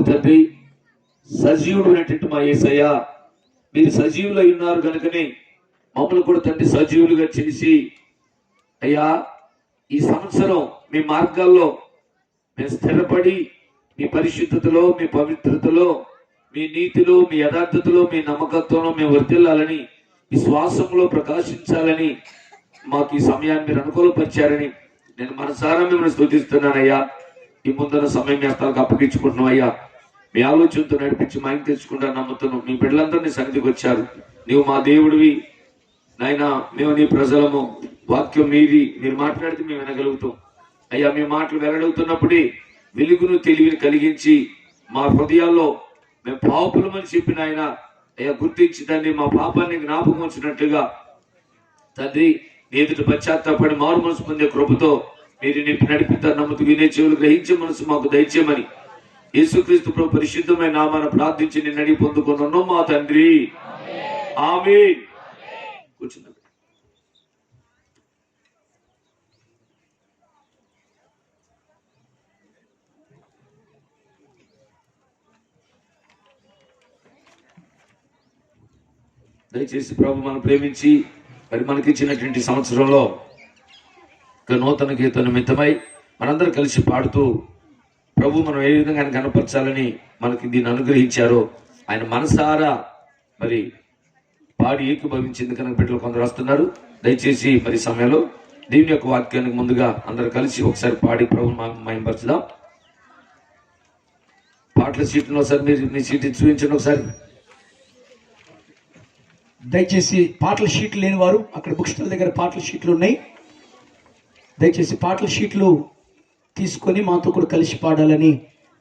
తండ్రి, సజీవుడు అనేటువంటి మా యేసయ్య, మీరు సజీవులై ఉన్నారు కనుకనే మమ్మల్ని కూడా తండ్రి సజీవులుగా చేసి అయ్యా ఈ సంవత్సరం మీ మార్గాల్లో మేము స్థిరపడి మీ పరిశుద్ధతలో, మీ పవిత్రతలో, మీ నీతిలో, మీ యథార్థతలో, మీ నమ్మకత్వంలో మేము వర్తిల్లాలని, విశ్వాసంలో ప్రకాశించాలని మాకు ఈ సమయాన్ని మీరు అనుకూలపరిచారని నేను మనసారా మిమ్మల్ని స్తుతిస్తున్నానయ్యా. ఈ ముందున్న సమయం మీ హస్తాలకు అప్పగించుకుంటున్నాం అయ్యా. మీ ఆలోచనతో నడిపించి మా ఇంటి తెచ్చుకుంటాను నమ్ముతున్నాం. మీ బిడ్డలందరినీ సన్నిధికి వచ్చారు. నీవు మా దేవుడివి నాయన, మేము నీ ప్రజలము. వాక్యం మీది, మీరు మాట్లాడితే మేము వినగలుగుతాం అయ్యా. మీ మాటలు వెల్లడవుతున్నప్పుడే వెలుగును తెలివిని కలిగించి మా హృదయాల్లో మేము పాపులమని చెప్పిన ఆయన అయ్యా గుర్తించి తండ్రి మా పాపాన్ని జ్ఞాపకం వచ్చినట్టుగా తండ్రి నీ ఎదుట పశ్చాత్తాపడి మారు మనసు పొందే కృపతో మీరు నింపి నడిపిస్తారు. నమ్ముతూ వినే చెవులు గ్రహించే మనసు మాకు దయచేయమని యేసుక్రీస్తు ప్రభు పరిశుద్ధమైన నామాన ప్రార్థించి నిన్ను అడిగి పొందుకున్నాం మా తండ్రి, ఆమేన్. కూర్చుందాం. దయచేసి ప్రభు మనం ప్రేమించి మరి మనకిచ్చినటువంటి సంవత్సరంలో ఒక నూతన గీత నిమిత్తమై మనందరూ కలిసి పాడుతూ ప్రభు మనం ఏ విధంగా ఆయన కనపరచాలని మనకి దీన్ని అనుగ్రహించారో ఆయన మనసారా మరి పాడి ఏకీభవించింది కనుక బిడ్డలు కొందరు వస్తున్నారు. దయచేసి మరి సమయంలో దేవుని యొక్క వాక్యానికి ముందుగా అందరు కలిసి ఒకసారి పాడి ప్రభు మహిమపరచుదాం. పాటల సీట్ను ఒకసారి మీరు మీ సీట్ చూపించండి ఒకసారి. దయచేసి పాటల షీట్లు లేని వారు అక్కడ బుక్ స్టాల్ దగ్గర పాటల షీట్లు ఉన్నాయి. దయచేసి పాటల షీట్లు తీసుకొని మాతో కూడా కలిసి పాడాలని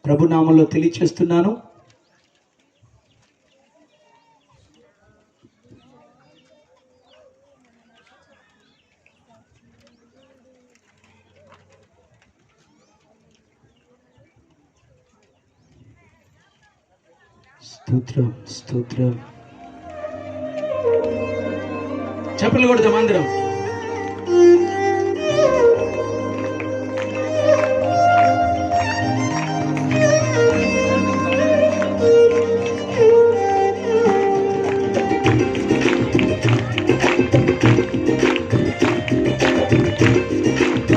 ప్రభునామంలో తెలియచేస్తున్నాను. స్తోత్రం స్తోత్రం. చెప్పలు కొడదాం అందరం.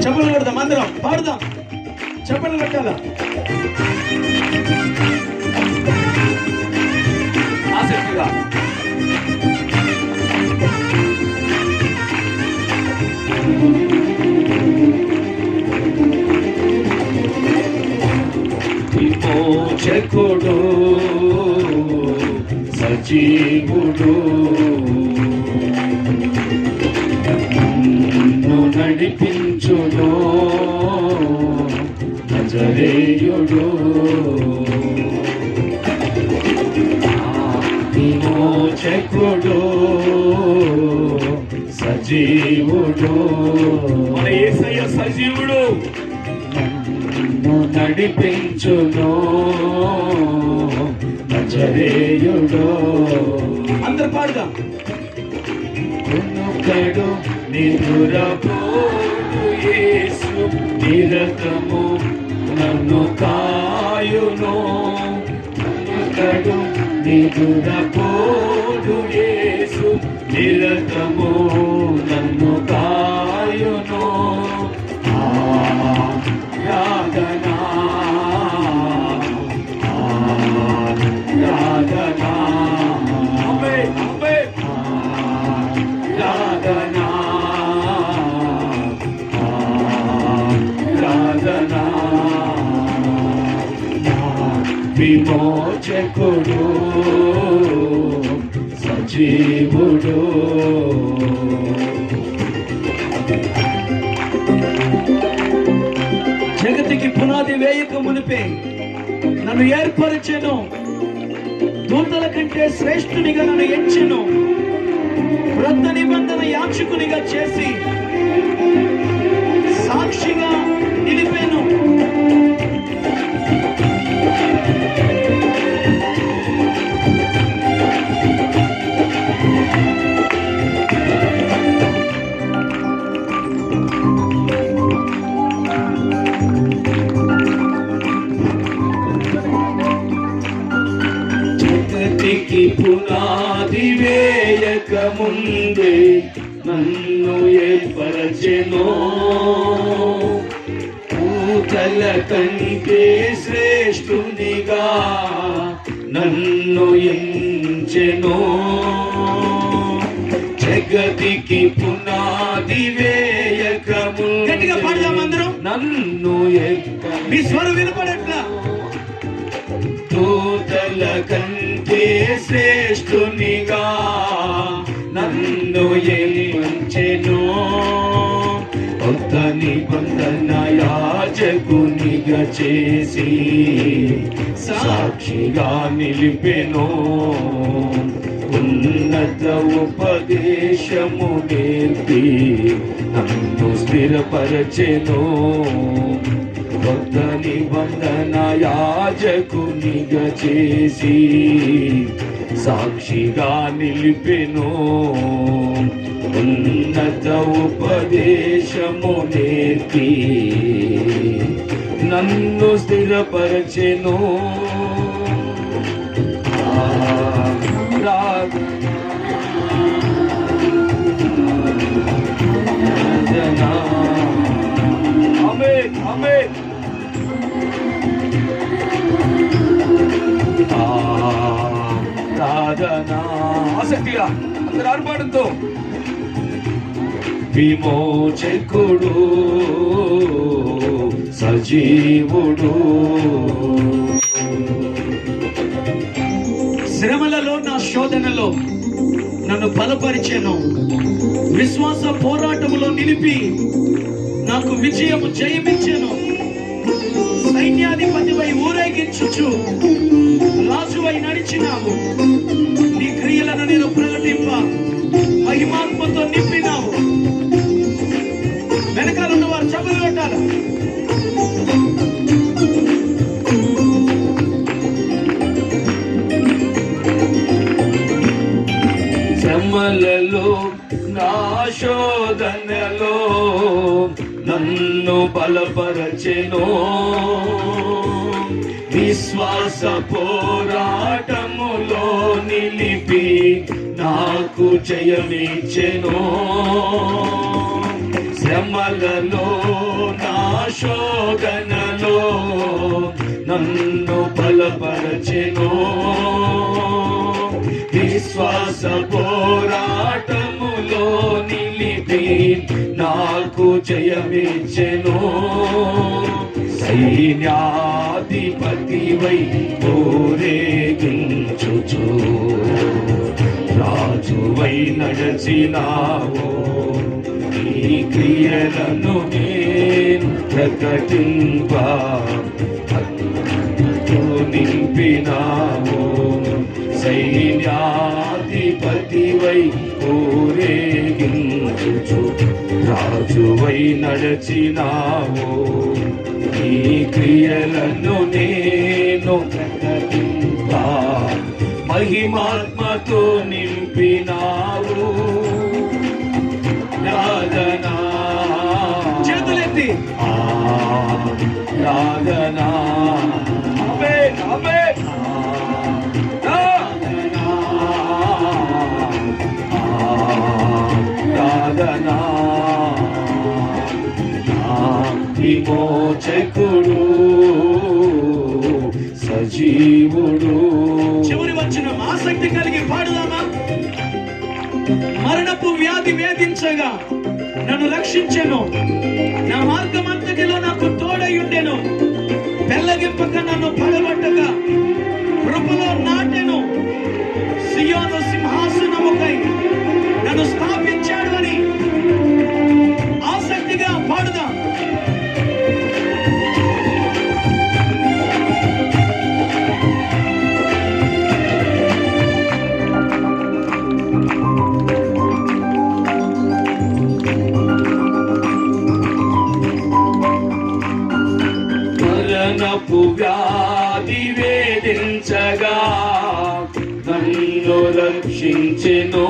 చెప్పలు కొడదాం అందరం, పాడుదాం, చెప్పలు కొట్టాల. ఆసక్తిగా విమోచకుడు సజీవుడు నన్ను నడిపించును నజరేయుడు. విమోచకుడు సజీవుడు, మన యేసయ్య సజీవుడు, నన్ను నడిపించును నజరేయుడు. అందరు పాడుదాం. కొనుకడు నిదురపోడు యేసు, నిరతము నన్ను కాయును. కొనుకడు నిదురపోడు యేసు, నిరతము నన్ను కాయును. ఆరాధనా ఆరాధనా ఆమేన్ ఆమేన్. ఆరాధనా ఆరాధనా. విమోచకుడు సజీవుడు. జగతికి పునాది వేయక మునిపే నన్ను ఏర్పరిచెను, దూతల కంటే శ్రేష్ఠునిగా నన్ను ఎంచెను, క్రొత్త నిబంధన యాచకునిగా చేసి సాక్షిగా నిలిపాను. జగతికి పునాది వేయక ముందే నన్ను ఏర్పరచెను, పూతల కంటే శ్రేష్ఠునిగా నన్ను ఎంచెను. జగతికి పునాది వేయక గట్టిగా పాడదాం అందరం. నన్ను మీ స్వరం వినపడట్లా. దూతల కంటే శ్రేష్ఠునిగా నన్ను ఎంచెను, కొత్త నిబంధన యాజకునిగా చేసి సాక్షిగా నిలిపెను, ఉన్నత ఉపదేశము నేర్పి నన్ను స్థిరపరచెను, కొత్త నిబంధన యాజకునిగా చేసి సాక్షిగా నిలిపెను, ఉన్నత ఉపదేశము నేర్పి నన్ను స్థిరపరచెను. ఆమేన్ ఆమేన్. ఆరాధనా ఆసక్తిగా అందరూ ఆర్పాడంతో. విమోచకుడు సజీవుడు, శ్రమలలో నా శోధనలో నన్ను బలపరిచెను, విశ్వాస పోరాటములో నిలిపి నాకు విజయము జయమిచ్చెను. సైన్యాధిపతివై ఊరేగించుచు రాజువై నడిచినావు, నీ క్రియలను నేను ప్రకటింప మహిమాత్మతో నింపినావు. వెనకాల ఉన్న వారు చప్పట్లు కొట్టాలి. శ్రమలలో నా శోధనలో నన్ను బలపరచెను, విశ్వాస పోరాటములో నిలిపి నాకు జయమిచ్చెను. శ్రమలలో నా శోధనలో నన్ను బలపరచెను, విశ్వాస పోరాటములో నిలిపి నాకు జయమిచ్చెను. సైన్యాధిపతివై ఊరేగించుచు రాజువై నడచినావు, ఈ క్రియలను నేను ప్రకటింప నింపినావు. సైన్యాధిపతివై ఊరేగించుచు రాజువై నడచినావు, ఈ క్రియలను నేను ప్రకటింప మహిమాత్మతో నింపినావు. ఆరాధనా చేతులెత్తి ఆరాధనా. ఆమేన్ ఆమేన్. ఆరాధనా. విమోచకుడు సజీవుడు. చివరి వచనం ఆసక్తి కలిగి పాడుదామా. మరణపు వ్యాధి వేధించగా నన్ను రక్షించెను, నా మార్గమంతటిలో నాకు తోడయుండెను, పెళ్ళగింపక నన్ను పడగొట్టగా కృపలో నాటెను, సియోను సింహాసనముకై నన్ను స్థాపించాడు అని ఆసక్తిగా పాడుదాం. మరణపు వ్యాధి వేధించగా నన్ను రక్షించెను,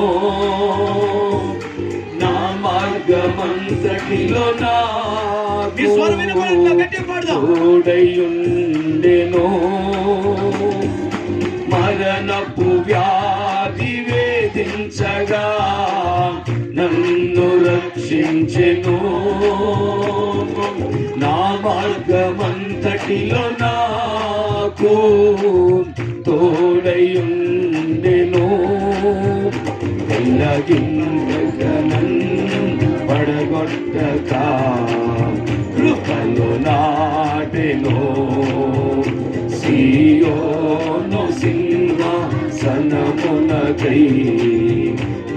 నా మార్గమంతటిలో తోడయుండెను. మరణపు స్థాపించెను నా మార్గమంతటిలో నాకు తోడయుండెను ఎల్లగింపగా నన్ను పడగొట్టక కృపలో నాటెను సియోను సింహాసనమునకై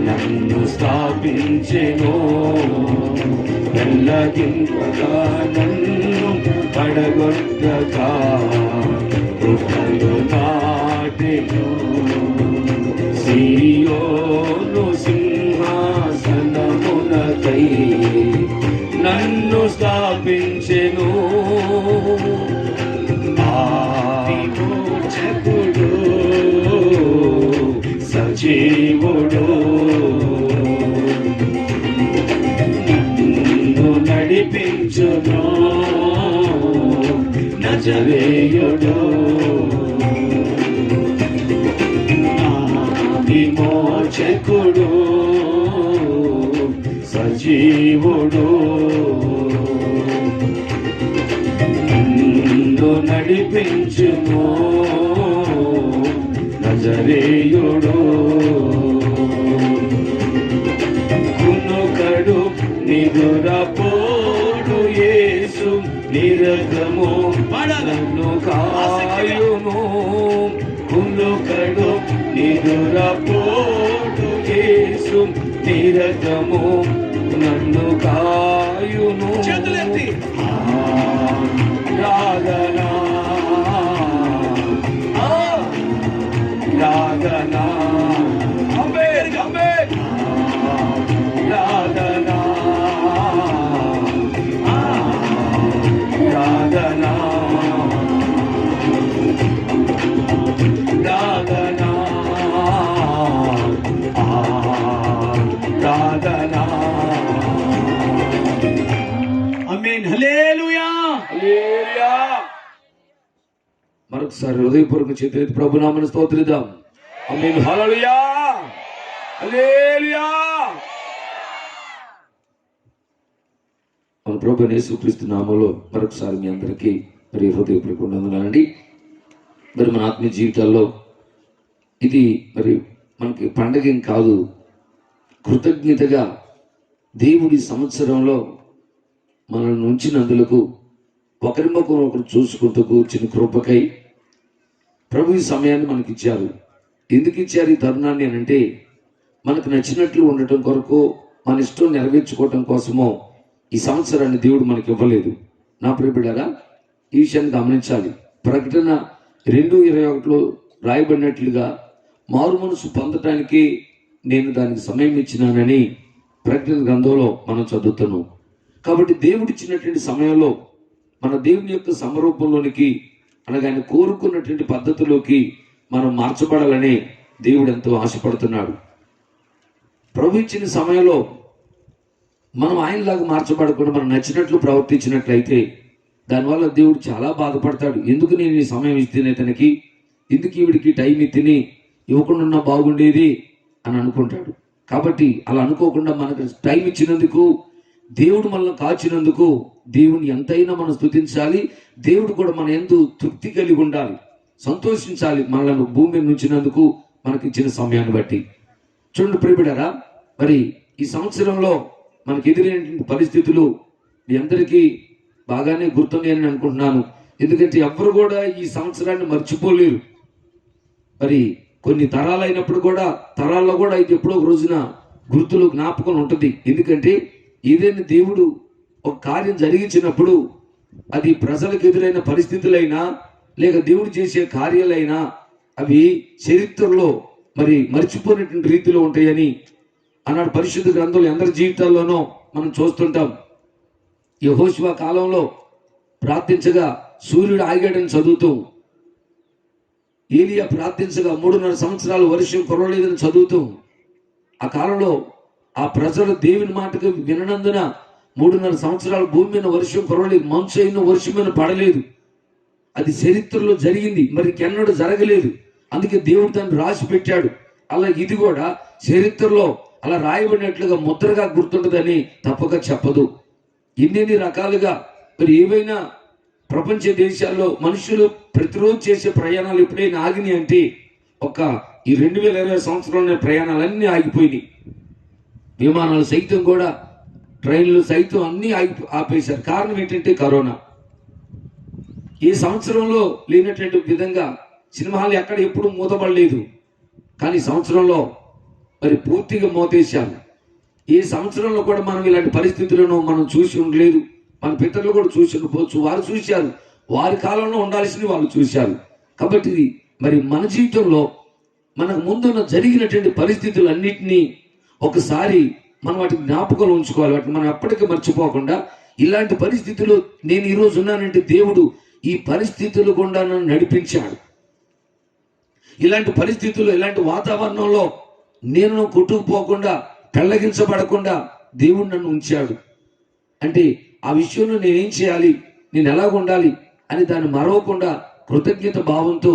నన్ను స్థాపించెను ఎల్లగింపగా నన్ను పడగొట్టక కృపలో నాటెను సియోను సింహాసనమునకై నన్ను స్థాపించెను విమోచకుడు సజీవుడు నన్ను నడిపించును నజరేయుడు విమోచకుడు సజీవుడు నన్ను నడిపించును నజరేయుడు కునుకడు నిదురపోడు యేసు నిరతము నన్ను కాయును కునుకడు నిదురపోడు యేసు నిరతము నన్ను కాయును చేతులెత్తి రాగనా రాగనా అంబే అంబే రాగనా రాగనా రాగనా రాగనా ఆమేన్ హల్లెలూయా హల్లెలూయా. మరొకసారి హృదయపూర్వక చేతులెత్తి ప్రభునామమును స్తోత్రిద్దాం. ఆమేన్ హల్లెలూయా హల్లెలూయా. మన ప్రభువైన యేసుక్రీస్తు నామములో మరొకసారి మీ అందరికీ మరి హృదయపూర్వక వందనాలండి. మరి మన ఆత్మీయ జీవితాల్లో ఇది మరి మనకి పండగ ఏం కాదు, కృతజ్ఞతగా దేవుడి సంవత్సరంలో మనల్ని ఉంచినందులకు ఒకరి ముఖం ఒకరు చూసుకుంటూ చిన్న కృపకై ప్రభు ఈ సమయాన్ని మనకి ఇచ్చారు. ఎందుకు ఇచ్చారు ఈ తరుణాన్ని అని అంటే మనకు నచ్చినట్లు ఉండటం కొరకు, మన ఇష్టం నెరవేర్చుకోవటం కోసమో ఈ సంవత్సరాన్ని దేవుడు మనకి ఇవ్వలేదు. నా ప్రియ బిడ్డలారా, ఈ విషయాన్ని గమనించాలి. ప్రకటన 2:21లో రాయబడినట్లుగా మారు మనసు పొందటానికి నేను దానికి సమయం ఇచ్చినానని ప్రకటన గ్రంథంలో మనం చదువుతున్నాం. కాబట్టి దేవుడిచ్చినటువంటి సమయంలో మన దేవుని యొక్క సమరూపంలోనికి అనగా ఆయన కోరుకున్నటువంటి పద్ధతిలోకి మనం మార్చబడాలని దేవుడు ఎంతో ఆశపడుతున్నాడు. ప్రభు ఇచ్చిన సమయంలో మనం ఆయనలాగా మార్చబడకుండా మనం నచ్చినట్లు ప్రవర్తించినట్లయితే దానివల్ల దేవుడు చాలా బాధపడతాడు. ఎందుకు నేను ఈ సమయం ఇస్తేనే తనకి, ఎందుకు ఈవిడికి టైం ఇత్తిని ఇవ్వకుండా బాగుండేది అని అనుకుంటాడు. కాబట్టి అలా అనుకోకుండా మనకు టైం ఇచ్చినందుకు, దేవుడు మనల్ని కాచినందుకు దేవుని ఎంతైనా మనం స్తుతించాలి. దేవుడు కూడా మన యందు తృప్తి కలిగి ఉండాలి, సంతోషించాలి మనల్ని భూమి మీద ఉంచినందుకు, మనకి ఇచ్చిన సమయాన్ని బట్టి. చూడండి ప్రియబిడ్డారా, మరి ఈ సంవత్సరంలో మనకి ఎదురైన పరిస్థితులు మీ అందరికీ బాగానే గుర్తున్నాయని అనుకుంటున్నాను. ఎందుకంటే ఎవరు కూడా ఈ సంవత్సరాన్ని మర్చిపోలేరు. మరి కొన్ని తరాలైనప్పుడు కూడా, తరాల్లో కూడా ఇది ఎప్పుడో ఒక రోజున గుర్తులు జ్ఞాపకం ఉంటుంది. ఎందుకంటే ఏదైనా దేవుడు ఒక కార్యం జరిగించినప్పుడు అది ప్రజలకు ఎదురైన పరిస్థితులైనా లేక దేవుడు చేసే కార్యాలైనా అవి చరిత్రలో మరి మర్చిపోయినటువంటి రీతిలో ఉంటాయని ఆనాడు పరిశుద్ధ గ్రంథంలో అందరి జీవితాల్లోనూ మనం చూస్తుంటాం. యెహోషువ కాలంలో ప్రార్థించగా సూర్యుడు ఆగాడని చదువుతూ, ఏలియా ప్రార్థించగా 3.5 సంవత్సరాలు వర్షం కురవలేదని చదువుతూ, ఆ కాలంలో ఆ ప్రజలు దేవుని మాటకు విననందున 3.5 సంవత్సరాలు భూమి మీద వర్షం కురవలేదు, మంచు అయిన వర్షం మీద పడలేదు. అది చరిత్రలో జరిగింది, మరి కెన్నడూ జరగలేదు. అందుకే దేవుడు దాన్ని రాసి పెట్టాడు. అలా ఇది కూడా చరిత్రలో అలా రాయబడినట్లుగా ముద్రగా గుర్తుంటుందని తప్పక చెప్పదు. ఎన్ని రకాలుగా మరి ఏవైనా ప్రపంచ దేశాల్లో మనుషులు ప్రతిరోజు చేసే ప్రయాణాలు ఎప్పుడైనా ఆగినాయి అంటే ఈ 2020 సంవత్సరంలో ప్రయాణాలన్నీ ఆగిపోయినాయి. విమానాలు సైతం కూడా, ట్రైన్లు సైతం అన్నీ ఆపేశారు. కారణం ఏంటంటే కరోనా. ఈ సంవత్సరంలో లేనటువంటి విధంగా సినిమాలు ఎక్కడ ఎప్పుడు మూతపడలేదు, కానీ సంవత్సరంలో మరి పూర్తిగా మోతేశారు. ఈ సంవత్సరంలో కూడా మనం ఇలాంటి పరిస్థితులను మనం చూసి ఉండలేదు. మన పితరులు కూడా చూసి ఉండకపోవచ్చు. వారు చూశారు, వారి కాలంలో ఉండాల్సింది వాళ్ళు చూశారు. కాబట్టి మరి మన జీవితంలో మనకు ముందున్న జరిగినటువంటి పరిస్థితులన్నింటినీ ఒకసారి మనం వాటికి జ్ఞాపకం ఉంచుకోవాలి. వాటిని మనం ఎప్పటికీ మర్చిపోకుండా, ఇలాంటి పరిస్థితుల్లో నేను ఈరోజు ఉన్నానంటే దేవుడు ఈ పరిస్థితులు గుండా నన్ను నడిపించాడు. ఇలాంటి పరిస్థితుల్లో, ఇలాంటి వాతావరణంలో నేను కొట్టుకుపోకుండా, పెళ్లగించబడకుండా దేవుడు నన్ను ఉంచాడు. అంటే ఆ విషయంలో నేనేం చేయాలి, నేను ఎలాగ ఉండాలి అని దాన్ని మరవకుండా కృతజ్ఞత భావంతో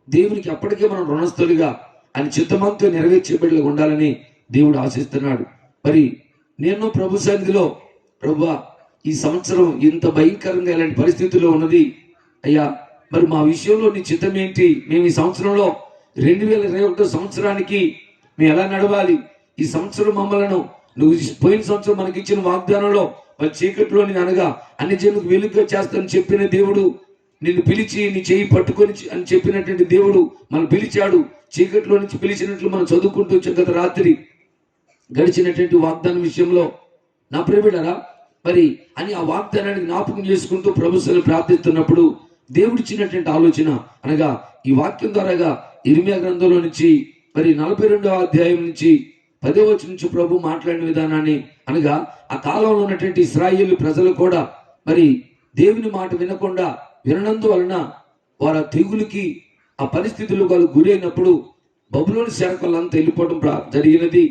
దేవునికి అప్పటికే మనం రుణస్థులుగా ఆయన చిత్తమంతో నెరవేర్చే బిడ్డలుగా ఉండాలని దేవుడు ఆశిస్తున్నాడు. మరి నేను ప్రభు సన్నిధిలో, ప్రభువా ఈ సంవత్సరం ఇంత భయంకరంగా ఇలాంటి పరిస్థితుల్లో ఉన్నది అయ్యా, మరి మా విషయంలో నీ చిత్తం ఏంటి? మేము ఈ సంవత్సరంలో 2021 సంవత్సరానికి మేము ఎలా నడవాలి? ఈ సంవత్సరం మమ్మలను నువ్వు పోయిన సంవత్సరం మనకి ఇచ్చిన వాగ్దానంలో మరి చీకటిలోని అనగా అన్ని జనులకు వెలుగుగా చేస్తానని చెప్పిన దేవుడు, నిన్ను పిలిచి నీ చేయి పట్టుకొని అని చెప్పినటువంటి దేవుడు మనం పిలిచాడు. చీకటిలో నుంచి పిలిచినట్లు మనం చదువుకుంటూ వచ్చాం గత రాత్రి. గడిచినటువంటి వాగ్దానం విషయంలో నా ప్రియబిడ్డలారా, మరి అని ఆ వాగ్దానానికి జ్ఞాపకం చేసుకుంటూ ప్రభువుని ప్రార్థిస్తున్నప్పుడు దేవుడిచ్చినటువంటి ఆలోచన అనగా ఈ వాక్యం ద్వారాగా ఇర్మియా గ్రంథంలో నుంచి మరి 42వ అధ్యాయం నుంచి 10వ వచనం నుంచి ప్రభు మాట్లాడిన విధానాన్ని, అనగా ఆ కాలంలో ఉన్నటువంటి ఇశ్రాయేలు ప్రజలు కూడా మరి దేవుని మాట వినకుండా వినందువలన వారు ఆ తెగులుకి, ఆ పరిస్థితులు వాళ్ళు గురైనప్పుడు బబులోని శాఖలంతా వెళ్ళిపోవడం జరిగినది.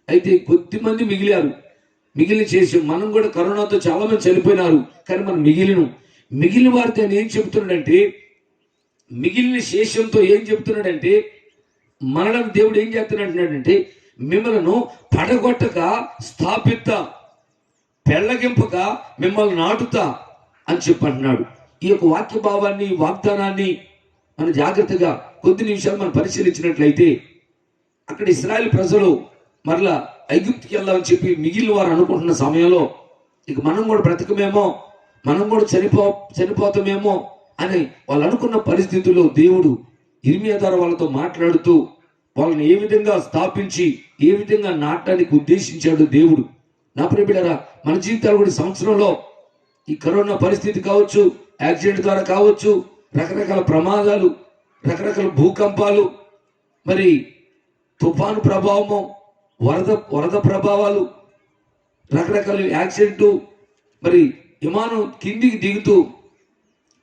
అయితే కొద్దిమంది మిగిలారు. మిగిలిన చేసి మనం కూడా కరోనాతో చాలా మంది చనిపోయినారు, కానీ మనం మిగిలిన వారితో ఆయన ఏం చెబుతున్నాడంటే, మిగిలిన శేషంతో ఏం చెబుతున్నాడంటే, మనలను దేవుడు ఏం చేస్తున్నాడంటే, మిమ్మల్ని పడగొట్టక స్థాపిత, పెళ్ళగింపక మిమ్మల్ని నాటుతా అని చెప్పంటున్నాడు. ఈ యొక్క వాక్య భావాన్ని, వాగ్దానాన్ని మనం జాగ్రత్తగా కొద్ది నిమిషాలు మనం పరిశీలించినట్లయితే, అక్కడ ఇశ్రాయేల్ ప్రజలు మరలా ఐగుప్తుకి వెళ్దామని చెప్పి మిగిలిన వారు అనుకుంటున్న సమయంలో, ఇక మనం కూడా బ్రతకమేమో, మనం కూడా చనిపోతామేమో అని వాళ్ళు అనుకున్న పరిస్థితుల్లో దేవుడు ఇర్మియా ద్వారా వాళ్ళతో మాట్లాడుతూ వాళ్ళని ఏ విధంగా స్థాపించి ఏ విధంగా నాటడానికి ఉద్దేశించాడు దేవుడు. నా ప్రియబిడ్డలారా, మన జీవితాలు కూడా సంవత్సరంలో ఈ కరోనా పరిస్థితి కావచ్చు, యాక్సిడెంట్ ద్వారా కావచ్చు, రకరకాల ప్రమాదాలు, రకరకాల భూకంపాలు, మరి తుఫాను ప్రభావము, వరద ప్రభావాలు, రకరకాల యాక్సిడెంట్, మరి విమానం కిందికి దిగుతూ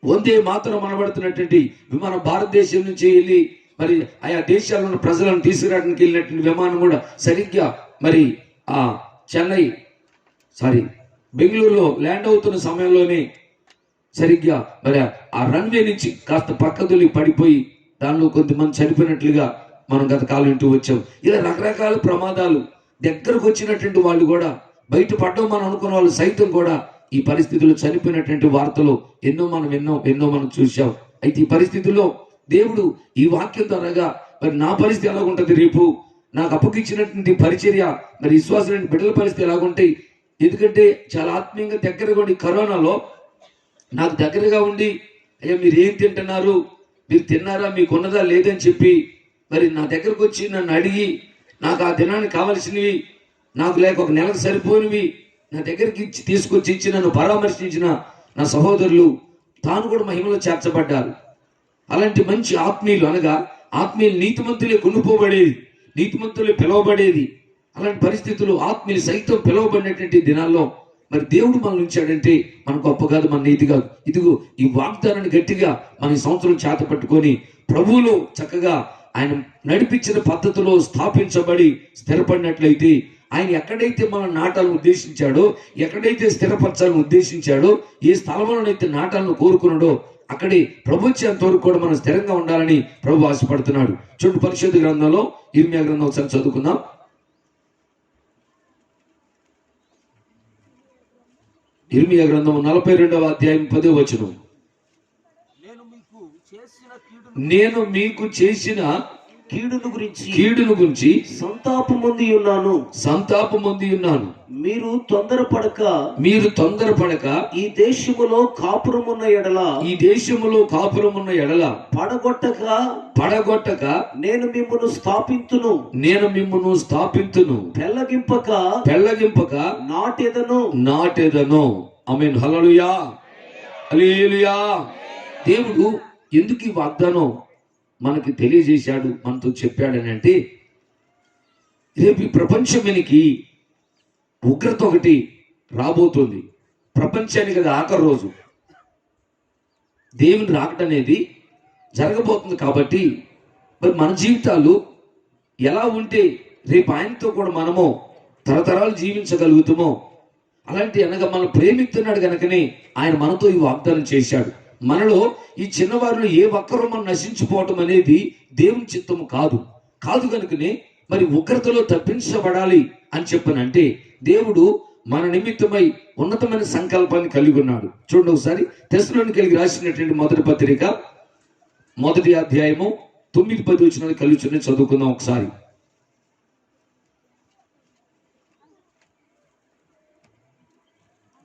వందే మాత్రం అనబడుతున్నటువంటి విమానం భారతదేశం నుంచి వెళ్ళి మరి ఆయా దేశాల్లో ఉన్న ప్రజలను తీసుకురావడానికి వెళ్ళినటువంటి విమానం కూడా సరిగ్గా మరి బెంగళూరులో ల్యాండ్ అవుతున్న సమయంలోనే సరిగ్గా మరి ఆ రన్వే నుంచి కాస్త పక్కదొలి పడిపోయి దానిలో కొంతమంది చనిపోయినట్లుగా మనం గత కాలం వింటూ వచ్చాం. ఇలా రకరకాల ప్రమాదాలు, దగ్గరకు వచ్చినటువంటి వాళ్ళు కూడా బయటపడ్డం మనం అనుకున్న వాళ్ళు సైతం కూడా ఈ పరిస్థితుల్లో చనిపోయినటువంటి వార్తలు ఎన్నో మనం చూసాం. అయితే ఈ పరిస్థితుల్లో దేవుడు ఈ వాక్యం ద్వారాగా మరి నా పరిస్థితి ఎలాగుంటది, రేపు నాకు అప్పగించినటువంటి పరిచర్య, మరి విశ్వాసం బిడ్డల పరిస్థితి ఎలాగుంటాయి, ఎందుకంటే చాలా ఆత్మీయంగా దగ్గరగా ఉండి కరోనాలో నాకు దగ్గరగా ఉండి, అయ్యా మీరు ఏం తింటున్నారు, మీరు తిన్నారా, మీకు ఉన్నదా లేదని చెప్పి మరి నా దగ్గరకు వచ్చి నన్ను అడిగి నాకు ఆ దినానికి కావలసినవి, నాకు లేక ఒక నెలకు సరిపోయినవి నా దగ్గరికి తీసుకొచ్చి ఇచ్చి నన్ను పరామర్శించిన నా సహోదరులు తాను కూడా మహిమలో చేర్చబడ్డారు. అలాంటి మంచి ఆత్మీయులు, అనగా ఆత్మీయులు నీతిమంతులే కొనుక్కోబడేది, నీతిమంతులే పిలువబడేది. అలాంటి పరిస్థితులు ఆత్మీయులు సైతం పిలువబడినటువంటి దినాల్లో మరి దేవుడు మనల్ని ఉంచాడంటే మన గొప్ప కాదు, మన నీతి కాదు. ఇదిగో ఈ వాగ్దానాన్ని గట్టిగా మన ఈ సంవత్సరం చేత పట్టుకొని ప్రభువులో చక్కగా ఆయన నడిపించిన పద్ధతిలో స్థాపించబడి స్థిరపడినట్లయితే, ఆయన ఎక్కడైతే మనం నాటాలను ఉద్దేశించాడో, ఎక్కడైతే స్థిరపరచాలని ఉద్దేశించాడో, ఏ స్థలంలోనైతే నాటాలను కోరుకున్నాడో అక్కడే ప్రభుత్వం వరకు కూడా మనం స్థిరంగా ఉండాలని ప్రభు ఆశపడుతున్నాడు. చూడండి, పరిశుద్ధ గ్రంథంలో ఇర్మియా గ్రంథం ఒకసారి చదువుకుందాం. ఇర్మియా గ్రంథము 42వ అధ్యాయం 10వ వచనం. నేను మీకు చేసిన కీడును గురించి సంతాపం పొంది ఉన్నాను. మీరు తొందరపడక ఈ దేశములో కాపురమున్న ఎడల పడగొట్టక నేను మిమ్మును స్థాపింతును. పెళ్ళగింపక నాటెదను. ఆమేన్. హల్లెలూయా, హల్లెలూయా. దేవుడు ఎందుకు ఈ వాగ్దానం మనకి తెలియజేశాడు, మనతో చెప్పాడని అంటే, రేపు ఈ ప్రపంచమునికి ఉగ్రత ఒకటి రాబోతుంది. ప్రపంచానికి అది ఆఖరి రోజు. దేవుని రాకట అనేది జరగబోతుంది. కాబట్టి మరి మన జీవితాలు ఎలా ఉంటే రేపు ఆయనతో కూడా మనము తరతరాలు జీవించగలుగుతామో, అలాంటి అనగా మనం ప్రేమిస్తున్నాడు కనుకనే ఆయన మనతో ఈ వాగ్దానం చేశాడు. మనలో ఈ చిన్నవారిలో ఏ ఒక్కరూ మనం నశించిపోవటం అనేది దేవుని చిత్తము కాదు కనుకనే మరి ఉగ్రతలో తప్పించబడాలి అని చెప్పనంటే దేవుడు మన నిమిత్తమై ఉన్నతమైన సంకల్పాన్ని కలిగి ఉన్నాడు. చూడండి ఒకసారి తెస్సలోనికీయులకు రాసినటువంటి మొదటి పత్రిక 1వ అధ్యాయము 9-10 వచనాలు కలిసి చదువుకుందాం ఒకసారి.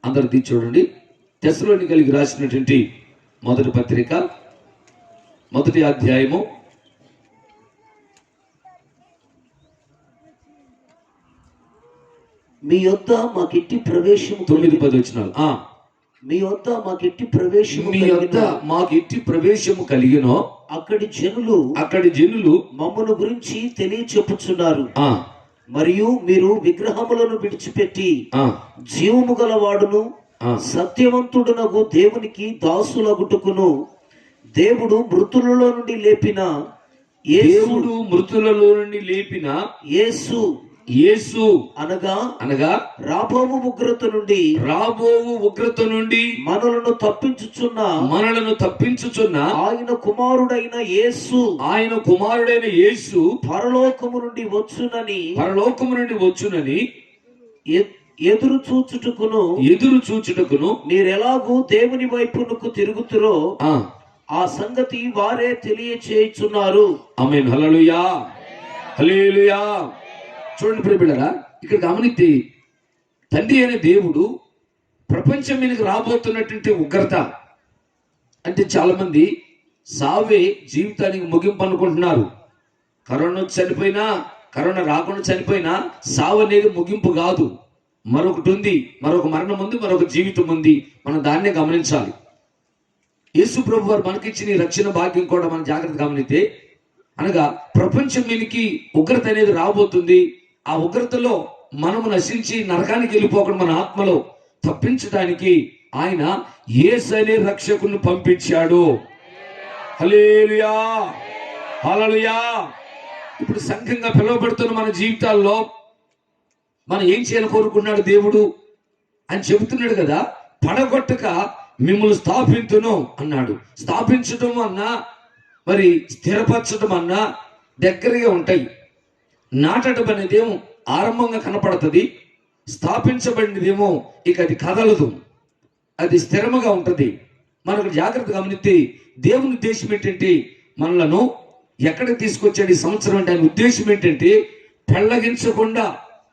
అందరిది చూడండి. తెస్సలోనికీయులకు రాసినటువంటి మొదటి పత్రిక 1వ అధ్యాయము 9-10 వచనాలు. మీ యొద్ద మాకెట్టి ప్రవేశము కలిగినో అక్కడి జనులు మమ్మను గురించి తెలియచెప్పుచున్నారు. మరియు మీరు విగ్రహములను విడిచిపెట్టి జీవము గలవాడును సత్యవంతుడునగు దేవునికి దాసులగుటకును దేవుడు మృతులలో నుండి లేపిన యేసు అనగా రాబోవు ఉగ్రత నుండి మనలను తప్పించుచున్న ఆయన కుమారుడైన యేసు పరలోకము నుండి వచ్చునని ఎదురు చూచుటకును మీరెలాగూ దేవుని వైపునకు తిరుగుతురో ఆ సంగతి వారే తెలియచేయుచున్నారు. ఆమేన్. హల్లెలూయా, హల్లెలూయా. చూడండి ప్రియబిడ్డలారా, ఇక్కడ గమనిస్తే తండ్రి అనే దేవుడు ప్రపంచం మీదకి రాబోతున్నటువంటి ఉగ్రత అంటే చాలా మంది సావే జీవితానికి ముగింపు అనుకుంటున్నారు. కరోనా వచ్చి చనిపోయినా, కరోనా రాకుండా చనిపోయినా సావు అనేది ముగింపు కాదు. మరొకటి ఉంది, మరొక మరణం ఉంది, మరొక జీవితం ఉంది. మనం దాన్నే గమనించాలి. యేసు ప్రభు వారు మనకిచ్చిన రక్షణ భాగ్యం కూడా మనం జాగ్రత్త గమనిస్తే, అనగా ప్రపంచం మీదకి ఉగ్రత అనేది రాబోతుంది. ఆ ఉగ్రతలో మనము నశించి నరకానికి వెళ్ళిపోకుండా మన ఆత్మలో తప్పించడానికి ఆయన యేసు అనే రక్షకుని పంపించాడు. హల్లెలూయా, హల్లెలూయా. ఇప్పుడు సంఘంగా పిలువబడుతున్న మన జీవితాల్లో మనం ఏం చేయాలని కోరుకున్నాడు దేవుడు అని చెబుతున్నాడు కదా. పడగొట్టక మిమ్మల్ని స్థాపించును అన్నాడు. స్థాపించడం అన్నా మరి స్థిరపరచడం అన్నా దగ్గరగా ఉంటాయి. నాటడం అనేదేమో ఆరంభంగా కనపడుతుంది, స్థాపించబడినదేమో ఇక అది కదలదు, అది స్థిరముగా ఉంటది. మనకు జాగ్రత్త గమనిస్తే దేవుని ఉద్దేశం ఏంటంటే మనలను ఎక్కడికి తీసుకొచ్చాడు ఈ సంవత్సరం అంటే ఆయన ఉద్దేశం ఏంటంటే పెళ్ళగించకుండా,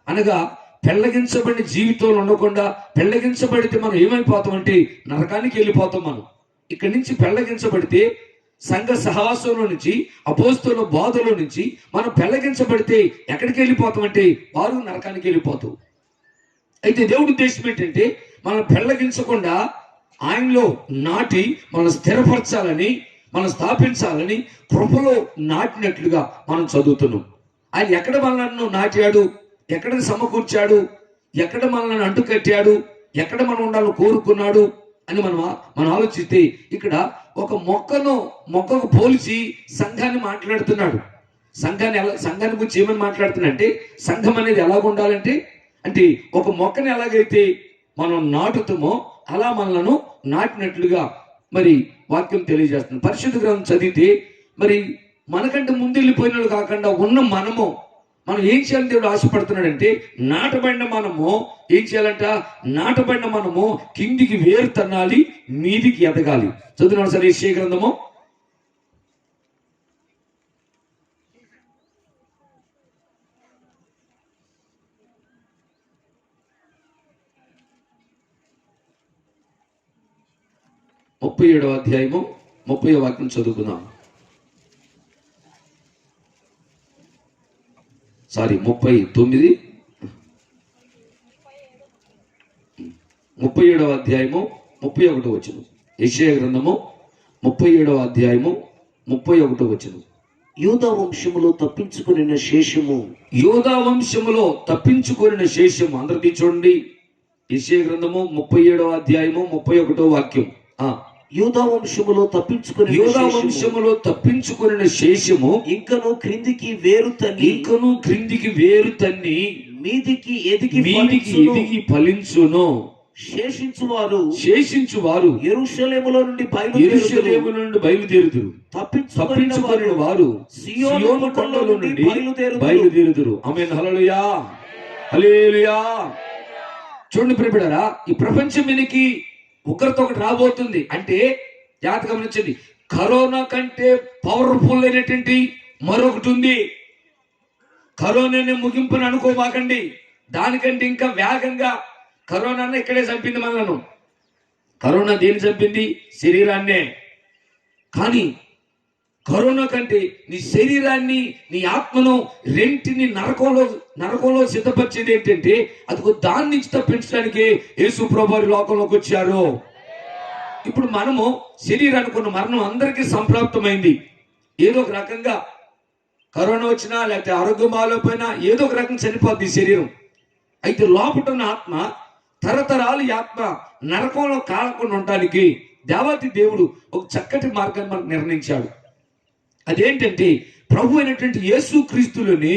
అనగా పెళ్ళగించబడిన జీవితంలో ఉండకుండా, పెళ్ళగించబడితే మనం ఏమైపోతామంటే నరకానికి వెళ్ళిపోతాం. మనం ఇక్కడి నుంచి పెళ్ళగించబడితే సంఘ సహవాసంలో నుంచి, అపోస్తలుల బోధలో నుంచి మనం పెళ్ళగించబడితే ఎక్కడికి వెళ్ళిపోతామంటే వారు నరకానికి వెళ్ళిపోతాం. అయితే దేవుడి ఉద్దేశం ఏంటంటే మనం పెళ్ళగించకుండా ఆయనలో నాటి మనం స్థిరపరచాలని, మనం స్థాపించాలని కృపలో నాటినట్లుగా మనం చదువుతున్నాం. ఆయన ఎక్కడ మనల్ని నాటాడు, ఎక్కడ సమకూర్చాడు, ఎక్కడ మనల్ని అంటుకట్టాడు, ఎక్కడ మనం ఉండాలని కోరుకున్నాడు అని మనం ఆలోచిస్తే ఇక్కడ ఒక మొక్కకు పోల్చి సంఘాన్ని మాట్లాడుతున్నాడు. సంఘాన్ని గురించి ఏమని మాట్లాడుతున్నా సంఘం అనేది ఎలాగ ఉండాలంటే అంటే ఒక మొక్కని ఎలాగైతే మనం నాటుతామో అలా మనలను నాటినట్లుగా మరి వాక్యం తెలియజేస్తుంది. పరిశుద్ధ గ్రంథం చదివితే మరి మనకంటే ముందు వెళ్ళిపోయిన కాకుండా ఉన్న మనం ఏం చేయాలని దేవుడు ఆశపడుతున్నాడంటే, నాటబడిన మనము ఏం చేయాలంట? నాటబడిన మనము కిందికి వేరు తన్నాలి, మీదికి ఎదగాలి. చదువున్నాను సరే యెషయా గ్రంథము 37వ అధ్యాయము 30వ వాక్యం చదువుకుందాం. 39 37వ అధ్యాయము 31వ వచనం. యెషయా గ్రంథము 37వ అధ్యాయము 31వ వచనం. యూదా వంశములో తప్పించుకొనిన శేషము, యూదా వంశములో తప్పించుకొనిన శేషము. అందరికీ చూడండి, యెషయా గ్రంథము 37వ అధ్యాయము 31వ వాక్యం. యూదా వంశములో తప్పించుకొని యూదా వంశములో తప్పించుకొనిన శేషము ఇంకను క్రిందికి వేరు తన్ని మీదికి ఎదిగి ఫలించును. శేషించువారు యెరూషలేములో నుండి బయలుదేరుదురు. తప్పించుకొనిన వారు సీయోను కొండల నుండి బయలుదేరుదురు. ఆమేన్. హల్లెలూయా, హల్లెలూయా. చూడండి ప్రియబిడ్డలారా, ఈ ప్రపంచం మీదకి ఉగ్రత ఒకటి రాబోతుంది. అంటే జాగ్రత్త గమనించండి, కరోనా కంటే పవర్ఫుల్ అయినటువంటి మరొకటి ఉంది. కరోనాని ముగింపుని అనుకోమాకండి, దానికంటే ఇంకా వేగంగా కరోనా ఇక్కడే చంపింది మనను. కరోనా దేని చంపింది? శరీరాన్నే. కానీ కరోనా కంటే నీ శరీరాన్ని, నీ ఆత్మను రెంటిని నరకంలో సిద్ధపరిచేది ఏంటంటే, అది దాని నుంచి తప్పించడానికి యేసు ప్రభువు లోకంలోకి వచ్చారు. ఇప్పుడు మనము శరీరానికి ఉన్న మరణం అందరికీ సంప్రాప్తమైంది. ఏదో ఒక రకంగా కరోనా వచ్చినా లేకపోతే ఆరోగ్యం బాగాలేకపోయినా ఏదో ఒక రకంగా చనిపోద్ది ఈ శరీరం. అయితే లోపట ఉన్న ఆత్మ, తరతరాలు ఈ ఆత్మ నరకంలో కాలకుండా ఉండడానికి దేవాతి దేవుడు ఒక చక్కటి మార్గాన్ని మనకు నిర్ణయించాడు. అదేంటంటే, ప్రభు అయినటువంటి యేసు క్రీస్తులోని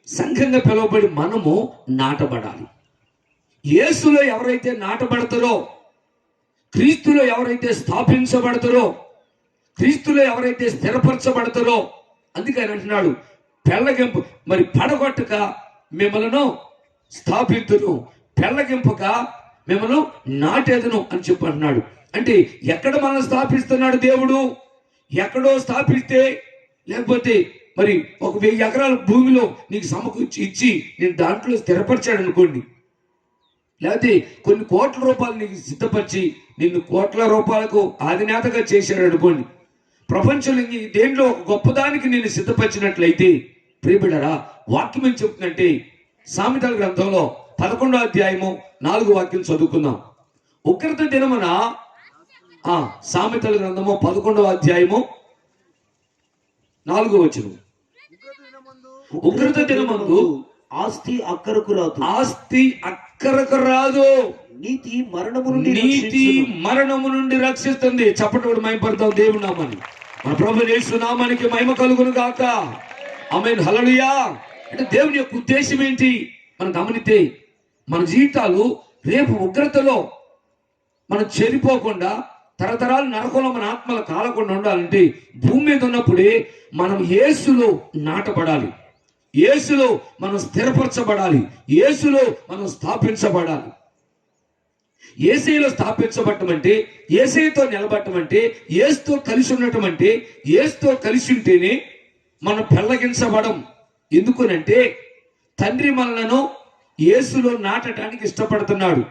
సంఘంగా పిలువబడి మనము నాటబడాలి. యేసులో ఎవరైతే నాటబడతారో, క్రీస్తులో ఎవరైతే స్థాపించబడతారో, క్రీస్తులో ఎవరైతే స్థిరపరచబడతారో, అందుకని అంటున్నాడు, పెళ్ళగింపు మరి పడగొట్టక మిమ్మలను స్థాపించును, పెళ్ళగింపక మిమ్మల్ని నాటేదను అని చెప్పి అంటున్నాడు. అంటే ఎక్కడ మనల్ని స్థాపిస్తున్నాడు దేవుడు? ఎక్కడో స్థాపిస్తే, లేకపోతే మరి 1000 ఎకరాల భూమిలో నీకు సమకూర్చి ఇచ్చి నేను దాంట్లో స్థిరపరిచాడు అనుకోండి, లేకపోతే కొన్ని కోట్ల రూపాయలు నీకు సిద్ధపరిచి నిన్ను కోట్ల రూపాయలకు అధినేతగా చేశాడు అనుకోండి, ప్రపంచంలో దేంట్లో ఒక గొప్పదానికి నేను సిద్ధపరిచినట్లయితే, ప్రియబిడ్డలారా, వాక్యం ఏం చెప్తుందంటే, సామెతల గ్రంథంలో 11వ అధ్యాయము 4వ వాక్యం చదువుకుందాం. ఉగ్రత దినమున, సామెతల గ్రంథము 11వ అధ్యాయము 4వ వచనం. ఉగ్రత దినమందు ఆస్తి అక్కరకు రాదు, నీతి మరణము నుండి రక్షిస్తుంది. చప్పటి మహిమపడతాం దేవుని నామాన్ని. మన ప్రభువు యేసు నామానికి మహిమ కలుగును గాక. ఆమేన్. హల్లెలూయా. అంటే దేవుని యొక్క ఉద్దేశం ఏంటి మనం గమనితే, మన జీవితాలు రేపు ఉగ్రతలో మనం చెడిపోకుండా, తరతరాలు నరకంలో మన ఆత్మలు కాలకుండా ఉండాలంటే, భూమి మీద ఉన్నప్పుడే మనం యేసులో నాటబడాలి, యేసులో మనం స్థిరపరచబడాలి, యేసులో మనం స్థాపించబడాలి. యేసయ్యలో స్థాపించబడటం అంటే, యేసయ్యతో నిలబడటం అంటే, యేసుతో కలిసి ఉండటం అంటే, యేసుతో కలిసి ఉంటేనే మనం పెళ్ళగించబడం. ఎందుకనంటే, తండ్రి మనలను యేసులో నాటడానికి ఇష్టపడుతున్నాడు.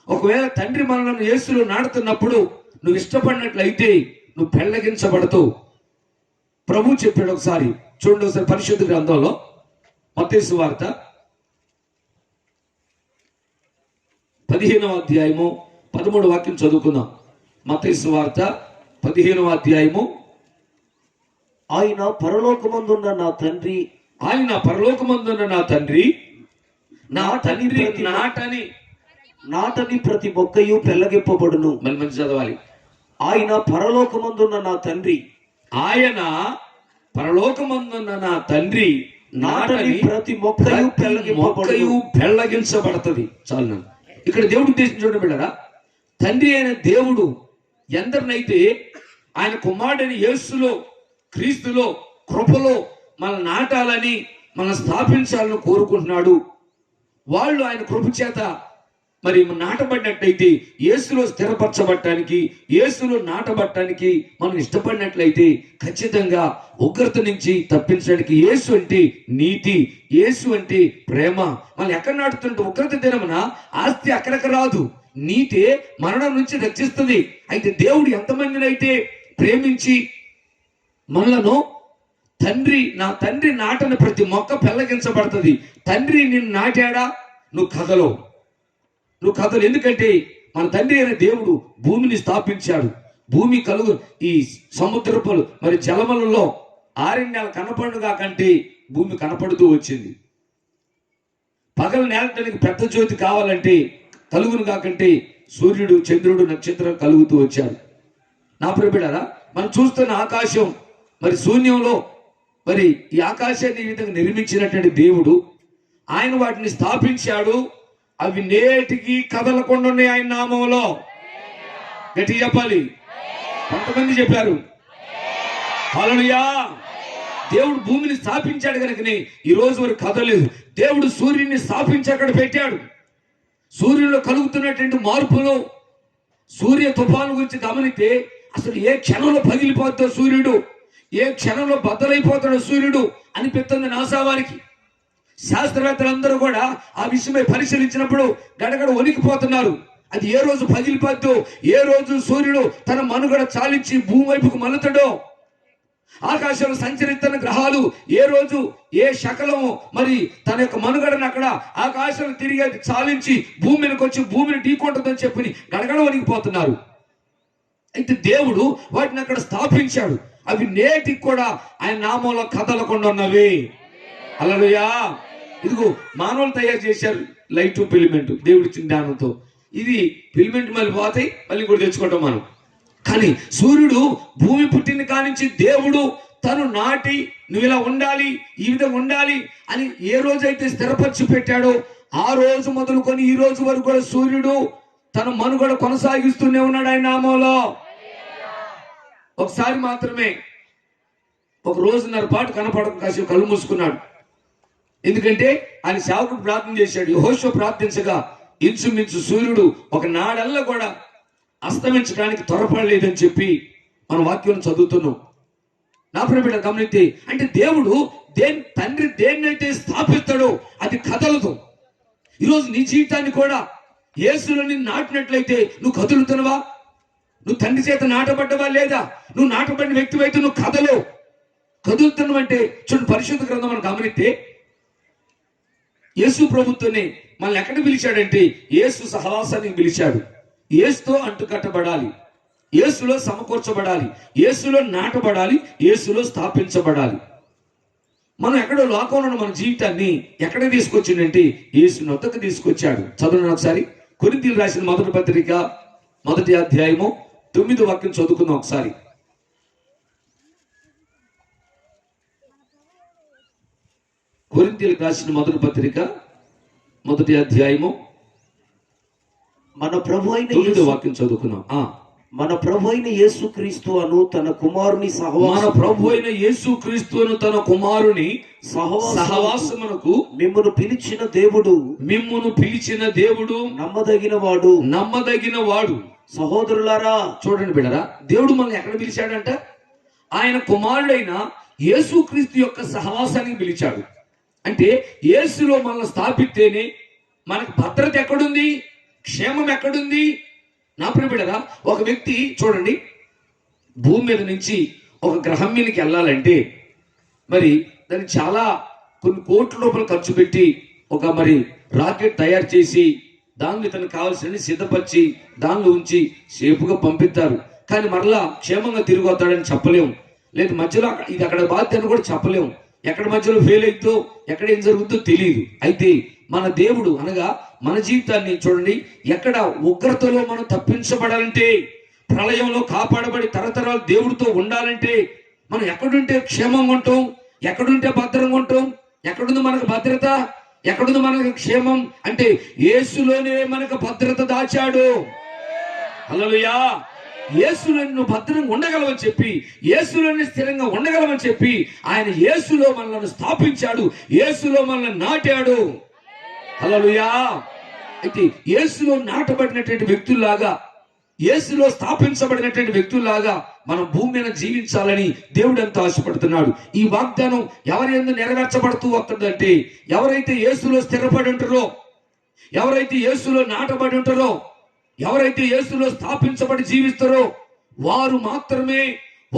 ఒకవేళ తండ్రి మనలను యేసులో నాటుతున్నప్పుడు నువ్వు ఇష్టపడినట్లయితే నువ్వు పెళ్ళగించబడతావు. ప్రభు చెప్పాడు ఒకసారి, చూడండి ఒకసారి పరిశుద్ధ గ్రంథంలో మత్తయి సువార్త 15వ అధ్యాయము 13వ వాక్యం చదువుకుందాం. మత్తయి సువార్త 15వ అధ్యాయము. ఆయన పరలోకమందున్న నా తండ్రి నాటని ప్రతి మొక్కయు పెళ్ళగింపబడును. మంచి చదవాలి. ఆయన పరలోకమందున్న నా తండ్రి నాటని ప్రతి మొక్కయు పెళ్ళగించబడుతుంది. చాలు. ఇక్కడ దేవుడు ఉద్దేశం చూడండి బిడ్డరా, తండ్రి అయిన దేవుడు ఎందరినైతే ఆయన కుమారుడైన యేసులో, క్రీస్తులో, కృపలో మన నాటాలని మనం స్థాపించాలని కోరుకుంటున్నాడు. వాళ్ళు ఆయన కృప చేత మరి నాటబడినట్లయితే, యేసులో స్థిరపరచబడటానికి, యేసులో నాటబడటానికి మనం ఇష్టపడినట్లయితే ఖచ్చితంగా ఉగ్రత నుంచి తప్పించడానికి యేసు అంటే నీతి, యేసు అంటే ప్రేమ. మనం ఎక్కడ నాటుతుంటే ఉగ్రత దినమున ఆస్తి అక్కడక్కడ రాదు, నీతే మరణం నుంచి రక్షిస్తుంది. అయితే దేవుడు ఎంతమందిని అయితే ప్రేమించి మనలను నా తండ్రి నాటని ప్రతి మొక్క పెళ్ళగించబడుతుంది. తండ్రి నిన్ను నాటాడా, నువ్వు కథలో. ఎందుకంటే మన తండ్రి అయిన దేవుడు భూమిని స్థాపించాడు. భూమి ఈ సముద్రపు మరి జలములలో ఆరణ్యాలు కనపడుగా కంటే భూమి కనపడుతూ వచ్చింది. పగలు నేలటానికి పెద్ద జ్యోతి కావాలంటే కలుగును కాకంటే సూర్యుడు, చంద్రుడు, నక్షత్రం కలుగుతూ వచ్చారు. నా ప్రియబిడ్డారా, మనం చూస్తున్న ఆకాశం మరి శూన్యంలో మరి ఈ ఆకాశాన్ని ఈ విధంగా నిర్మించినటువంటి దేవుడు ఆయన వాటిని స్థాపించాడు. అవి నేటికి కదలకుండా ఉన్నాయి ఆయన నామంలో. గట్టిగా చెప్పాలి. కొంతమంది చెప్పారు హల్లెలూయా. దేవుడు భూమిని స్థాపించాడు కనుకనే ఈ రోజు వరకు కదలేదు. దేవుడు సూర్యుని స్థాపించి అక్కడ పెట్టాడు. సూర్యులో కలుగుతున్నటువంటి మార్పులు, సూర్య తుఫాను గురించి గమనిస్తే అసలు ఏ క్షణంలో పగిలిపోతుందో సూర్యుడు, ఏ క్షణంలో బద్దలైపోతాడో సూర్యుడు అనిపిస్తుంది నాసా వారికి. శాస్త్రవేత్తలందరూ కూడా ఆ విషయమై పరిశీలించినప్పుడు గడగడ వణికిపోతున్నారు. అది ఏ రోజు పగిలిపోద్దో, ఏ రోజు సూర్యుడు తన మనుగడ చాలించి భూమి వైపుకు మలుతాడో, ఆకాశంలో సంచరిస్తున్న గ్రహాలు ఏ రోజు ఏ శకలము మరి తన యొక్క మనుగడను అక్కడ ఆకాశం తిరిగి చాలించి భూమికి వచ్చి భూమిని ఢీకొంటుందని చెప్పి గడగడ వణికిపోతున్నారు. అయితే దేవుడు వాటిని అక్కడ స్థాపించాడు. అవి నేటికి కూడా ఆయన నామంలో కదలకుండా ఉన్నవి. హల్లెలూయా. ఇదిగో మానవులు తయారు చేశారు లైట్ ఫిలిమెంట్ దేవుడి జ్ఞానంతో. ఇది ఫిలిమెంట్ మళ్ళీ పోతాయి, మళ్ళీ కూడా తెచ్చుకుంటాం మనం. కానీ సూర్యుడు భూమి పుట్టిన కానించి దేవుడు తను నాటి నువ్వు ఇలా ఉండాలి, ఈ విధంగా ఉండాలి అని ఏ రోజైతే స్థిరపరిచి పెట్టాడో ఆ రోజు మొదలుకొని ఈ రోజు వరకు కూడా సూర్యుడు తన మనుగడ కొనసాగిస్తూనే ఉన్నాడు ఆయన నామంలో. ఒకసారి మాత్రమే ఒక రోజున్నర పాటు కనపడక కాసేపు కళ్ళు మూసుకున్నాడు. ఎందుకంటే ఆయన సేవకుడు ప్రార్థన చేశాడు. యెహోషువ ప్రార్థించగా ఇంచుమించు సూర్యుడు ఒక నాడల్లా కూడా అస్తమించడానికి త్వరపడలేదని చెప్పి మన వాక్యం చదువుతున్నాం. నా ప్రియమైన గమనిస్తే, అంటే దేవుడు తండ్రి దేన్నైతే స్థాపిస్తాడో అది కదలదు. ఈరోజు నీ జీవితాన్ని కూడా యేసులో నిన్ను నాటినట్లయితే నువ్వు కదులుతున్నావా? నువ్వు తండ్రి చేత నాటబడ్డవా లేదా? నువ్వు నాటబడిన వ్యక్తి అయితే నువ్వు కదులుతున్నావంటే చూడండి, పరిశుద్ధ గ్రంథం మనం గమనిస్తే యేసు ప్రభుత్వనే మనల్ని ఎక్కడ పిలిచాడంటే యేసు సహవాసానికి పిలిచాడు. యేసుతో అంటుకట్టబడాలి, యేసులో సమకూర్చబడాలి, యేసులో నాటబడాలి, యేసులో స్థాపించబడాలి. మనం ఎక్కడో లోకంలో మన జీవితాన్ని ఎక్కడ తీసుకొచ్చిందంటే యేసు నొద్దకు తీసుకొచ్చాడు. చదవండి ఒకసారి. కొరింథీయులకు రాసిన మొదటి పత్రిక 1వ అధ్యాయము 9వ వాక్యం చదువుకుందాం ఒకసారి. కొరింథీయులకు రాసిన మొదటి పత్రిక 1వ అధ్యాయము మన ప్రభు అయిన 9వ వాక్యం చదువుకుందాం. మన ప్రభు అయిన యేసుక్రీస్తు అను తన కుమారుని సహవాసమునకు మిమ్మును పిలిచిన దేవుడు నమ్మదగిన వాడు. సహోదరులారా చూడండి బిడ్డరా, దేవుడు మనల్ని ఎక్కడ పిలిచాడంట? ఆయన కుమారుడైన యేసుక్రీస్తు యొక్క సహవాసానికి పిలిచాడు. అంటే యేసులో మనల్ని స్థాపిస్తేనే మనకు భద్రత ఎక్కడుంది, క్షేమం ఎక్కడుంది? నా ప్రియబిడ్డరా, ఒక వ్యక్తి చూడండి భూమి మీద నుంచి ఒక గ్రహం మీదకి వెళ్ళాలంటే మరి దానికి చాలా కొన్ని కోట్ల రూపాయలు ఖర్చు పెట్టి ఒక మరి రాకెట్ తయారు చేసి దాన్ని తనకు కావాల్సిన సిద్ధపరిచి దానిలో ఉంచి సేఫ్గా పంపిస్తారు. కానీ మరలా క్షేమంగా తిరిగి వస్తాడని చెప్పలేము. లేదు మధ్యలో ఇది అక్కడ బాధ్యత అని కూడా చెప్పలేము. ఎక్కడ మధ్యలో ఫెయిల్ అవుతుందో ఎక్కడ ఏం జరుగుతుందో తెలియదు. అయితే మన దేవుడు అనగా మన జీవితాన్ని చూడండి, ఎక్కడ ఉగ్రతలో మనం తప్పించబడాలంటే, ప్రళయంలో కాపాడబడి తరతరాలు దేవుడితో ఉండాలంటే మనం ఎక్కడుంటే క్షేమంగా ఉంటాం, ఎక్కడుంటే భద్రంగా ఉంటాం? ఎక్కడుంది మనకు భద్రత, ఎక్కడుంది మనకు క్షేమం అంటే యేసులోనే మనకు భద్రత దాచాడు. హల్లెలూయా. యేసులో నువ్వు భద్రంగా ఉండగలవని చెప్పి, యేసులోనే స్థిరంగా ఉండగలవని చెప్పి ఆయన యేసులో మనల్ని స్థాపించాడు, యేసులో మనల్ని నాటాడు. హల్లెలూయా. అయితే యేసులో నాటబడినటువంటి వ్యక్తుల్లాగా, యేసులో స్థాపించబడినటువంటి వ్యక్తుల్లాగా మనం భూమి మీద జీవించాలని దేవుడు ఎంతో ఆశపడుతున్నాడు. ఈ వాగ్దానం ఎవరి యందు నెరవేర్చబడుతూ వస్తుందంటే, ఎవరైతే యేసులో స్థిరపడి ఉంటారో, ఎవరైతే యేసులో నాటబడి ఉంటారో, ఎవరైతే యేసులో స్థాపించబడి జీవిస్తారో వారు మాత్రమే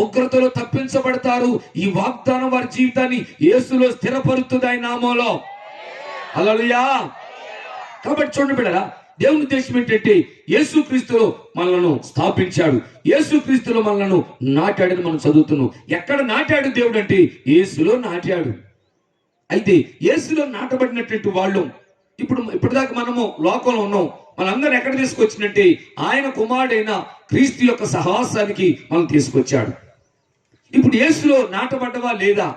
ఉగ్రతలో తప్పించబడతారు. ఈ వాగ్దానం వారి జీవితాన్ని యేసులో స్థిరపరుస్తుంది ఆయన నామంలో. హల్లెలూయా. కాబట్టి చూడండి బిడ్డలారా, దేవుని ఉద్దేశం ఏంటంటే యేసుక్రీస్తులో మనలను స్థాపించాడు, యేసుక్రీస్తులో మనలను నాటాడని మనం చదువుతున్నాం. ఎక్కడ నాటాడు దేవుడు అంటే యేసులో నాటాడు. అయితే యేసులో నాటబడినటువంటి వాళ్ళు ఇప్పటిదాకా మనము లోకంలో ఉన్నాం, మనందరం ఎక్కడ తీసుకొచ్చినట్టే ఆయన కుమారుడైన క్రీస్తు యొక్క సహవాసానికి మనం తీసుకొచ్చాడు. ఇప్పుడు యేసులో నాటబడ్డవా లేదా,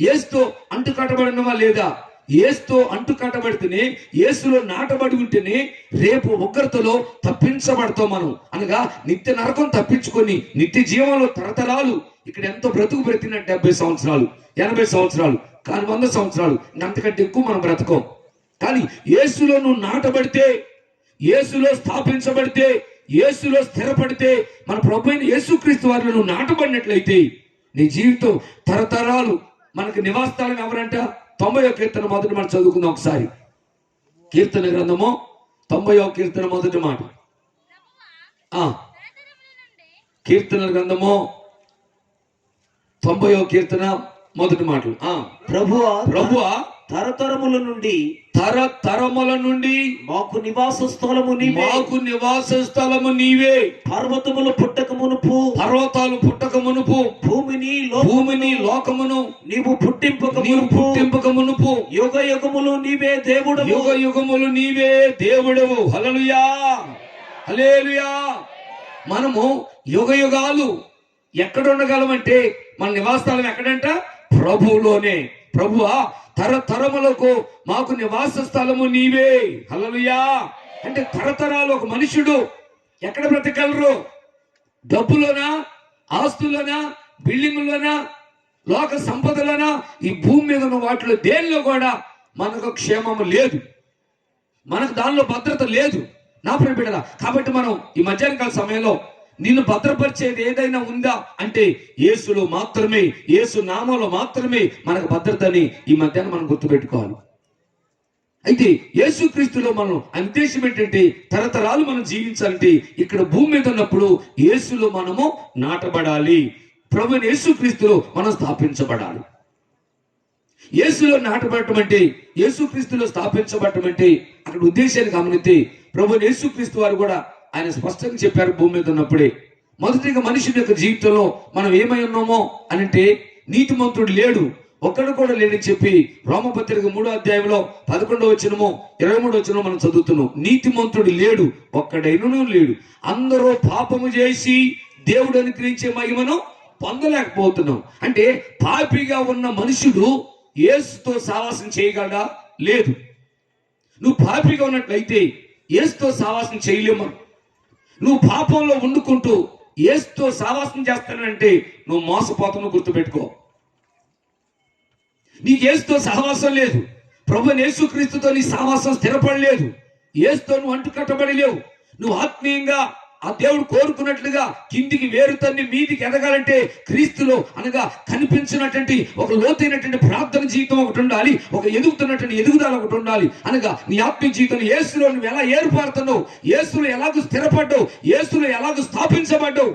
యేసుతో అంటు కట్టబడినవా లేదా? యేసుతో అంటు కట్టబడితేనే, యేసులో నాటబడి ఉంటేనే రేపు ఉగ్రతలో తప్పించబడతాం మనం. అనగా నిత్య నరకం తప్పించుకొని నిత్య జీవంలో తరతరాలు. ఇక్కడ ఎంతో బ్రతుకు బ్రతిన 70 సంవత్సరాలు, 80 సంవత్సరాలు, కానీ 100 సంవత్సరాలు, అంతకంటే ఎక్కువ మనం బ్రతకం. కానీ యేసులో నువ్వు నాటబడితే, యేసులో స్థాపించబడితే, యేసులో స్థిరపడితే, మన ప్రభు అయిన యేసుక్రీస్తు వారిలో నువ్వు నాటబడినట్లయితే నీ జీవితం తరతరాలు. మనకు నివాసాలను ఎవరంట? 90వ కీర్తన మొదటి మాట చదువుకుందాం ఒకసారి. కీర్తన గ్రంథము 90వ కీర్తన మొదటి మాట. కీర్తన గ్రంథము 90వ కీర్తన మొదటి మాటలు. ప్రభువా తరతరముల నుండి మాకు నివాస స్థలము నీవే. పర్వతములు పుట్టక మునుపు, పర్వతాలు పుట్టక మునుపు, భూమిని లోకమును నీవు పుట్టింపక మునుపు యుగ యుగములు నీవే దేవుడు. యుగ యుగములు నీవే దేవుడవు. హల్లెలూయా, హల్లెలూయా. మనము యుగ యుగాలు ఎక్కడ ఉండగలమంటే మన నివాసస్థలం ఎక్కడంట? ప్రభువులోనే. ప్రభువా తరతరములకు మాకు నివాస స్థలము నీవే. హల్లెలూయా. అంటే తరతరాలు ఒక మనుషుడు ఎక్కడ బ్రతకగలరు? డబ్బులోనా, ఆస్తుల్లోనా, బిల్డింగుల్లోనా, లోక సంపదలోనా? ఈ భూమి మీద ఉన్న వాటిలో దేనిలో కూడా మనకు క్షేమము లేదు, మనకు దానిలో భద్రత లేదు నా ప్రియ బిడ్డలా. కాబట్టి మనం ఈ మధ్యాహ్నకాల సమయంలో నిన్ను భద్రపరిచేది ఏదైనా ఉందా అంటే యేసులో మాత్రమే, యేసు నామంలో మాత్రమే మనకు భద్రతని ఈ మధ్యాహ్నం మనం గుర్తుపెట్టుకోవాలి. అయితే యేసుక్రీస్తులో మనం ఉద్దేశం ఏంటంటే తరతరాలు మనం జీవించాలంటే ఇక్కడ భూమి మీద ఉన్నప్పుడు యేసులో మనము నాటబడాలి, ప్రభువైన యేసుక్రీస్తులో మనం స్థాపించబడాలి. యేసులో నాటబడటం అంటే, యేసుక్రీస్తులో స్థాపించబడటం అంటే అక్కడ ఉద్దేశాన్ని గమనిస్తే ప్రభువైన యేసుక్రీస్తు వారు కూడా ఆయన స్పష్టంగా చెప్పారు. భూమి మీద ఉన్నప్పుడే మొదటిగా మనుషుని యొక్క జీవితంలో మనం ఏమై ఉన్నామో అని అంటే నీతిమంతుడు లేడు, ఒక్కడు కూడా లేడని చెప్పి రోమపత్రిక 3వ అధ్యాయంలో 11వ వచనము 23వ వచనం మనం చదువుతున్నాం. నీతిమంతుడు లేడు, ఒక్కడైనను లేడు. అందరూ పాపము చేసి దేవుడు అనుగ్రహించే మహిమను పొందలేకపోతున్నాం. అంటే పాపిగా ఉన్న మనుషుడు యేసుతో సావాసం చేయగలడా? లేదు. నువ్వు పాపిగా ఉన్నట్లయితే యేసుతో సావాసం చేయలేము. నువ్వు పాపంలో వండుకుంటూ యేసుతో సావాసం చేస్తానంటే నువ్వు మోసపోతావు. గుర్తుపెట్టుకో, నీకు యేసుతో సహవాసం లేదు, ప్రభువైన యేసుక్రీస్తుతో నీ సహవాసం స్థిరపడలేదు, యేసుతో నువ్వు అంటు కట్టబడి లేవు. నువ్వు ఆత్మీయంగా ఆ దేవుడు కోరుకున్నట్లుగా కిందికి వేరుతన్ని మీదికి ఎదగాలంటే క్రీస్తులో అనగా కనిపించినటువంటి ఒక లోతైనటువంటి ప్రార్థన జీవితం ఒకటి ఉండాలి, ఒక ఎదుగుతున్నటువంటి ఎదుగుదల ఒకటి ఉండాలి. అనగా నీ ఆత్మీయ జీవితం యేసులో నువ్వు ఎలా ఏర్పడుతున్నావు, యేసులో ఎలాగూ స్థిరపడ్డావు, యేసులో ఎలాగూ స్థాపించబడ్డావు.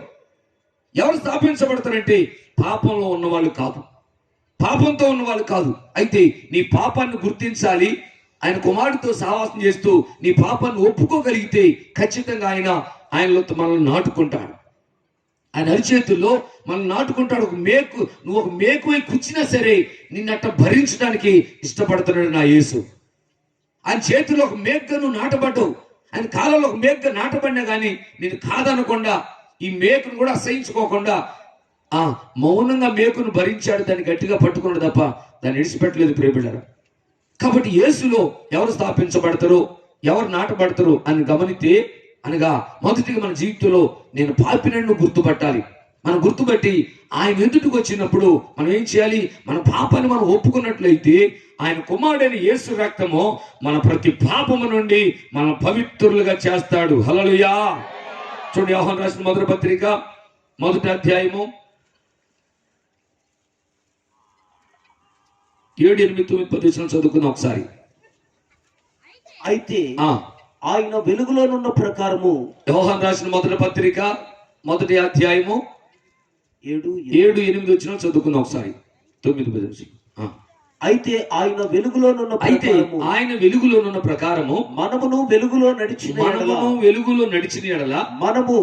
ఎవరు స్థాపించబడతారంటే పాపంలో ఉన్నవాళ్ళు కాదు, పాపంతో ఉన్నవాళ్ళు కాదు. అయితే నీ పాపాన్ని గుర్తించాలి. ఆయన కుమారుడితో సహవాసం చేస్తూ నీ పాపాన్ని ఒప్పుకోగలిగితే ఖచ్చితంగా ఆయనలో మనల్ని నాటుకుంటాడు. ఆయన అరిచేతుల్లో మనల్ని నాటుకుంటాడు. నువ్వు ఒక మేకువై కూర్చున్నా సరే నిన్నట్ట భరించడానికి ఇష్టపడుతున్నాడు నా యేసు. ఆయన చేతిలో ఒక మేకగా నువ్వు నాటబడ్డావు, ఆయన కాలంలో ఒక మేకగా నాటబడినా కానీ నేను కాదనకుండా ఈ మేకును కూడా అసహించుకోకుండా మౌనంగా మేకును భరించాడు, దాన్ని గట్టిగా పట్టుకున్నాడు తప్ప దాన్ని విడిచిపెట్టలేదు ప్రియబిడ్డలారా. కాబట్టి యేసులో ఎవరు స్థాపించబడతారో, ఎవరు నాటబడతారో అని గమనితే అనగా మొదటిగా మన జీవితంలో నేను పాపినన్ను గుర్తుపట్టాలి. మనం గుర్తుపట్టి ఆయన ఎదుటికి వచ్చినప్పుడు మనం ఏం చేయాలి? మన పాపాన్ని మనం ఒప్పుకున్నట్లయితే ఆయన కుమారుడైన యేసు రక్తము మన ప్రతి పాపము నుండి మనం పవిత్రులుగా చేస్తాడు. హల్లెలూయా. చూడండి, యోహాను రాసిన మొదటి పత్రిక 1వ అధ్యాయము 7, 8, 9, 10 చదువుకుందాం ఒకసారి. అయితే ఆయన వెలుగులోనున్న ప్రకారము, యోహాను రాసిన మొదటి పత్రిక 1వ అధ్యాయము 7, 8 చదువుకుందాం ఒకసారి. 9, 10. అయితే ఆయన వెలుగులోనున్న అయితే ప్రకారము, ఆయన వెలుగులోనున్న ప్రకారము మనమును వెలుగులో నడిచిన ఎడల, వెలుగులో నడిచిన ఎడల మనము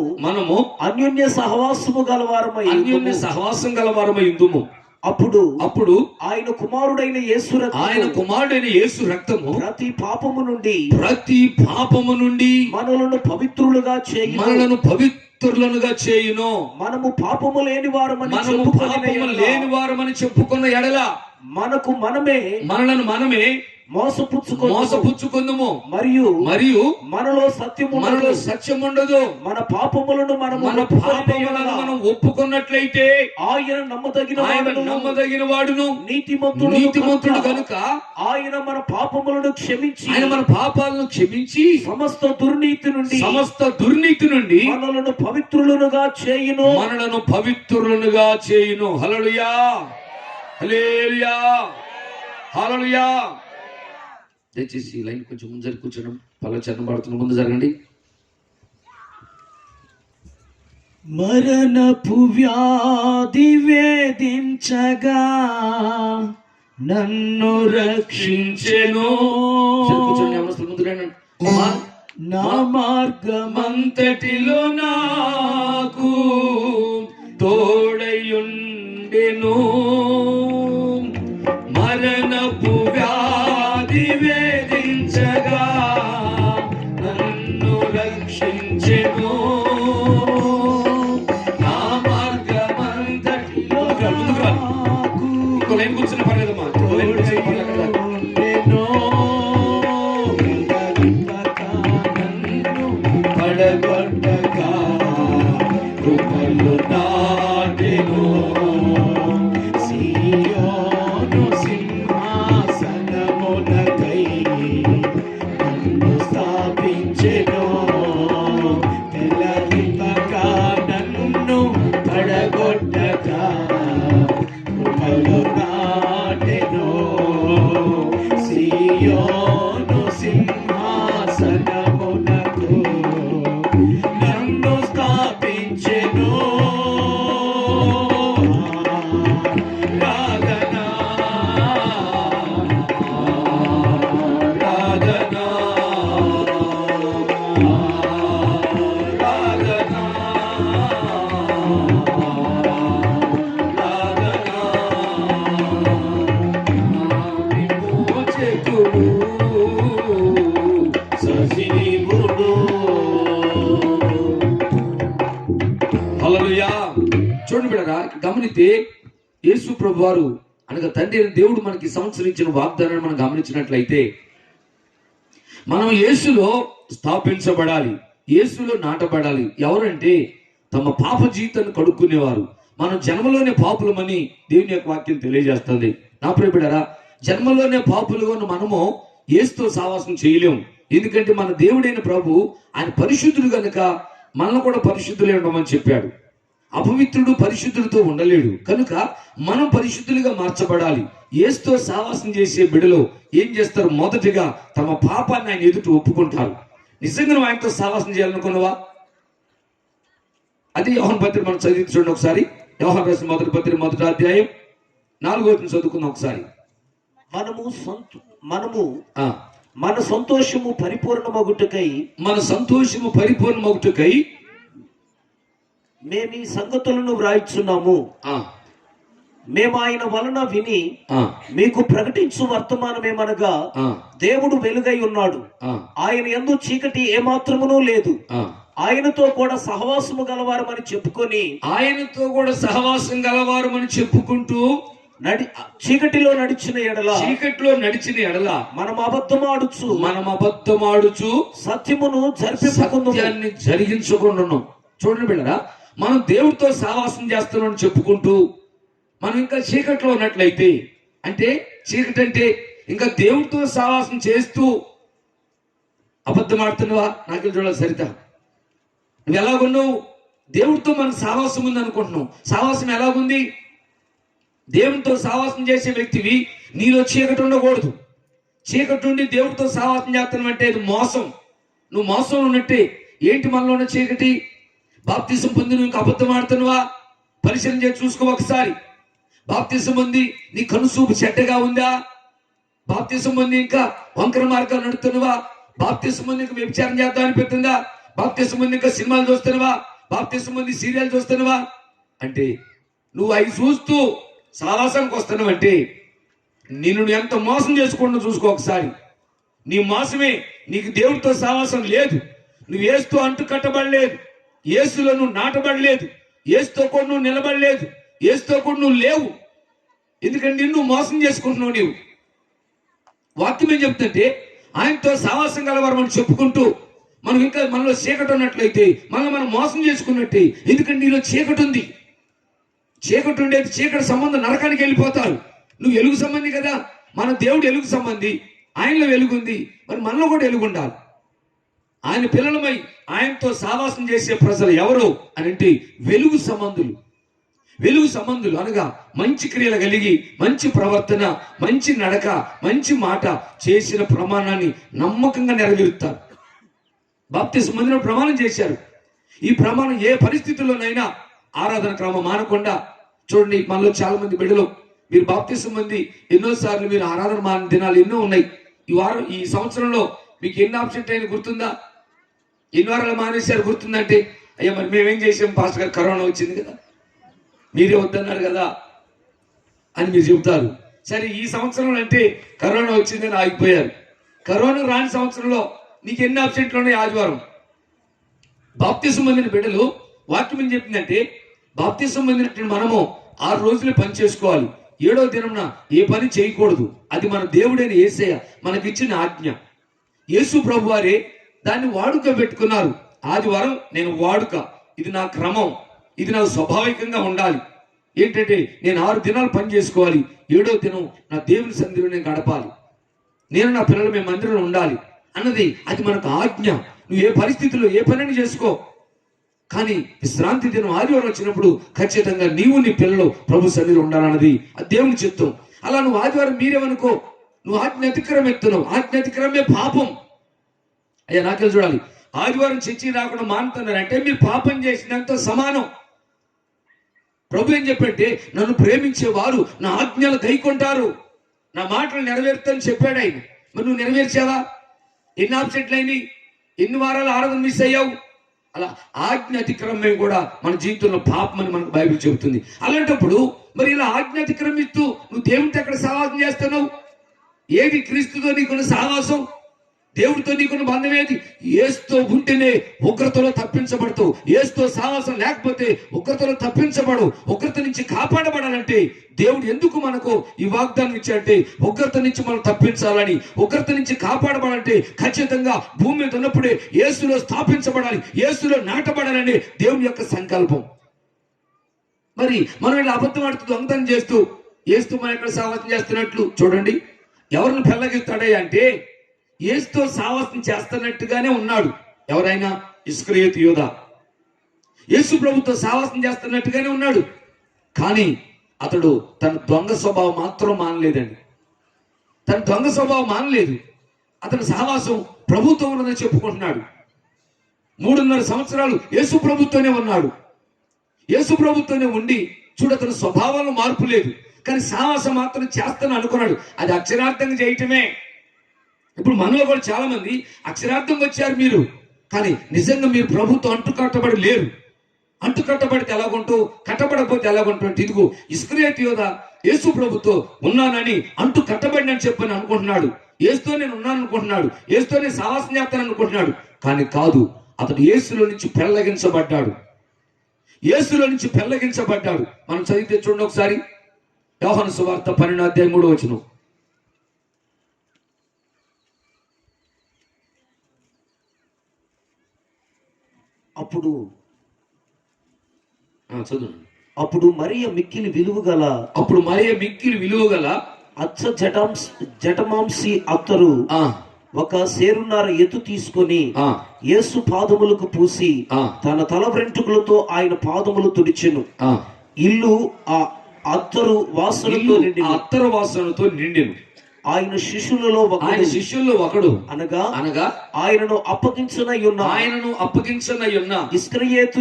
అన్యోన్య సహవాసము గలవారమై అన్యోన్య సహవాసం గలవారమై ఉందుము. అప్పుడు ఆయన కుమారుడైన యేసు రక్తము ప్రతి పాపము నుండి మనలను పవిత్రులుగా చేయును. మనము పాపము లేని వారమని చెప్పుకున్న ఎడల మనలను మనమే మోసపుచ్చుకుందుము. మరియు మనలో సత్యం ఉండదు. మన పాపములను మనం ఒప్పుకున్నట్లయితే ఆయన నమ్మదగిన వాడును నీతిమంతుడు కనుక ఆయన మన పాపములను క్షమించి మన పాపాలను క్షమించి సమస్త దుర్నీతి నుండి మనలను పవిత్రులుగా చేయును. హల్లెలూయా, హల్లెలూయా, హల్లెలూయా. దయచేసి లైన్ కొంచెం ముందు జరిగి కూర్చోడం. పల్ల చరణం ముందు జరగండి. మరణపు వ్యాధి వేధించగా నన్ను రక్షించెను. కూర్చోండి, అవసరం ముందు రండి. నా మార్గమంతటిలో నాకు తోడయుండెను. మరణపు వ్యాధి వేధించగా నన్ను రక్షించెను. నా మార్గమంతటిలో ఇంకో లైన్ కూర్చున్న పర్లేదమ్మా. కృపలు నాటెను. సియోను సింహాసనమునకై నన్ను స్థాపించెను. తెలవిపక నన్ను పడగొట్టక కృపలు నాటెను. సియోను సింహాసనమునకు నన్ను స్థాపించెను. రాధనా రాధనా రాధనా విమోచకుడు సజీవుడు. హల్లెలూయా. చూడండి బిడ్డరా, గమనితే యేసు ప్రభువారు అనగా తండ్రి అయిన దేవుడు మనకి సంవత్సరించిన వాగ్దానాన్ని మనం గమనించినట్లయితే మనం యేసులో స్థాపించబడాలి, యేసులో నాటబడాలి. ఎవరంటే తమ పాప జీవితాన్ని కడుక్కునేవారు. మనం జన్మలోనే పాపులమని దేవుని యొక్క వాక్యం తెలియజేస్తుంది. నా ప్రియ బిడ్డరా, జన్మలోనే పాపులుగా ఉన్న మనము యేసుతో సావాసం చేయలేము. ఎందుకంటే మన దేవుడైన ప్రభు ఆయన పరిశుద్ధుడు కనుక మనల్ని కూడా పరిశుద్ధులే ఉండమని చెప్పాడు. అపవిత్రుడు పరిశుద్ధుడితో ఉండలేడు కనుక మనం పరిశుద్ధులుగా మార్చబడాలి. యేసుతో సావాసం చేసే బిడ్డలు ఏం చేస్తారు? మొదటిగా తమ పాపాన్ని ఆయన ఎదుట ఒప్పుకుంటారు. నిజంగా నువ్వు ఆయనతో సావాసం చేయాలనుకున్నావా? అది యోహాను పత్రిక మనం చదివి చూడండి ఒకసారి. యోహాను రాసిన మొదటి పత్రిక 1వ అధ్యాయం 4వ వచనం చదువుకుందాం ఒకసారి. మన సంతోషము పరిపూర్ణమగుటకై మేము ఈ సంగతులను వ్రాయిచున్నాము. మేము ఆయన వలన విని మీకు ప్రకటించు వర్తమానమేమనగా, దేవుడు వెలుగై ఉన్నాడు, ఆయన యందు చీకటి ఏమాత్రమునూ లేదు, ఆయనతో కూడా సహవాసం గలవారమని చెప్పుకుంటూ చీకటిలో నడిచిన ఎడల చీకటిలో నడిచిన ఎడల మనం అబద్ధమాడుచు సత్యమును సత్యాన్ని జరిగించుకుంటున్నాం. చూడండి బిడ్డరా, మనం దేవుడితో సహవాసం చేస్తున్నాం చెప్పుకుంటూ మనం ఇంకా చీకట్లో ఉన్నట్లయితే, అంటే చీకటి అంటే ఇంకా దేవుడితో సహవాసం చేస్తూ అబద్ధం ఆడుతున్నావా? నాకు చూడాలి సరిత, నువ్వు ఎలాగున్నావు? దేవుడితో మనకు సహవాసం ఉంది అనుకుంటున్నావు. సహవాసం ఎలాగుంది? దేవుడితో సహవాసం చేసే వ్యక్తివి, నీలో చీకటి ఉండకూడదు. చీకటి ఉండి దేవుడితో సహవాసం చేస్తున్నావు అంటే ఇది మోసం. నువ్వు మోసం ఉన్నట్టే. ఏంటి మనలో ఉన్న చీకటి? బాప్తిసం పొంది నువ్వు ఇంకా అబద్ధం ఆడుతున్నావా? పరిశీలన చేసి చూసుకో ఒకసారి. బాప్తిసం పొంది నీ కనుసూపు చెడ్డగా ఉందా? బాప్తిసం పొంది ఇంకా వంకర మార్గాలు నడుతున్నావా? బాప్తిసం పొంది ఇంకా వ్యభిచారం చేద్దాం అనిపిస్తుందా? బాప్తిసం పొంది ఇంకా సినిమాలు చూస్తున్నావా? బాప్తిసం పొంది సీరియల్ చూస్తున్నావా? అంటే నువ్వు అవి చూస్తూ సహవాసానికి వస్తున్నావంటే నిన్ను ఎంత మోసం చేసుకుంటూ చూసుకో ఒకసారి. నీ మోసమే. నీకు దేవుడితో సహవాసం లేదు. నువ్వు ఏసుతో అంటు కట్టబడలేదు, ఏసులో నువ్వు నాటబడలేదు, ఏసుతో కూడా నువ్వు నిలబడలేదు, ఏసుతో కూడా నువ్వు లేవు. ఎందుకంటే నిన్ను మోసం చేసుకుంటున్నావు. నీవు వాక్యం ఏం చెప్తుంటే ఆయనతో సహవాసం గలవారు మనం చెప్పుకుంటూ మనం ఇంకా మనలో చీకటి ఉన్నట్లయితే మనం మోసం చేసుకున్నట్టే. ఎందుకంటే నీలో చీకటి ఉంది. చీకటి ఉండేది, చీకటి సంబంధం నరకానికి వెళ్ళిపోతారు. నువ్వు వెలుగు సంబంధి కదా. మన దేవుడు వెలుగు సంబంధి, ఆయనలో వెలుగు ఉంది, మరి మనలో కూడా వెలుగు ఉండాలి. ఆయన పిల్లలమై ఆయనతో సహవాసం చేసే ప్రజలు ఎవరు అని అంటే వెలుగు సంబంధులు. వెలుగు సంబంధులు అనగా మంచి క్రియలు కలిగి, మంచి ప్రవర్తన, మంచి నడక, మంచి మాట చేసిన ప్రమాణాన్ని నమ్మకంగా నెరవేరుతారు. బాప్తిసం పొందిన ప్రమాణం చేశారు. ఈ ప్రమాణం ఏ పరిస్థితుల్లోనైనా ఆరాధన క్రమం మానకుండా. చూడండి, మనలో చాలా మంది బిడ్డలు మీరు బాప్తిసం పొంది ఎన్నోసార్లు మీరు ఆరాధన మాన దినాలు ఎన్నో ఉన్నాయి. ఈ సంవత్సరంలో మీకు ఎన్ని ఆబ్సెంట్ అయినా గుర్తుందా? ఎన్ని వారాలు మానేశారు గుర్తుందంటే, అయ్యా మరి మేమేం చేసాం పాస్టర్ గారు, కరోనా వచ్చింది కదా, మీరే వద్దన్నారు కదా అని మీరు చెబుతారు. సరే, ఈ సంవత్సరంలో అంటే కరోనా వచ్చిందని ఆగిపోయారు. కరోనా రాని సంవత్సరంలో నీకు ఎన్ని ఆబ్సెంట్లు ఉన్నాయి? ఆదివారం. బాప్తిసం పొందిన బిడ్డలు వాక్యం ఏం చెప్పిందంటే, బాప్తిసం పొందినట్టు మనము 6 రోజులు పని చేసుకోవాలి, 7వ దినంన ఏ పని చేయకూడదు. అది మన దేవుడైన యేసయ్య మనకిచ్చిన ఆజ్ఞ. యేసు ప్రభు వారే దాన్ని వాడుక పెట్టుకున్నారు. ఆదివారం నేను వాడుక, ఇది నా క్రమం, ఇది నాకు స్వాభావికంగా ఉండాలి. ఏంటంటే నేను 6 దినాలు పని చేసుకోవాలి, 7వ దినం నా దేవుని సన్నిధిలో నేను గడపాలి, నేను నా పిల్లలు మేము మందిరంలో ఉండాలి అన్నది అది మనకు ఆజ్ఞ. నువ్వు ఏ పరిస్థితుల్లో ఏ పనిని చేసుకో, కానీ విశ్రాంతి దినం ఆదివారం వచ్చినప్పుడు ఖచ్చితంగా నీవు నీ పిల్లలు ప్రభు సన్నిధిలో ఉండాలన్నది అది దేవుని చిత్తం. అలా నువ్వు ఆదివారం మీరేమనుకో, నువ్వు ఆజ్ఞ అతిక్రమం ఎత్తున్నావు. ఆజ్ఞ అతిక్రమే పాపం. అయ్యా నాకెళ్ళి చూడాలి, ఆదివారం చర్చి రాకుండా మానుతున్నారంటే మీరు పాపం చేసినంత సమానం. ప్రభు ఏం చెప్పంటే, నన్ను ప్రేమించేవారు నా ఆజ్ఞలు గైకొంటారు, నా మాటలు నెరవేరుతానని చెప్పాడు ఆయన. మరి నువ్వు నెరవేర్చావా? ఎన్ని ఆబ్సెంట్లు అయినాయి? ఎన్ని వారాలు ఆరాధన మిస్ అయ్యావు? అలా ఆజ్ఞ అతిక్రమమే కూడా మన జీవితంలో పాపం అని మనకు బైబిల్ చెబుతుంది. అలాంటప్పుడు మరి ఇలా ఆజ్ఞ అతిక్రమిస్తూ నువ్వు దేవుడితో ఎక్కడ సహవాసం చేస్తున్నావు? ఏది క్రీస్తుతో నీకున్న సహవాసం? దేవుడితో నీకున్న బంధం ఏది? యేసుతో ఉంటేనే ఉగ్రతలో తప్పించబడతావు. యేసుతో సహవాసం లేకపోతే ఉగ్రతలో తప్పించబడు. ఉగ్రత నుంచి కాపాడబడాలంటే దేవుడు ఎందుకు మనకు ఈ వాగ్దానం ఇచ్చాడంటే ఉగ్రత నుంచి మనం తప్పించాలని, ఉగ్రత నుంచి కాపాడబడాలంటే ఖచ్చితంగా భూమి మీద ఉన్నప్పుడే యేసులో స్థాపించబడాలి, యేసులో నాటబడాలని దేవుని యొక్క సంకల్పం. మరి మనం ఇలా అబద్ధం ఆడుతూ దొంగతనం చేస్తూ యేసుతో మనం ఎక్కడ సహవాసం చేస్తున్నట్లు చూడండి. ఎవరిని పెళ్ళగిస్తాడే అంటే యేసుతో సహవాసం చేస్తున్నట్టుగానే ఉన్నాడు. ఎవరైనా? ఇస్కరియోతు యూదా యేసు ప్రభుతో సహవాసం చేస్తున్నట్టుగానే ఉన్నాడు. కానీ అతడు తన దొంగ స్వభావం మాత్రం మానలేదండి. తన దొంగ స్వభావం మానలేదు. అతని సహవాసం ప్రభుతో ఉన్నదని చెప్పుకుంటున్నాడు. 3.5 సంవత్సరాలు యేసు ప్రభుతోనే ఉన్నాడు. యేసు ప్రభుతోనే ఉండి చూడు, అతని స్వభావంలో మార్పు లేదు, కానీ సహవాసం మాత్రం చేస్తాను అనుకున్నాడు. అది అక్షరార్థంగా చేయటమే. ఇప్పుడు మనలో కూడా చాలా మంది అక్షరార్థంగా వచ్చారు మీరు, కానీ నిజంగా మీరు ప్రభుతో అంటుకట్టబడి లేరు. అంటుకట్టబడితే ఎలాగుంటూ, కట్టబడకపోతే ఎలాగుంటూ అంటే ఇదిగో ఇస్కరియోతు యూదా యేసు ప్రభుతో ఉన్నానని అంటు కట్టబడినని చెప్పని అనుకుంటున్నాడు. యేసుతో నేను ఉన్నాను అనుకుంటున్నాడు, యేసుతో నేను సహవాసం చేస్తాను అనుకుంటున్నాడు. కానీ కాదు, అతడు యేసులో నుంచి పెళ్లగించబడ్డాడు. యేసులో నుంచి పెళ్లగించబడ్డాడు. మనం చదివితే చూడండి ఒకసారి, యోహాను సువార్త 12:3. చదువు. అప్పుడు మరియ మిక్కిలి విలువ గల అచ్చ జటమాంసి అత్తరు ఒక సేరున్నర ఎత్తు తీసుకొని యేసు పాదములకు పూసి తన తల వెంట్రుకలతో ఆయన పాదములు తుడిచెను. ఇల్లు ఆ అత్తరు వాసనతో నిండెను. ఆయన శిష్యులలో ఒకడు అనగా ఆయనను అప్పగించనై ఉన్న ఇస్కరియోతు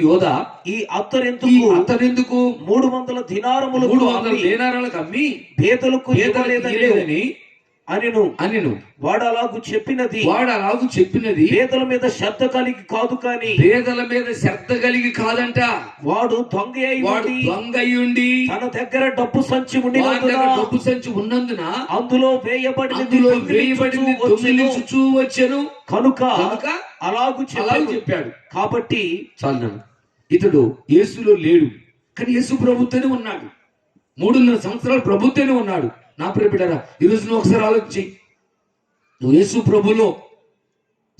యోధ ఈ అత్తరెందుకు 300 దీనారములకు అమ్మి పేదలకు ఇవ్వలేదని అనెను. వాడు అలాగు చెప్పినది పేదల మీద శ్రద్ధ కలిగి కాదంట. వాడు దొంగ అయి తన దగ్గర డబ్బు సంచి ఉన్నందున అందులో వేయబడినది వచ్చెను కనుక అలాగు చెప్పాడు. కాబట్టి చాలు. ఇతడు యేసులో లేడు, కానీ యేసు ప్రభుత్వనే ఉన్నాడు. 3.5 సంవత్సరాలు ప్రభుత్వనే ఉన్నాడు. నా ప్రియ బిడ్డలారా, ఈరోజు నువ్వు ఒకసారి ఆలోచించి, నువ్వు యేసు ప్రభులో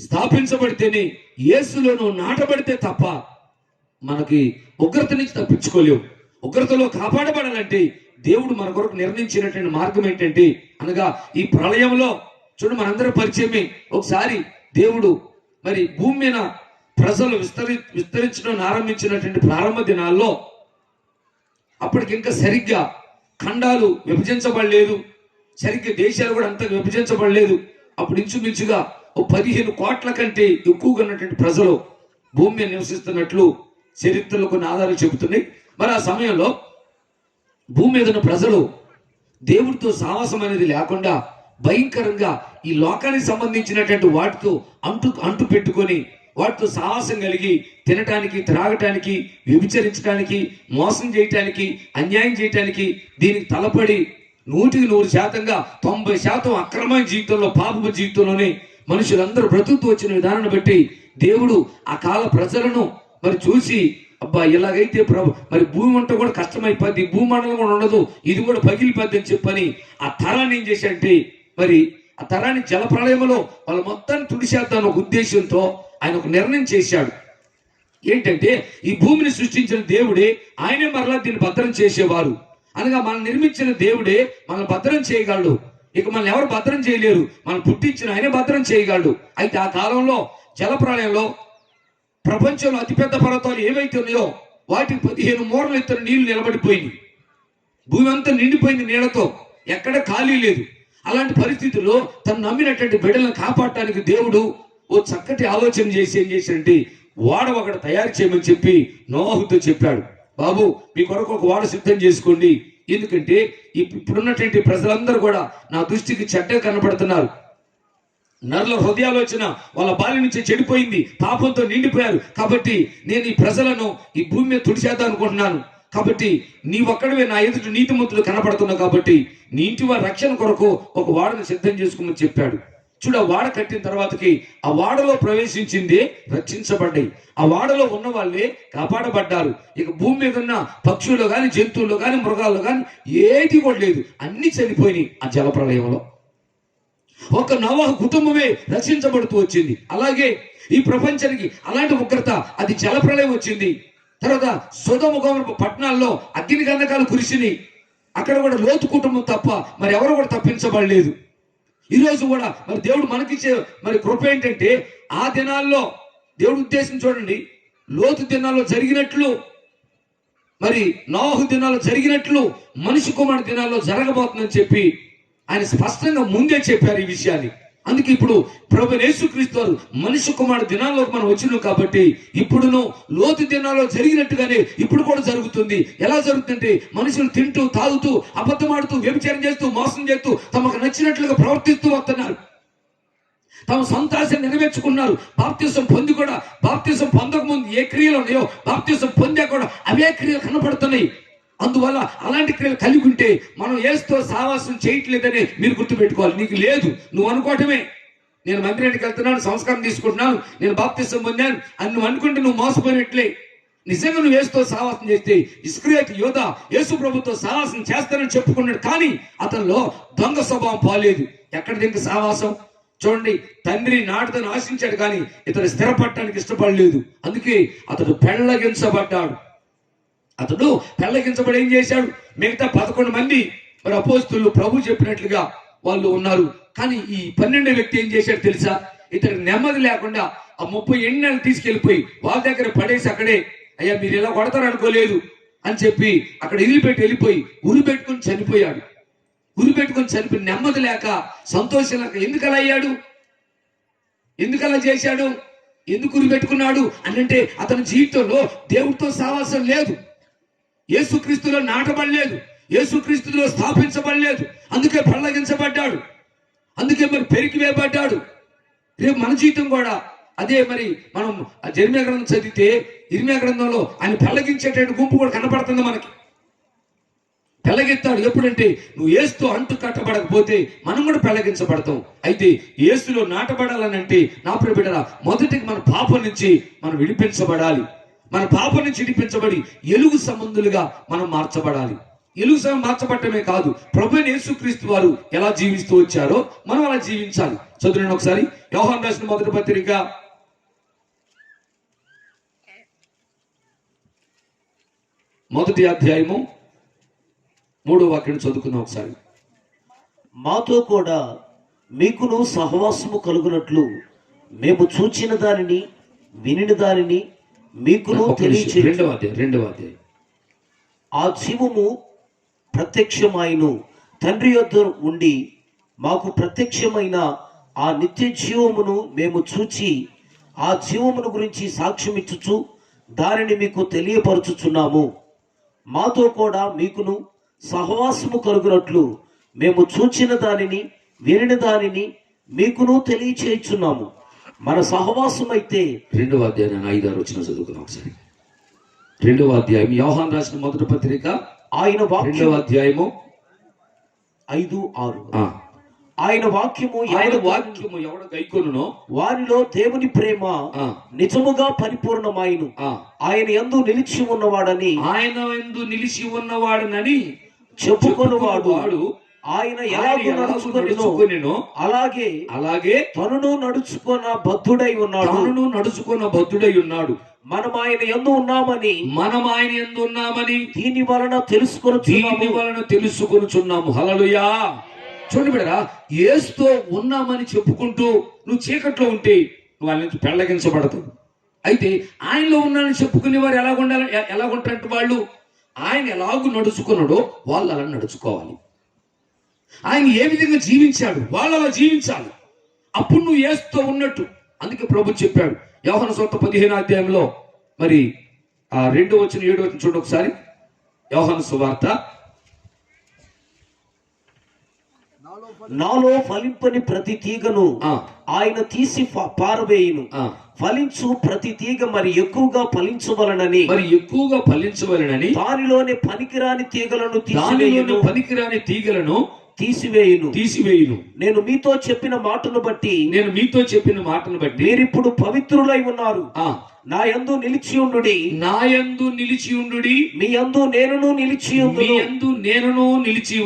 స్థాపించబడితేనే, యేసులో నువ్వు నాటబడితే తప్ప మనకి ఉగ్రత నుంచి తప్పించుకోలేవు. ఉగ్రతలో కాపాడబడాలంటే దేవుడు మన కొరకు నిర్ణయించినటువంటి మార్గం ఏంటంటే, అనగా ఈ ప్రళయంలో చూడు, మనందరూ పరిచయమే. ఒకసారి దేవుడు మరి భూమి మీద ప్రజలు విస్తరించడం ఆరంభించినటువంటి ప్రారంభ దినాల్లో అప్పటికి ఇంకా సరిగ్గా ఖండాలు విభజించబడలేదు, సరిగ్గా దేశాలు కూడా అంతగా విభజించబడలేదు. అప్పుడు ఇంచుమించుగా 15 కోట్ల కంటే ఎక్కువగా ఉన్నటువంటి ప్రజలు భూమి మీద నివసిస్తున్నట్లు చరిత్రలో కొన్ని ఆధారాలు చెబుతున్నాయి. మరి ఆ సమయంలో భూమి మీద ఉన్న ప్రజలు దేవుడితో సావాసం అనేది లేకుండా భయంకరంగా ఈ లోకానికి సంబంధించినటువంటి వాటితో అంటు పెట్టుకొని, వాటితో సాహసం కలిగి తినటానికి, త్రాగటానికి, వ్యభిచరించడానికి, మోసం చేయటానికి, అన్యాయం చేయటానికి దీనికి తలపడి 100% 90% అక్రమమైన జీవితంలో, పాపపు జీవితంలోనే మనుషులందరూ బ్రతుకుతూ వచ్చిన విధానాన్ని బట్టి దేవుడు ఆ కాల ప్రజలను మరి చూసి, అబ్బా ఇలాగైతే మరి భూమి అంతా కూడా కష్టమైపోద్ది, భూమండలం కూడా ఉండదు, ఇది కూడా పగిలిపోద్ది అని చెప్పని ఆ తరాన్ని ఏం చేశాడంటే, మరి ఆ తరాన్ని జలప్రళయంలో వాళ్ళ మొత్తాన్ని తుడిచేద్దాను ఒక ఉద్దేశంతో ఆయన ఒక నిర్ణయం చేశాడు. ఏంటంటే, ఈ భూమిని సృష్టించిన దేవుడే, ఆయనే మరలా దీన్ని భద్రం చేసేవారు. అనగా మనం నిర్మించిన దేవుడే మనల్ని భద్రం చేయగలడు. ఇక మనల్ని ఎవరు భద్రం చేయలేరు. మనం పుట్టించిన ఆయనే భద్రం చేయగలడు. అయితే ఆ కాలంలో జలప్రళయంలో ప్రపంచంలో అతిపెద్ద పర్వతాలు ఏవైతే ఉన్నాయో వాటికి 15 మూరలు ఎత్తున నీళ్లు నిలబడిపోయింది. భూమి అంతా నిండిపోయింది నీళ్లతో, ఎక్కడ ఖాళీ లేదు. అలాంటి పరిస్థితుల్లో తను నమ్మినటువంటి బిడ్డలను కాపాడటానికి దేవుడు ఓ చక్కటి ఆలోచన చేసి ఏం చేశాడంటే, ఓడ ఒకటి తయారు చేయమని చెప్పి నోవాహుతో చెప్పాడు. బాబు, మీ కొరకు ఒక ఓడ సిద్ధం చేసుకోండి. ఎందుకంటే ఇప్పుడున్నటువంటి ప్రజలందరూ కూడా నా దృష్టికి చెడ్డగా కనబడుతున్నారు. నరుల హృదయాలోచన వాళ్ళ బాల్య నుంచి చెడిపోయింది, పాపంతో నిండిపోయారు. కాబట్టి నేను ఈ ప్రజలను ఈ భూమి మీద తుడిచేద్దాం అనుకుంటున్నాను. కాబట్టి నీ ఒక్కడవే నా ఎదుటి నీతిమంతులు కనబడుతున్నావు. కాబట్టి నీ ఇంటి వారి రక్షణ కొరకు ఒక వాడను సిద్ధం చేసుకోమని చెప్పాడు. చూడు, ఆ వాడ కట్టిన తర్వాతకి ఆ వాడలో ప్రవేశించింది రక్షించబడ్డాయి. ఆ వాడలో ఉన్న వాళ్ళే కాపాడబడ్డారు. ఇక భూమి మీద ఉన్న పక్షుల్లో కానీ, జంతువుల్లో కానీ, మృగాల్లో కానీ ఏది కూడా లేదు, అన్ని చనిపోయినాయి ఆ జలప్రళయంలో. ఒక నోవాహు కుటుంబమే రక్షించబడుతూ వచ్చింది. అలాగే ఈ ప్రపంచానికి అలాంటి ఉగ్రత, అది జలప్రళయం వచ్చింది. తర్వాత సొదొమ గొమొర పట్టణాల్లో అగ్ని గంధకాలు కురిసినాయి. అక్కడ కూడా లోతు కుటుంబం తప్ప మరి ఎవరు కూడా తప్పించబడలేదు. ఈ రోజు కూడా మరి దేవుడు మనకిచ్చే మరి కృప ఏంటంటే, ఆ దినాల్లో దేవుడు ఉద్దేశం చూడండి, లోతు దినాల్లో జరిగినట్లు, మరి నోవాహు దినాల్లో జరిగినట్లు మనిషి కుమారుడి దినాల్లో జరగబోతుందని చెప్పి ఆయన స్పష్టంగా ముందే చెప్పారు ఈ విషయాన్ని. అందుకే ఇప్పుడు ప్రభువైన యేసుక్రీస్తు వారు మనిషి కుమారుడు దినాల్లోకి మనం వచ్చినాం. కాబట్టి ఇప్పుడును లోతు దినాల్లో జరిగినట్టుగానే ఇప్పుడు కూడా జరుగుతుంది. ఎలా జరుగుతుందంటే, మనుషులు తింటూ, తాగుతూ, అబద్ధమాడుతూ, వ్యభిచారం చేస్తూ, మోసం చేస్తూ, తమకు నచ్చినట్లుగా ప్రవర్తిస్తూ వస్తున్నారు. తమ సొంత ఆశను నెరవేర్చుకున్నారు. బాప్తిసం పొంది కూడా, బాప్తిసం పొందక ముందు ఏ క్రియలు ఉన్నాయో బాప్తిసం పొందా కూడా అవే క్రియలు కనపడుతున్నాయి. అందువల్ల అలాంటి క్రియలు కలిగి ఉంటే మనం యేసుతో సావాసం చేయట్లేదని మీరు గుర్తుపెట్టుకోవాలి. నీకు లేదు, నువ్వు అనుకోవటమే. నేను మందిరానికి వెళ్తున్నాను, సంస్కారం తీసుకుంటున్నాను, నేను బాప్తిసం పొందాను అని నువ్వు అనుకుంటే నువ్వు మోసపోయినట్లే. నిజంగా నువ్వు యేసుతో సహవాసం చేస్తే ఇస్కరియోతు యోధ యేసు ప్రభుతో సహవాసం చేస్తానని చెప్పుకున్నాడు, కానీ అతనిలో దొంగ స్వభావం పోలేదు. ఎక్కడ దీనికి సహవాసం? చూడండి, తండ్రి నాటుదని ఆశించాడు కానీ ఇతడు స్థిరపడటానికి ఇష్టపడలేదు. అందుకే అతడు పెళ్లగించబడ్డాడు. అతడు పెళ్లగించబడి ఏం చేశాడు? మిగతా 11 మంది మరి అపోస్తులు ప్రభు చెప్పినట్లుగా వాళ్ళు ఉన్నారు. కానీ ఈ 12వ వ్యక్తి ఏం చేశాడు తెలుసా? ఇతడు నెమ్మది లేకుండా ఆ 30 ఎండలు తీసుకెళ్లిపోయి వాళ్ళ దగ్గర పడేసి అక్కడే, అయ్యా మీరు ఇలా కొడతారు అనుకోలేదు అని చెప్పి అక్కడ వదిలిపెట్టి వెళ్ళిపోయి ఉరి పెట్టుకుని చనిపోయాడు. ఉరి పెట్టుకుని చనిపోయి నెమ్మది లేక సంతోషం లేక ఎందుకు అలా అయ్యాడు? ఎందుకు అలా చేశాడు? ఎందుకు ఉరి పెట్టుకున్నాడు అంటే అతని జీవితంలో దేవుడితో సహవాసం లేదు, యేసుక్రీస్తులో నాటబడలేదు, యేసుక్రీస్తులో స్థాపించబడలేదు. అందుకే పెళ్లగించబడ్డాడు, అందుకే మరి పెరికి వేయబడ్డాడు. రేపు మన జీవితం కూడా అదే. మరి మనం జెర్మియా గ్రంథం చదివితే ఇర్మియా గ్రంథంలో ఆయన పెళ్లగించేటువంటి గుంపు కూడా కనపడుతుంది మనకి. పెళ్లగెత్తాడు ఎప్పుడంటే నువ్వు యేసుతో అంటు కట్టబడకపోతే మనం కూడా పెళ్లగించబడతాం. అయితే యేసులో నాటబడాలని అంటే నా ప్రియ బిడ్డలారా, మొదటికి మన పాపం నుంచి మనం విడిపించబడాలి. మన పాపం నుంచి విడిపించబడి ఎలుగు సంబంధులుగా మనం మార్చబడాలి. ఎలుగు మార్చబడటమే కాదు, ప్రభువైన యేసుక్రీస్తు వారు ఎలా జీవిస్తూ వచ్చారో మనం అలా జీవించాలి. చదువును ఒకసారి యోహాను రాసిన మొదటి పత్రిక 1వ అధ్యాయము 3వ వాక్యం చదువుకుందాం ఒకసారి. మాతో కూడా మీకును సహవాసము కలుగునట్లు మేము చూచిన దానిని వినిన దానిని మీకును తెలియచే. 2వ అధ్యాయం. ఆ జీవము ప్రత్యక్షమైను తండ్రి యొద్ద ఉండి మాకు ప్రత్యక్షమైన ఆ నిత్య జీవమును మేము చూచి ఆ జీవమును గురించి సాక్ష్యం ఇచ్చుచు దానిని మీకు తెలియపరచుచున్నాము. మాతో కూడా మీకును సహవాసము కలుగునట్లు మేము చూచిన దానిని వినిన దానిని మీకును తెలియచేయుచున్నాము. మన సహవాసం అయితే 2వ అధ్యాయం 5-6 వచ్చిన చదువుకుందాం ఒకసారి. 2వ అధ్యాయం యోహాను రాసిన మొదటి పత్రిక ఆయన 2వ అధ్యాయము 5-6. ఆ, ఆయన వాక్యము ఆయన వాక్యము ఎవడు గైకొనునో వారిలో దేవుని ప్రేమ ఆ, నిజముగా పరిపూర్ణమాయను. ఆ, ఆయన యందు నిలిచి ఉన్నవాడని ఆయన యందు నిలిచి ఉన్నవాడనని చెప్పుకొనువాడు వాడు ఆయన ఎలాగూ నడుచుకొనెనో అలాగే అలాగే తనను నడుచుకున్న బద్ధుడై ఉన్నాడు. తనను నడుచుకున్న బద్ధుడై ఉన్నాడు. మనం ఆయన యందు ఉన్నామని మనం ఆయన యందు ఉన్నామని దీని వలన దీని వలన తెలుసుకొనుచున్నాము. హల్లెలూయా. చూడండి బిడ్డరా, యేసుతో ఉన్నామని చెప్పుకుంటూ నువ్వు చీకట్లో ఉంటే నువ్వు వాళ్ళ నుంచి పెళ్లగించబడతావు. అయితే ఆయనలో ఉన్నానని చెప్పుకునే వారు ఎలాగుంటారంటే వాళ్ళు ఆయన ఎలాగూ నడుచుకున్నాడో వాళ్ళు అలా నడుచుకోవాలి. ఆయన ఏ విధంగా జీవించాడు వాళ్ళు అలా జీవించాలి. అప్పుడు నువ్వు యేసుతో ఉన్నట్టు. అందుకే ప్రభు చెప్పాడు యోహాను సువార్త 15వ అధ్యాయంలో మరి 2వ వచనం 7వ వచనం చూడండి ఒకసారి. యోహాను సువార్త నాలో ఫలింపని ప్రతి తీగను ఆయన తీసి పారవేయును. ఫలించు ప్రతి తీగ మరి ఎక్కువగా ఫలించవలనని దానిలోని పనికిరాని తీగలను తీసివేయును. నేను మీతో చెప్పిన మాటను బట్టి మీరిప్పుడు పవిత్రులై ఉన్నారు. నా యందు నిలిచి ఉండుడి. మీ యందు నేనును నిలిచి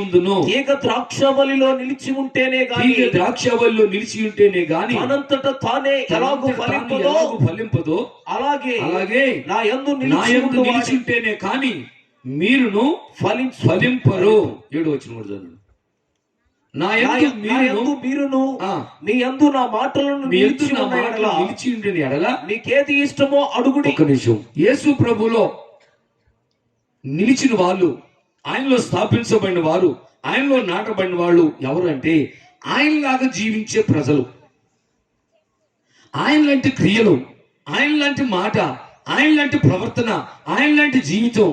ఉందును. తీగ ద్రాక్షవల్లిలో నిలిచి ఉంటేనే గాని అనంతట తానే ఎలాగూ ఫలింపదో అలాగే నా యందు నిలిచి ఉంటేనే కానీ మీరును ఫలింపరు. 7వ వచనం కూడా చదవండి. మీరును మీ యందు నా మాటలను నిలిచి ఉండిన ఎడల మీకేది ఇష్టమో అడుగుడి. ఒక్క నిమిషం. యేసు ప్రభులో నిలిచిన వాళ్ళు, ఆయనలో స్థాపించబడిన వారు, ఆయనలో నాటబడిన వాళ్ళు ఎవరు అంటే ఆయనలాగా జీవించే ప్రజలు, ఆయన లాంటి క్రియలు, ఆయన లాంటి మాట, ఆయన లాంటి ప్రవర్తన, ఆయన లాంటి జీవితం.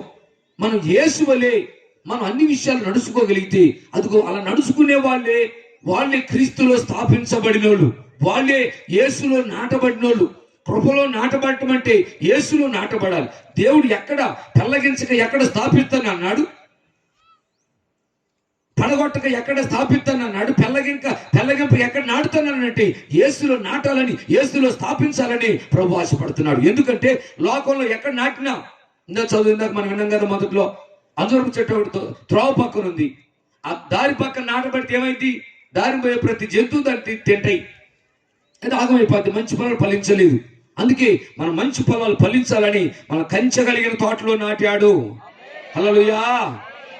మనం యేసు వలె మనం అన్ని విషయాలు నడుచుకోగలిగితే అదిగో అలా నడుచుకునే వాళ్ళే క్రీస్తులో స్థాపించబడినోళ్ళు, వాళ్ళే యేసులో నాటబడినోళ్ళు. కృపలో నాటబడటం అంటే యేసులో నాటబడాలి. దేవుడు ఎక్కడ పెళ్లగించక ఎక్కడ స్థాపిస్తాను అన్నాడు? పడగొట్టక ఎక్కడ స్థాపిస్తానన్నాడు, పెళ్ళగింప ఎక్కడ నాటుతానంటే యేసులో నాటాలని, యేసులో స్థాపించాలని ప్రభు ఆశపడుతున్నాడు. ఎందుకంటే లోకంలో ఎక్కడ నాటినా, ఇందాక మనం విన్నాం కదా, మొదట్లో అంజూరపు చెట్టు త్రోవ పక్కన ఉంది, ఆ దారి పక్కన నాటబడితే ఏమైంది, దారి పోయే ప్రతి జంతువు దాన్ని తింటాయి, అది ఆగమైపోద్ది, మంచి ఫలాలు ఫలించలేదు. అందుకే మనం మంచి ఫలాలు ఫలించాలని మన కంచగలిగిన తోటలో నాటాడు. హల్లెలూయా.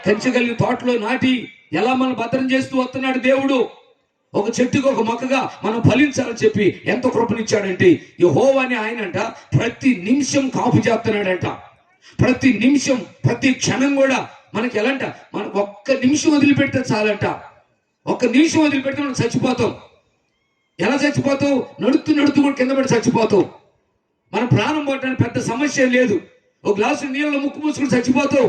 కంచగలిగిన తోటలో నాటి ఎలా మనం భద్రం చేస్తూ వస్తున్నాడు దేవుడు. ఒక చెట్టుకు ఒక మొక్కగా మనం ఫలించాలని చెప్పి ఎంత కృపనిచ్చాడంటే, యెహోవా అని ఆయనంట ప్రతి నిమిషం కాపు చేస్తున్నాడంట. ప్రతి నిమిషం, ప్రతి క్షణం కూడా మనకి ఎలాంట, మనం ఒక్క నిమిషం వదిలిపెడితే చాలంట. ఒక్క నిమిషం వదిలిపెడితే మనం చచ్చిపోతాం. ఎలా చచ్చిపోతావు? నడుతూ కూడా కింద పడి చచ్చిపోతావు. మన ప్రాణం పోవడానికి పెద్ద సమస్య లేదు. ఒక గ్లాసు నీళ్ళలో ముక్కు మూసుకుని చచ్చిపోతావు.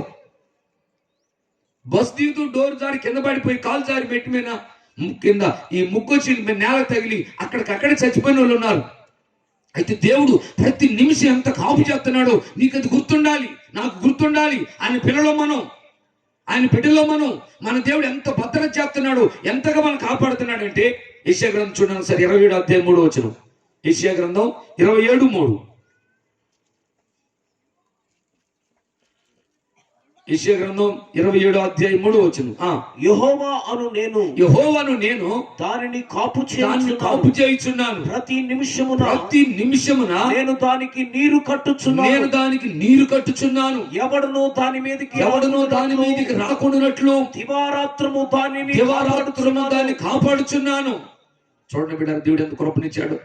బస్ దిగుతూ డోర్ జారి కింద పడిపోయి కాలు జారి మెట్టి మీద కింద ఈ ముక్కు వచ్చి నేల తగిలి అక్కడికక్కడే చచ్చిపోయిన వాళ్ళు ఉన్నారు. అయితే దేవుడు ప్రతి నిమిషం ఎంత కాపు చేస్తున్నాడో నీకు అది గుర్తుండాలి, నాకు గుర్తుండాలి. ఆయన పిల్లలో మనం, ఆయన బిడ్డలో మనం, మన దేవుడు ఎంత భద్రత చేస్తున్నాడు, ఎంతగా మనం కాపాడుతున్నాడు అంటే, యెషయా గ్రంథం చూడండి సార్, 27:3 యెషయా గ్రంథం 27:3. యెషయా గ్రంథం 27:3. యెహోవాను నేను దానిని కాపు చేయుచున్నాను. ప్రతి నిమిషమున నేను దానికి నీరు కట్టుచున్నాను. ఎవడును దాని మీదకి రాకుండానట్లు దివారాత్రము దాన్ని కాపాడుచున్నాను. చూడండి బిడ్డ, దేవుడు ఎంత కృపనిచ్చాడు.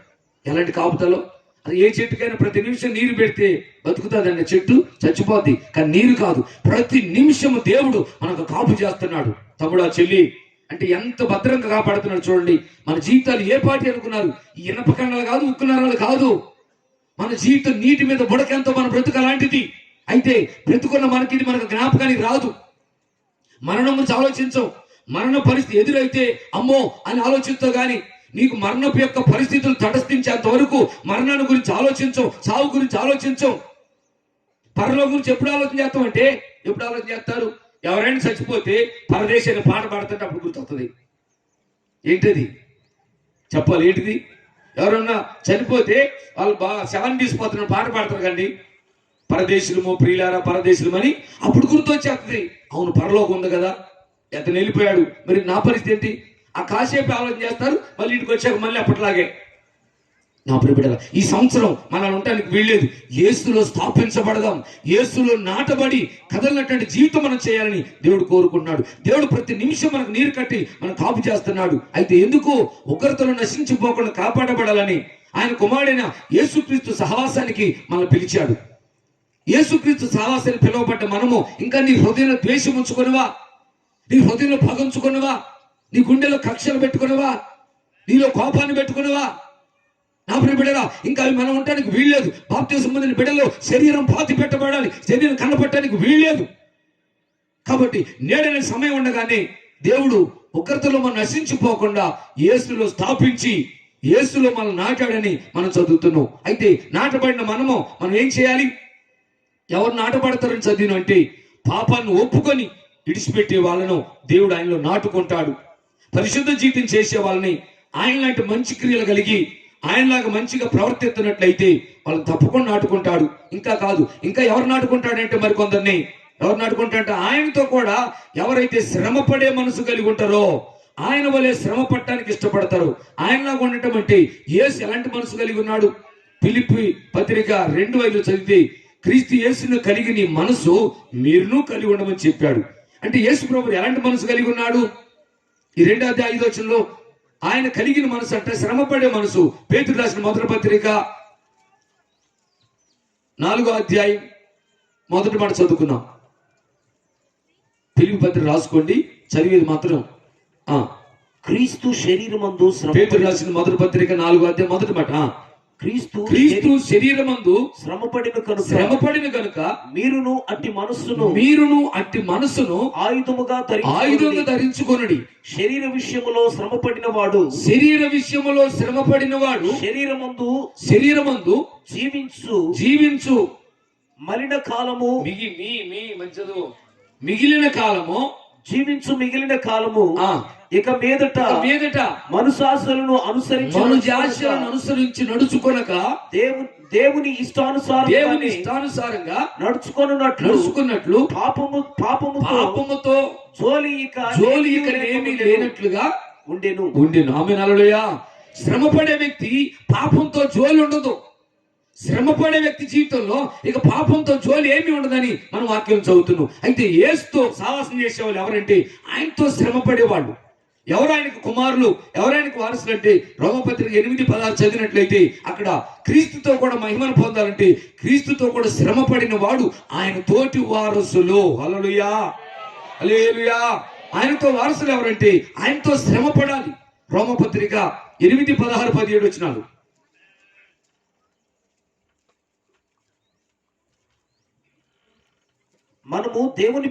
ఎలాంటి కాపుతాలో, అది ఏ చెట్టుకైనా ప్రతి నిమిషం నీరు పెడితే బతుకుతుందండి, చెట్టు చచ్చిపోద్ది, కానీ నీరు కాదు. ప్రతి నిమిషము దేవుడు మనకు కాపు చేస్తున్నాడు. తమ్ముడా, చెల్లి అంటే ఎంత భద్రంగా కాపాడుతున్నాడు చూడండి. మన జీవితాలు ఏ పాటి అనుకున్నారు? ఈ ఇనప కన్నాలు కాదు, ఉక్కు నరాలు కాదు. మన జీవితం నీటి మీద బుడకెంతో మన బ్రతుకు అలాంటిది. అయితే బ్రతుకున్న మనకి ఇది మనకు జ్ఞాపకానికి రాదు. మరణం గురించి ఆలోచించం. మరణ పరిస్థితి ఎదురైతే అమ్మో అని ఆలోచిస్తావు, కానీ నీకు మరణపు యొక్క పరిస్థితులు తటస్థించేంత వరకు మరణాన్ని గురించి ఆలోచించం, సావు గురించి ఆలోచించం. పరలోకం గురించి ఎప్పుడు ఆలోచన చేస్తాం అంటే, ఎప్పుడు ఆలోచన చేస్తారు? ఎవరైనా చచ్చిపోతే పరదేశాన్ని పాట పాడుతుంటే అప్పుడు గుర్తొస్తుంది. ఏంటది చెప్పాలి, ఏంటిది? ఎవరన్నా చనిపోతే వాళ్ళు బాగా శవాన్ని తీసుకుపోతున్న పాట పాడతారు కండి, పరదేశులము ప్రియులారా పరదేశులమని, అప్పుడు గుర్తొచ్చేస్తుంది. అవును, పరలోకం ఉంది కదా, అతను వెళ్ళిపోయాడు, మరి నా పరిస్థితి ఏంటి? ఆ కాసేపు ఆలోచన చేస్తారు, మళ్ళీ ఇంటికి వచ్చాక మళ్ళీ అప్పట్లాగే. నా ప్రియబిడ్డల, ఈ సంవత్సరం మనం ఉండటానికి వీల్లేదు. యేసులో స్థాపించబడదాం, యేసులో నాటబడి కదలనటువంటి జీవితం మనం చేయాలని దేవుడు కోరుకుంటున్నాడు. దేవుడు ప్రతి నిమిషం మనకు నీరు కట్టి మనం కాపు చేస్తున్నాడు. అయితే ఎందుకు? ఉగ్రతలో నశించిపోకుండా కాపాడబడాలని ఆయన కుమారుడైన యేసుక్రీస్తు సహవాసానికి మనం పిలిచాడు. యేసుక్రీస్తు సహవాసాన్ని పిలువబడ్డ మనము ఇంకా నీ హృదయంలో ద్వేషం ఉంచుకునివా? నీ హృదయంలో పగంచుకునివా? నీ గుండెలో కక్షలు పెట్టుకునివా? నీలో కోపాన్ని పెట్టుకునివా? నా ప్రియ బిడ్డలా, ఇంకా అవి మనం ఉండటానికి వీల్లేదు. బాప్తిసం పొందిన బిడ్డలో శరీరం పాతి పెట్టబడాలి, శరీరం కనపడటానికి వీల్లేదు. కాబట్టి నేడనే సమయం ఉండగానే దేవుడు ఉగ్రతలో మనం నశించిపోకుండా యేసులో స్థాపించి యేసులో మనం నాటాడని మనం చదువుతున్నాం. అయితే నాటబడిన మనం ఏం చేయాలి? ఎవరు నాటబడతారని చదివిన అంటే, పాపాన్ని ఒప్పుకొని విడిచిపెట్టే వాళ్ళను దేవుడు ఆయనలో నాటుకుంటాడు. పరిశుద్ధ జీవితం చేసే వాళ్ళని, ఆయన లాంటి మంచి క్రియలు కలిగి ఆయనలాగా మంచిగా ప్రవర్తిస్తున్నట్లయితే వాళ్ళని తప్పకుండా నాటుకుంటాడు. ఇంకా కాదు, ఇంకా ఎవరు నాటుకుంటాడంటే, మరికొందరిని ఎవరు నాటుకుంటాడంటే, ఆయనతో కూడా ఎవరైతే శ్రమపడే మనసు కలిగి ఉంటారో, ఆయన వలె శ్రమ పడటానికి ఇష్టపడతారు. ఆయనలాగా ఉండటం అంటే, యేసు ఎలాంటి మనసు కలిగి ఉన్నాడు? ఫిలిప్పీ పత్రిక 2:5 చదివితే, క్రీస్తు యేసును కలిగి నీ మనసు మీరును కలిగి ఉండమని చెప్పాడు. అంటే యేసు ప్రభువు ఎలాంటి మనసు కలిగి ఉన్నాడు? ఈ 2:5 ఆయన కలిగిన మనసు అంటే శ్రమపడే మనసు. పేతురు రాసిన మొదటి పత్రిక 4:1 చదువుకుందాం. ఫిలిప్పీ పత్రిక రాసుకోండి, చదివేది మాత్రం క్రీస్తు శరీరమందు పేతురు రాసిన మొదటి పత్రిక 4:1 క్రీస్తు శరీరమందు శ్రమపడిన కనుక మీరును అట్టి మనస్సును ఆయుధముగా ధరించుకొనుడి. శరీర విషయములో శ్రమపడిన వాడు శరీరమందు జీవించు మలిన కాలము మిగిలిన కాలము జీవించు మిగిలిన కాలము ఆ, ఇక మీదట మీదట మనుశాసలను అనుసరించి మనుజాశలను అనుసరించి నడుచుకొనక దేవుని ఇష్టానుసారం దేవుని ఇష్టానుసారంగా నడుచుకున్నట్లు పాపముతో జోలి ఇక ఏమీ లేనట్లుగా ఉండెను. ఆమె హల్లెలూయా. శ్రమపడే వ్యక్తి పాపంతో జోలి ఉండదు. శ్రమపడే వ్యక్తి జీవితంలో ఇక పాపంతో జోలి ఏమీ ఉండదని మనం వాక్యం చదువుతున్నాం. అయితే యేసుతో సావాసం చేసేవాళ్ళు ఎవరంటే ఆయనతో శ్రమపడేవాళ్ళు. ఎవరు ఆయనకు కుమారులు, ఎవరు ఆయనకు వారసులు అంటే రోమపత్రిక 8:16 చదివినట్లయితే అక్కడ క్రీస్తుతో కూడా మహిమను పొందాలంటే క్రీస్తుతో కూడా శ్రమపడిన వాడు ఆయన తోటి వారసులు. హల్లెలూయా, హల్లెలూయా. ఆయనతో వారసులు ఎవరంటే ఆయనతో శ్రమపడాలి. రోమపత్రిక 8:16-17 వచనాలు. మనము దేవుని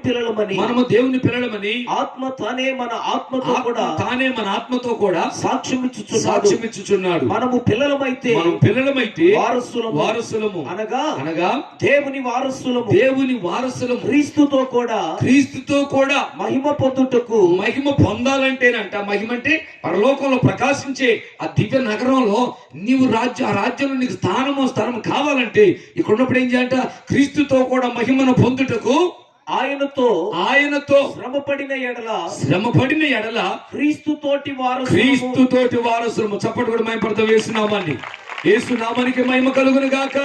పిల్లలమని ఆత్మ తానే మన ఆత్మతో కూడా సాక్ష్యం ఇచ్చుచున్నాడు. మనము పిల్లలమైతే వారసులము అనగా దేవుని వారసులము క్రీస్తుతో కూడా మహిమ పొందాలంటేనంట. మహిమ అంటే పరలోకంలో ప్రకాశించే ఆ దివ్య నగరంలో నీవు ఆ రాజ్యంలో నీకు స్థానం కావాలంటే ఇక్కడ ఉన్నప్పుడు ఏం చేయాలంట? క్రీస్తుతో కూడా మహిమను పొందుటకు ఆయనతో శ్రమపడిన ఎడల క్రీస్తుతోటి వారసులము. చప్పటి కూడా మహిమపడతాం యేసునామాన్ని. యేసునామానికి మహిమ కలుగును గాక.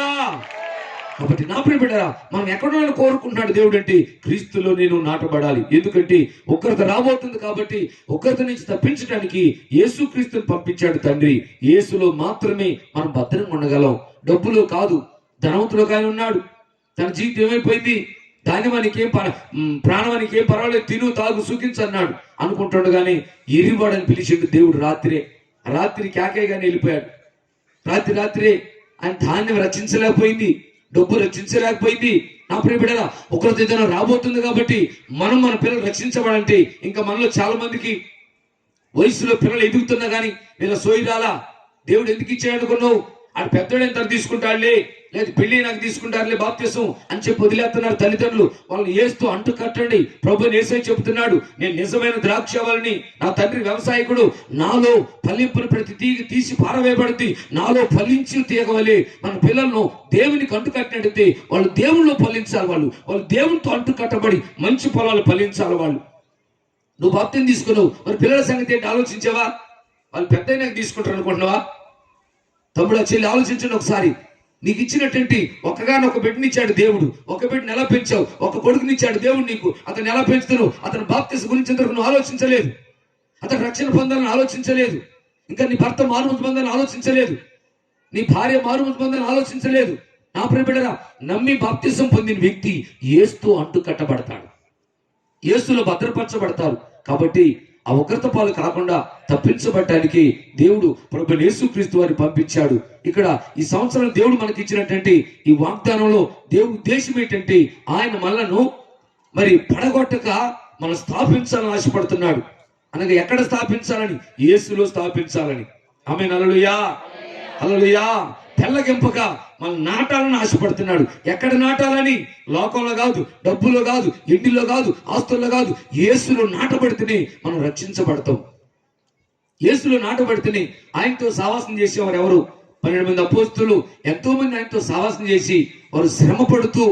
కాబట్టి నా ప్రియ బిడ్డలారా, మనం ఎక్కడో కోరుకుంటున్నాడు దేవుడు అంటే క్రీస్తులో నేను నాటబడాలి. ఎందుకంటే ఒక్కరిత రాబోతుంది కాబట్టి ఒక్కరిత నుంచి తప్పించడానికి యేసు క్రీస్తుని పంపించాడు తండ్రి. యేసులో మాత్రమే మనం భద్రంగా ఉండగలం. డబ్బులో కాదు. ధనవంతుడు కానీ ఉన్నాడు, తన జీవితం ఏమైపోయింది, ధాన్యమానికి ప్రాణానికి ఏం పర్వాలేదు, తిను తాగు సుఖించు అన్నాడు అనుకుంటుండగానే ఎరివాడని పిలిచిండు దేవుడు. రాత్రి కేకయ్యగానే వెళ్ళిపోయాడు. రాత్రే ఆయన ధాన్యం రచించలేకపోయింది, డబ్బు రక్షించలేకపోయింది. నా ప్రియ బిడ్డలారా, ఒకరితో ఏదైనా రాబోతుంది కాబట్టి మనం మన పిల్లలు రక్షించబడాలంటే ఇంకా మనలో చాలా మందికి వయసులో పిల్లలు ఎదుగుతున్నా కానీ వీళ్ళ సోయిరాలా దేవుడు ఎందుకు ఇచ్చాడు అనుకున్నావు? ఆడు పెద్దోడు ఎంత తీసుకుంటాడులే, లేదు పెళ్లి నాకు తీసుకుంటారులే బాప్తిసం అని చెప్పి వదిలేస్తున్నారు తల్లిదండ్రులు. వాళ్ళని యేసుతో అంటు కట్టండి. ప్రభు యేసే చెబుతున్నాడు, నేను నిజమైన ద్రాక్షావళిని, నా తండ్రి వ్యవసాయకుడు, నాలో ఫలింపుని ప్రతి తీగ తీసి పారవేయబడుతుంది, నాలో ఫలించి తీగవలే. మన పిల్లలను దేవునికి అంటు కట్టినట్టయితే వాళ్ళు దేవుళ్ళు ఫలించాలి. వాళ్ళు దేవునితో అంటు కట్టబడి మంచి పొలాలు ఫలించాలి. నువ్వు బాప్తిని తీసుకున్నావు, మరి పిల్లల సంగతి ఏంటి ఆలోచించావా? వాళ్ళు పెద్ద నాకు తీసుకుంటారు అనుకుంటున్నావా? తమ్ముడు చెల్లి ఆలోచించండి ఒకసారి. నీకు ఇచ్చినటువంటి ఒక్కగానొక బిడ్డనిచ్చాడు దేవుడు. ఒక బిడ్డని ఎలా పెంచావు? ఒక కొడుకునిచ్చాడు దేవుడు నీకు. అతను ఎలా పెంచుతున్నావు? అతను బాప్తిసం గురించి నువ్వు ఆలోచించలేదు. అతను రక్షణ పొందాలని ఆలోచించలేదు. ఇంకా నీ భర్త మారుమతి పొందాలని ఆలోచించలేదు. నీ భార్య మారుమతి పొందాలని ఆలోచించలేదు. నా ప్రియ బిడ్డలారా, నమ్మి బాప్తిసం పొందిన వ్యక్తి యేసుతో అంటు కట్టబడతాడు, యేసులో భద్రపరచబడతారు. కాబట్టి ఆ ఉగ్రత పాలు కాకుండా తప్పించబడటానికి దేవుడు ప్రభు యేసుక్రీస్తు వారిని పంపించాడు. ఇక్కడ ఈ సంవత్సరం దేవుడు మనకి ఇచ్చినటువంటి ఈ వాగ్దానంలో దేవుడు ఉద్దేశం ఏంటంటే ఆయన మనలను మరి పడగొట్టక మనం స్థాపించాలని ఆశపడుతున్నాడు. అనగా ఎక్కడ స్థాపించాలని? యేసులో స్థాపించాలని. ఆమేన్, హల్లెలూయా, హల్లెలూయా. తెల్లగింపగా మనం నాటాలని ఆశపడుతున్నాడు. ఎక్కడ నాటాలని? లోకంలో కాదు, డబ్బులో కాదు, ఇంటిలో కాదు, ఆస్తుల్లో కాదు. యేసులో నాటబడితేనే మనం రక్షించబడతాం. యేసులో నాటబడితేనే. ఆయనతో సావాసం చేసేవారు ఎవరు? 12 మంది అపోస్తులు ఎంతో మంది ఆయనతో సావాసం చేసి వారు శ్రమ పడుతూ,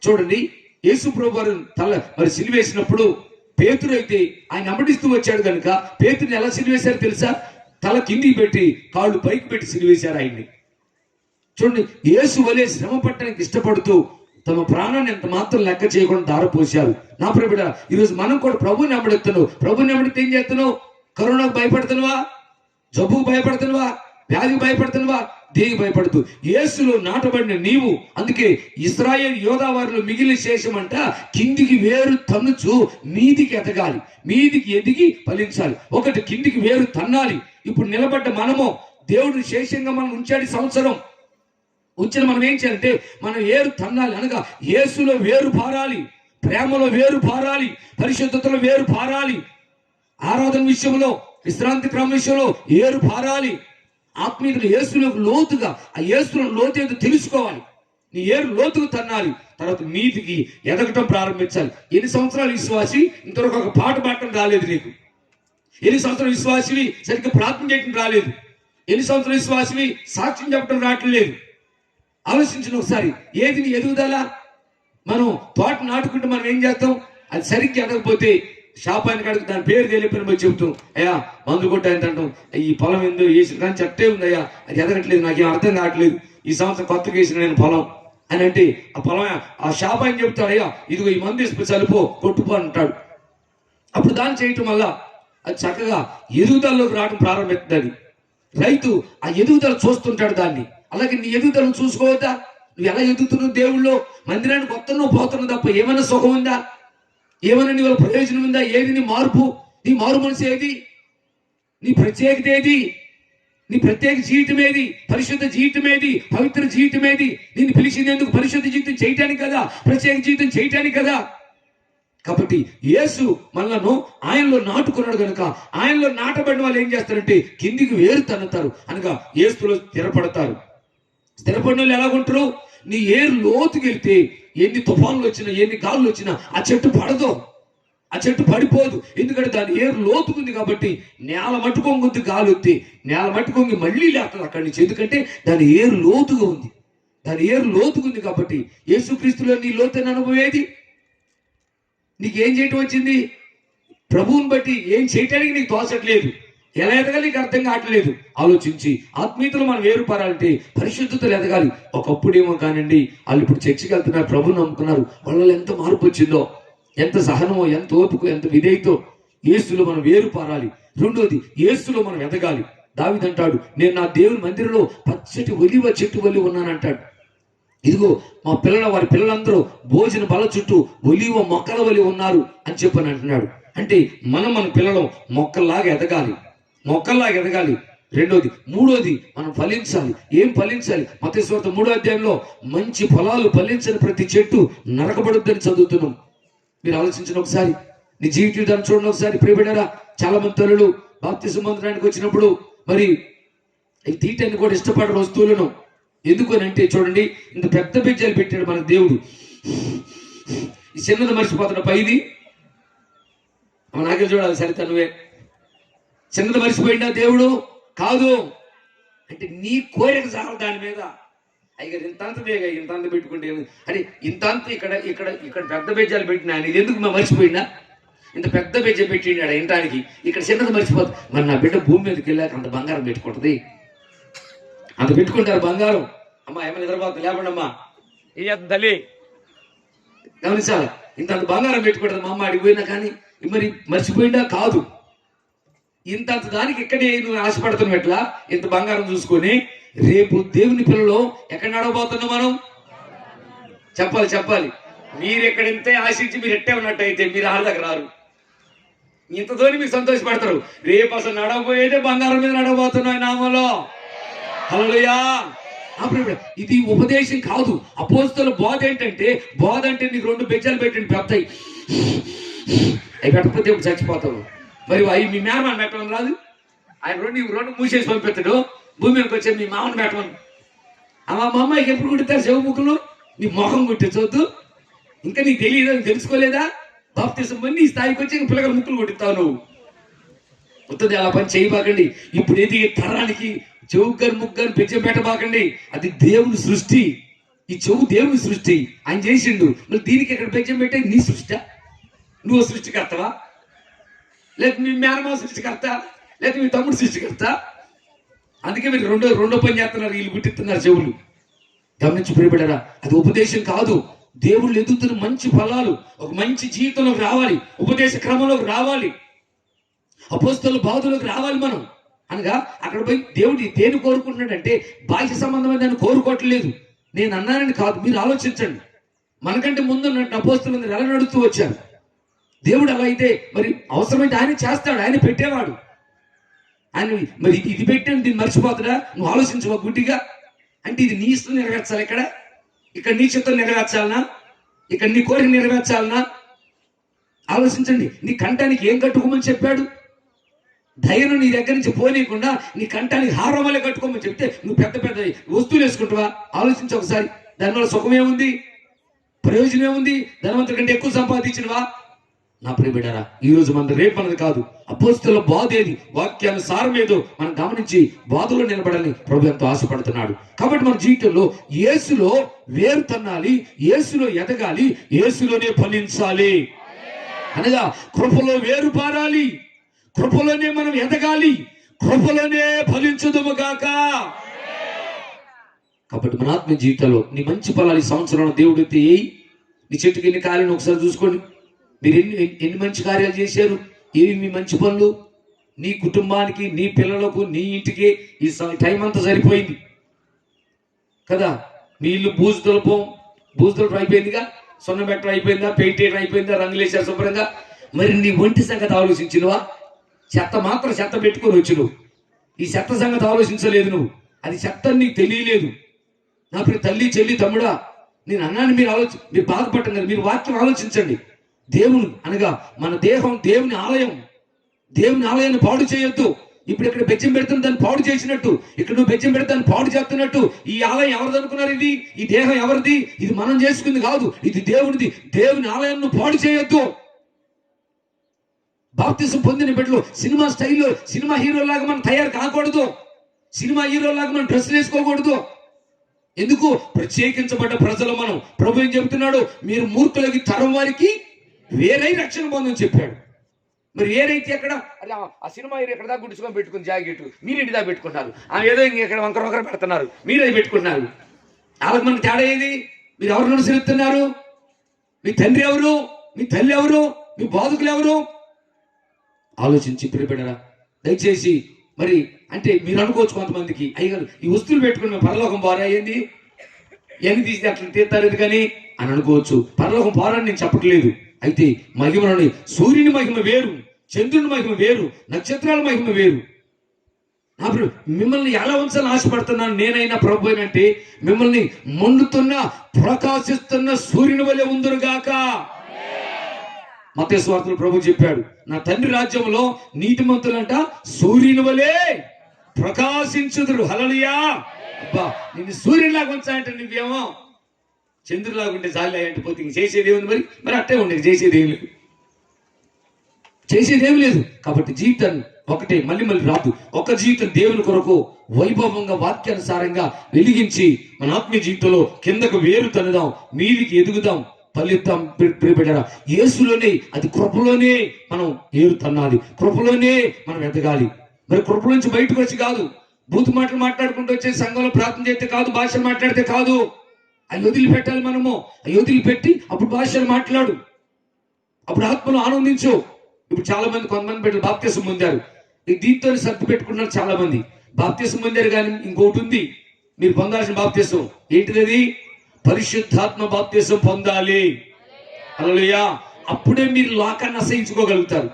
చూడండి, యేసు ప్రభు వారు మరి సిలువేసినప్పుడు పేతురు అయితే ఆయన అమ్మడిస్తూ వచ్చాడు కనుక పేతురుని ఎలా సిలువేశారు తెలుసా? తల కిందికి పెట్టి కాళ్ళు పైకి పెట్టి సిలువేశారు ఆయన్ని. చూడండి, యేసు వలె శ్రమ పట్టడానికి ఇష్టపడుతూ తమ ప్రాణాన్ని ఎంత మాత్రం లెక్క చేయకుండా దారపోశారు. నా ప్రియ బిడ్డ, ఈరోజు మనం కూడా ప్రభుని వెంబడిస్తున్నావు. ప్రభుని వెంబడితే ఏం చేస్తున్నావు? కరోనాకు భయపడుతున్నావా? జబ్బుకు భయపడుతున్నావా? వ్యాధికి భయపడుతున్నావా? దేనికి భయపడుతూ యేసులో నాటబడిన నీవు. అందుకే ఇశ్రాయేలు యోధావారిలో మిగిలిన శేషం అంట కిందికి వేరు తన్నుచు మీదికి ఎదగాలి, మీదికి ఎదిగి ఫలించాలి. ఒకటి కిందికి వేరు తన్నాలి. ఇప్పుడు నిలబడ్డ మనము దేవుడు శేషంగా మనం ఉంచాడు. సంవత్సరం ఉంచిన మనం ఏం చేయాలంటే మనం వేరు తన్నాలి. అనగా యేసులో వేరు పారాలి, ప్రేమలో వేరు పారాలి, పరిశుద్ధతలో వేరు పారాలి, ఆరాధన విషయంలో, విశ్రాంతి క్రమ విషయంలో ఏరు పారాలి. ఆత్మీయులు యేసులో లోతుగా, ఆ యేసులో లోతు ఏదో తెలుసుకోవాలి. నీ ఏరు లోతుకు తన్నాలి. తర్వాత నీతికి ఎదగటం ప్రారంభించాలి. ఎన్ని సంవత్సరాలు విశ్వాసి ఇంతవరకు ఒక పాట పాడటం రాలేదు నీకు? ఎన్ని సంవత్సరాలు విశ్వాసివి సరిగ్గా ప్రార్థన చేయటం రాలేదు? ఎన్ని సంవత్సరాలు విశ్వాసివి సాక్ష్యం చెప్పడం రావట్లేదు? ఆలోచించిన ఒకసారి. ఏది నీ ఎదుగుదల? మనం తోట నాటుకుంటే మనం ఏం చేస్తాం? అది సరిగ్గా ఎదగకపోతే షాపానికి అడుగు దాని పేరు తెలియపోయిన పోయి చెబుతాం, అయ్యా మందు కొట్టాయని అంటాం, ఈ పొలం ఏందో వేసి కానీ చెట్టే ఉంది అయ్యా, అది ఎదగట్లేదు, నాకేం అర్థం కావట్లేదు, ఈ సంవత్సరం కొత్తగా వేసిన నేను పొలం అని అంటే ఆ పొలం ఆ షాపాయిని చెబుతాడు, అయ్యా ఇదిగో ఈ మందు వేసి చలిపో కొట్టుపో అంటాడు. అప్పుడు దాన్ని చేయటం వల్ల అది చక్కగా ఎదుగుదలలోకి రావడం ప్రారంభిస్తుంది. అది రైతు ఆ ఎదుగుదల చూస్తుంటాడు దాన్ని. అలాగే నీ ఎదుగుదలను చూసుకోవద్దా? నువ్వు ఎలా ఎదుగుతున్నావు? దేవుళ్ళు మందిరానికి వస్తున్నావు పోతున్నావు తప్ప ఏమైనా సుఖం ఉందా? ఏమైనా నీ వల్ల ప్రయోజనం ఉందా? ఏది నీ మార్పు? నీ మారు మనసు ఏది? నీ ప్రత్యేకత ఏది? నీ ప్రత్యేక జీవితం ఏది? పరిశుద్ధ జీవితం ఏది? పవిత్ర జీవితం ఏది? నేను పిలిచింది ఎందుకు? పరిశుద్ధ జీవితం చేయటానికి కదా, ప్రత్యేక జీవితం చేయటానికి కదా. కాబట్టి యేసు మనలను ఆయనలో నాటుకున్నాడు కనుక ఆయనలో నాటబడిన వాళ్ళు ఏం చేస్తారంటే కిందికి వేరు తన్నుతారు, అనగా యేసులో స్థిరపడతారు. స్థిరపడిన వాళ్ళు ఎలాగుంటారు? నీ ఏరు లోతుకి వెళ్తే ఎన్ని తుఫాన్లు వచ్చినా ఎన్ని గాలులు వచ్చినా ఆ చెట్టు పడదు, ఆ చెట్టు పడిపోదు. ఎందుకంటే దాని ఏరు లోతుకుంది కాబట్టి. నేల మట్టుకొంగుంది గాలి వస్తే నేల మట్టుకొంగి మళ్ళీ లేస్తుంది అక్కడి నుంచి. ఎందుకంటే దాని ఏరు లోతుగా ఉంది, దాని ఏరు లోతుకుంది కాబట్టి. యేసుక్రీస్తులో నీ లోతైన అనుభవం ఏది? నీకేం చేయటం వచ్చింది? ప్రభువుని బట్టి ఏం చేయటానికి నీకు తోచట్లేదు. ఎలా ఎదగాలి నీకు అర్థం కావట్లేదు. ఆలోచించి ఆత్మీయతలు మనం వేరుపారాలంటే పరిశుద్ధతలు ఎదగాలి. ఒకప్పుడేమో కానండి వాళ్ళు ఇప్పుడు చర్చికి వెళ్తున్నారు, ప్రభుని నమ్ముకున్నారు, వాళ్ళలో ఎంత మార్పు వచ్చిందో, ఎంత సహనమో, ఎంత ఓపికో, ఎంత విధేయతో. యేసులో మనం వేరుపారాలి. రెండోది యేసులో మనం ఎదగాలి. దావీదు అంటాడు, నేను నా దేవుని మందిరంలో పచ్చటి ఒలివ చెట్టు వలి ఉన్నానంటాడు. ఇదిగో మా వారి పిల్లలందరూ భోజన బల చుట్టూ ఒలివ మొక్కల వలి ఉన్నారు అని చెప్పని అంటున్నాడు. అంటే మన పిల్లలు మొక్కల్లాగా ఎదగాలి, మొక్కల్లాగా ఎదగాలి. రెండోది. మూడోది మనం ఫలించాలి. ఏం ఫలించాలి? మత్తయి సువార్త 3వ అధ్యాయంలో మంచి ఫలాలు ఫలించని ప్రతి చెట్టు నరకబడుద్దని చదువుతున్నాం. మీరు ఆలోచించిన ఒకసారి, నీ జీవితాన్ని చూడండి ఒకసారి. ప్రియబిడ్డారా, చాలా మంది తల్లులు బాప్తిసం పొందడానికి వచ్చినప్పుడు మరి ఈ తీటని కూడా ఇష్టపడరు వస్తువులను. ఎందుకు అని అంటే చూడండి, ఇంత పెద్ద బెజ్జాలు పెట్టాడు మనకు దేవుడు. ఈ చిన్నది మర్చిపోతున్న పైది నాకే చూడాలి, సరిత నువ్వే. చిన్నది మర్చిపోయిందా దేవుడు? కాదు. అంటే నీ కోరిక చాలు దాని మీద. అయ్యారు ఇంతంత బేగా ఇంతంత పెట్టుకుంటే అరే ఇంతంత ఇక్కడ ఇక్కడ ఇక్కడ పెద్ద బెజ్జాలు పెట్టినా ఇది ఎందుకు మర్చిపోయినా? ఇంత పెద్ద బెజ్జ పెట్టినాడు ఇంటానికి, ఇక్కడ చిన్నది మర్చిపోతుంది. మరి నా బిడ్డ భూమి మీదకి వెళ్ళాక అంత బంగారం పెట్టుకుంటుంది, అంత పెట్టుకుంటారు బంగారం. అమ్మా ఏమైనా నిద్రపోతుంది లేకుండా ఏ తల్లి గమనించాలి. ఇంత బంగారం పెట్టుకుంటుంది మా అమ్మ అడిగిపోయినా కానీ మరి మర్చిపోయిందా? కాదు. ఇంత దానికి ఇక్కడే నువ్వు ఆశపడుతున్నావు. ఎట్లా? ఇంత బంగారం చూసుకొని రేపు దేవుని పిల్లలు ఎక్కడ నడవబోతున్నాం మనం? చెప్పాలి. మీరు ఎక్కడింతే ఆశించి మీరు ఎట్టే ఉన్నట్టయితే మీరు ఆడ దగ్గర రారు. ఇంతతోని మీరు సంతోషపడతారు. రేపు అసలు నడవబోయేదే బంగారం మీద నడవబోతున్నాయి నామలో. హల్లెలూయా. ఇది ఉపదేశం కాదు. అపోస్తలుల బోధ ఏంటంటే, బోధ అంటే నీకు 2 బెజ్జాలు పెట్టండి పెద్దయి, అవి పెట్టకపోతే చచ్చిపోతావు. మరి అవి మీ మేనమాన్ని పెట్టమని రాదు. ఆయన 2 మూసేసి పంపిస్తాడు. భూమి మీదకి వచ్చే మీ మామని పెట్టమని. మా అమ్మాయికి ఎప్పుడు కుట్టారు చెవు ముక్కులు? నీ మొహం కుట్టించవద్దు. ఇంకా నీకు తెలియదు, తెలుసుకోలేదా? బాప్తిసం నీ స్థాయికి వచ్చి పిల్లల ముక్కులు కొట్టిస్తావు నువ్వు. వస్తుంది అలా పని చేయబాకండి. ఇప్పుడు ఏది తరానికి చెవుగారు ముగ్గారు బెజ్జం పెట్టబాకండి. అది దేవుని సృష్టి. ఈ చెవు దేవుని సృష్టి, ఆయన చేసిండు. మరి దీనికి ఎక్కడ బెజ్జం పెట్టే? నీ సృష్టి. నువ్వు సృష్టికర్తవా? లేక మీ మేనమా సృష్టికర్త? లేక మీ తమ్ముడు సృష్టికర్త? అందుకే మీరు రెండో పని చేస్తున్నారు, వీళ్ళు గుట్టిస్తున్నారు చెవులు. గమనించి ప్రియబడ్డారా, అది ఉపదేశం కాదు. దేవుళ్ళు ఎదుగుతున్న మంచి ఫలాలు ఒక మంచి జీవితంలోకి రావాలి, ఉపదేశ క్రమంలోకి రావాలి, అపోస్తలుల బాధలోకి రావాలి మనం. అనగా అక్కడ పోయి దేవుడు దేని కోరుకుంటున్నాడంటే బాహ్య సంబంధమైన దాన్ని కోరుకోవట్లేదు. నేను అన్నానని కాదు, మీరు ఆలోచించండి. మనకంటే ముందు అపోస్తలులు ఎలా నడుస్తూ వచ్చారు. దేవుడు అలా అయితే మరి అవసరమైతే ఆయన చేస్తాడు, ఆయన పెట్టేవాడు. ఆయన మరి ఇది పెట్టాను దీన్ని మర్చిపోతాడా? నువ్వు ఆలోచించవా గుడ్డిగా? అంటే ఇది నీ ఇష్టం నెరవేర్చాలి. ఇక్కడ నీ చిత్తం నెరవేర్చాలనా? ఇక్కడ నీ కోరిక నెరవేర్చాలనా? ఆలోచించండి. నీ కంఠానికి ఏం కట్టుకోమని చెప్పాడు? ధైర్యం నీ దగ్గర నుంచి పోనీయకుండా నీ కంఠానికి హారం వల్లే కట్టుకోమని చెప్తే నువ్వు పెద్ద పెద్ద వస్తువులు వేసుకుంటావా? ఆలోచించు ఒకసారి. దానివల్ల సుఖమేముంది? ప్రయోజనం ఏముంది? ధనవంతుడి కంటే ఎక్కువ సంపాదించినవా? నా ప్రియ బిడ్డారా, ఈ రోజు మన రేపు మనది కాదు. అపోస్తలుల బాధ ఏది, వాక్యానుసారం ఏదో మనం గమనించి బాధలో నిలబడాలని ప్రభు ఎంతో ఆశపడుతున్నాడు. కాబట్టి మన జీవితంలో యేసులో వేరు తన్నాలి, యేసులో ఎదగాలి, యేసులోనే ఫలించాలి. అనగా కృపలో వేరు పారాలి, కృపలోనే మనం ఎదగాలి, కృపలోనే ఫలించుదుము గాక. కాబట్టి మన ఆత్మ జీవితంలో నీ మంచి ఫలాలు ఈ సంవత్సరంలో దేవుడు ఎత్తి నీ చెట్టుకి ఎన్ని కాయలను ఒకసారి చూసుకోండి. మీరు ఎన్ని మంచి కార్యాలు చేశారు? ఏవి మీ మంచి పనులు? నీ కుటుంబానికి, నీ పిల్లలకు, నీ ఇంటికి ఈ టైం అంతా సరిపోయింది కదా. మీ ఇల్లు బూజుతలపు అయిపోయిందిగా, సొన్న బెట్టర్ అయిపోయిందా, పెయింట్ అయిపోయిందా, రంగులేసారు శుభ్రంగా. మరి నీ ఒంటి సంగతి ఆలోచించినవా? చెత్త మాత్రం చెత్త పెట్టుకొని వచ్చి నువ్వు ఈ చెత్త సంగతి ఆలోచించలేదు. నువ్వు అది చెత్త నీకు తెలియలేదు. నా ప్రియ తల్లి, చెల్లి, తమ్ముడా, నేను అన్నాను, మీరు బాధపడటం కదా, మీరు వాక్యం ఆలోచించండి. దేవుని అనగా మన దేహం దేవుని ఆలయం. దేవుని ఆలయాన్ని పాడు చేయొద్దు. ఇప్పుడు ఇక్కడ బెచ్చం పెడుతున్న దాన్ని పాడు చేసినట్టు, ఇక్కడ నువ్వు బెచ్చం పెడితే దాన్ని పాడు చేస్తున్నట్టు. ఈ ఆలయం ఎవరిది అనుకున్నారు? ఈ దేహం ఎవరిది? ఇది మనం చేసుకుంది కాదు, ఇది దేవునిది. దేవుని ఆలయాన్ని పాడు చేయొద్దు. బాప్తిసం పొందిన బిడ్డలు సినిమా స్టైల్లో, సినిమా హీరోలాగా మనం తయారు కాకూడదు. సినిమా హీరోలాగా మనం డ్రెస్సులు వేసుకోకూడదు. ఎందుకు? ప్రత్యేకించబడ్డ ప్రజలు మనం. ప్రభు ఏం చెబుతున్నాడు? మీరు మూర్ఖులకి తరం వారికి వేరే రక్షణ పొందని చెప్పాడు. మరి వేరైతే ఎక్కడ? అరే ఆ సినిమా హీరో ఎక్కడ దాకా గుడ్చుకొని పెట్టుకుని జాకెట్, మీరు ఇంటి దాకా పెట్టుకుంటారు. ఆమె ఏదో ఇంకెక్కడ వంకర పెడుతున్నారు, మీరు అది పెట్టుకుంటున్నారు. వాళ్ళకి మనకి తేడా ఏది? మీరు ఎవరిని అనుసరిస్తున్నారు? మీ తండ్రి ఎవరు? మీ తల్లి ఎవరు? మీ బాధకులు ఎవరు? ఆలోచించి ప్రియపడరా దయచేసి. మరి అంటే మీరు అనుకోవచ్చు కొంతమందికి, అయ్యగారు ఈ వస్తువులు పెట్టుకుని మేము పరలోకం పోరా, ఏంది ఎన్ని తీసి అట్లా తీస్తారు ఎందుకని అని అనుకోవచ్చు. పరలోకం పోరని నేను చెప్పట్లేదు. అయితే మహిమలోని సూర్యుని మహిమ వేరు, చంద్రుని మహిమ వేరు, నక్షత్రాల మహిమ వేరు. అప్పుడు మిమ్మల్ని ఎలా ఉంచాలని ఆశపడుతున్నాను నేనైనా ప్రభు అంటే, మిమ్మల్ని మండుతున్న ప్రకాశిస్తున్న సూర్యుని వలె ఉందురుగాక. మత్తయి సువార్తలో ప్రభు చెప్పాడు, నా తండ్రి రాజ్యంలో నీతిమంతులంట సూర్యుని వలె ప్రకాశించుదురు. హల్లెలూయా. అబ్బా, నిన్ను సూర్యునిలాగా ఉంచాలంటే నువ్వేమో చంద్రులాగా ఉంటే చాలే అంటే పోతే ఇంక చేసేది ఏముంది? మరి అట్టే ఉండేది, చేసేదేమి లేదు. కాబట్టి జీవితాన్ని ఒకటే, మళ్ళీ రాదు. ఒక జీవితం దేవుని కొరకు వైభవంగా వాక్యానుసారంగా వెలిగించి మన ఆత్మీయ జీవితంలో కిందకు వేరు తన్నుదాం, మీదికి ఎదుగుదాం, ఫలిద్దాం. ప్రియబిడ్డరా, యేసులోనే, అది కృపలోనే మనం ఏరు తన్నాలి, కృపలోనే మనం ఎదగాలి. మరి కృప నుంచి బయటకు వచ్చి కాదు, బూతు మాటలు మాట్లాడుకుంటూ వచ్చే సంఘంలో ప్రార్థన చేస్తే కాదు, భాషలు మాట్లాడితే కాదు. అవి వదిలిపెట్టాలి మనము. అవి వదిలిపెట్టి అప్పుడు భాషలు మాట్లాడు, అప్పుడు ఆత్మలో ఆనందించు. ఇప్పుడు చాలా మంది, కొంతమంది బిడ్డలు బాప్తిసం పొందారు, దీంతో సర్ది పెట్టుకున్నారు. చాలా మంది బాప్తిసం పొందారు, కానీ ఇంకోటి ఉంది మీరు పొందాల్సిన బాప్తిసం. ఏంటిది? అది పరిశుద్ధాత్మ బాప్తిసం పొందాలి. హల్లెలూయా. అప్పుడే మీరు లోకాన్ని అసహించుకోగలుగుతారు.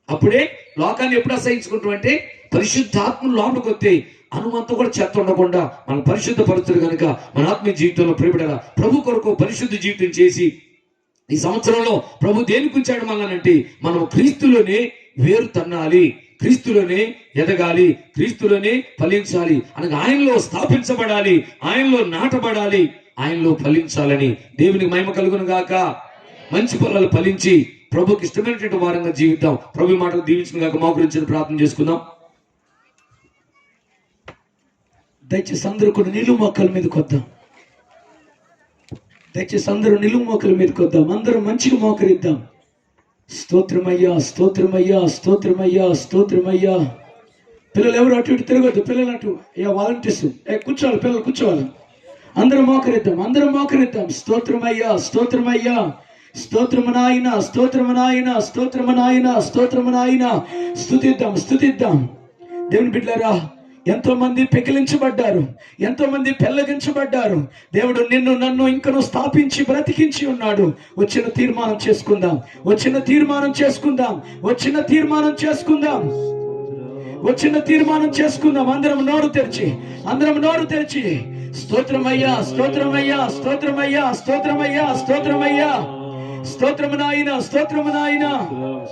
అప్పుడే లోకాన్ని ఎప్పుడు అసహించుకుంటాం అంటే, పరిశుద్ధాత్మ లోపలికి వస్తే అనుమంతా కూడా చెత్త ఉండకుండా మన పరిశుద్ధ పరుచుడు కనుక మన ఆత్మీయ జీవితంలో ప్రియబిడ్డరా ప్రభు కొరకు పరిశుద్ధ జీవితం చేసి ఈ సంవత్సరంలో ప్రభు దేనికి ఉంచాడు మనల్నంటే, మనం క్రీస్తులోనే వేరు తన్నాలి, క్రీస్తులోనే ఎదగాలి, క్రీస్తులోనే ఫలించాలి. అనగా ఆయనలో స్థాపించబడాలి, ఆయనలో నాటబడాలి, ఆయనలో ఫలించాలని. దేవునికి మహిమ కలుగును గాక. మంచి ఫలాలు ఫలించి ప్రభుకి ఇష్టమైనటువంటి వారంగా జీవిద్దాం. ప్రభు మాటలు దీవించును గాక. మా గురించి ప్రార్థన చేసుకుందాం. దయచేసి అందరూ కూడా నిలువు మొక్కల మీదకి వద్దాం. దయచేసి అందరూ నిలువు మొక్కల మీదకి వద్దాం. అందరూ మంచిగా మోకరిద్దాం. స్తోత్రమయ్యా, స్తోత్రమయ్యా, స్తోత్రమయ్యా, స్తోత్రమయ్యా. పిల్లలు ఎవరు అటు ఇటు తిరగద్దు. పిల్లలు అటు వాలంటీర్స్ కూర్చోవాలి, పిల్లలు కూర్చోవాలి. అందరూ మోకరిద్దాం, అందరూ మోకరిద్దాం. స్తోత్రమయ్యా, స్తోత్రమయ్యా, స్తోత్రము నాయన, స్తోత్రము నాయన, స్తోత్రము నాయన, స్తోత్రము నాయన. స్తుతిద్దాం, స్తుతిద్దాం. దేవుని బిడ్డలారా, ఎంతో మంది పెకిలించబడ్డారు, ఎంతో మంది పెళ్లగించబడ్డారు. దేవుడు నిన్ను నన్ను ఇంకను స్థాపించి బ్రతికించి ఉన్నాడు. వచ్చిన తీర్మానం చేసుకుందాం, వచ్చిన తీర్మానం చేసుకుందాం, వచ్చిన తీర్మానం చేసుకుందాం, వచ్చిన తీర్మానం చేసుకుందాం. అందరం నోరు తెరిచి, అందరం నోరు తెరిచి స్తోత్రమయ్యా, స్తోత్రమయ్యా, స్తోత్రమయ్యా, స్తోత్రమయ్యా, స్తోత్రమయ్యా, స్తోత్రము నాయన, స్తోత్రము నాయన.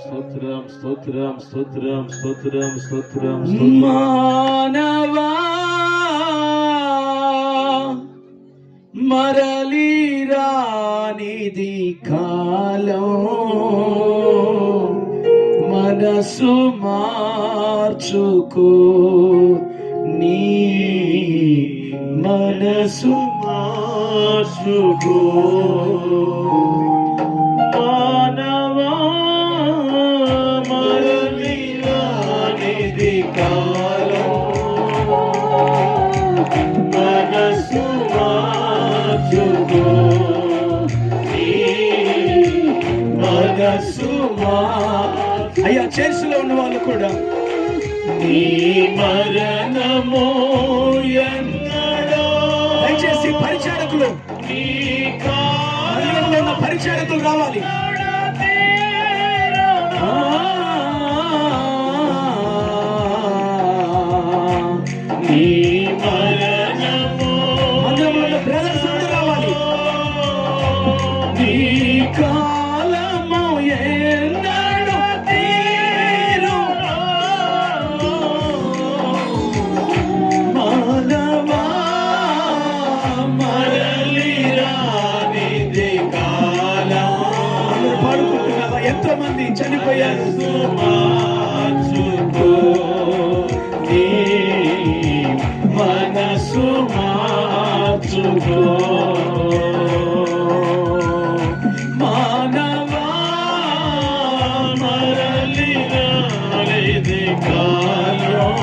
స్తోత్రం, స్తోత్రం, స్తోత్రం, స్తోత్రం, స్తోత్రం. మానవా మరలిరా రానిది కాలం, మనసు మార్చుకో, నీ మనసు మార్చుకో. మానవా మరలి రానిది కాలం, మనసు మార్చుకో, నీ మనసు అయ్యా చర్చిలో ఉన్న వాళ్ళు కూడా నీ మరణము ఎన్నడో, దయచేసి పరిచారకులు, నీ మందిరంలో ఉన్న పరిచారకులు రావాలి. నీ మరణము మందిరంలో ఉన్న బ్రదర్స్ అందరూ రావాలి. నీ కాలము ఎన్నడో తీరు, మానవా మరలి రానిది కాలం. పాడుకుంటున్నావా? ఎంతో మంది చనిపోయారు. మార్చుకో, నీ మనసు మార్చుకో. మానవా మరలి రానిది కాలం,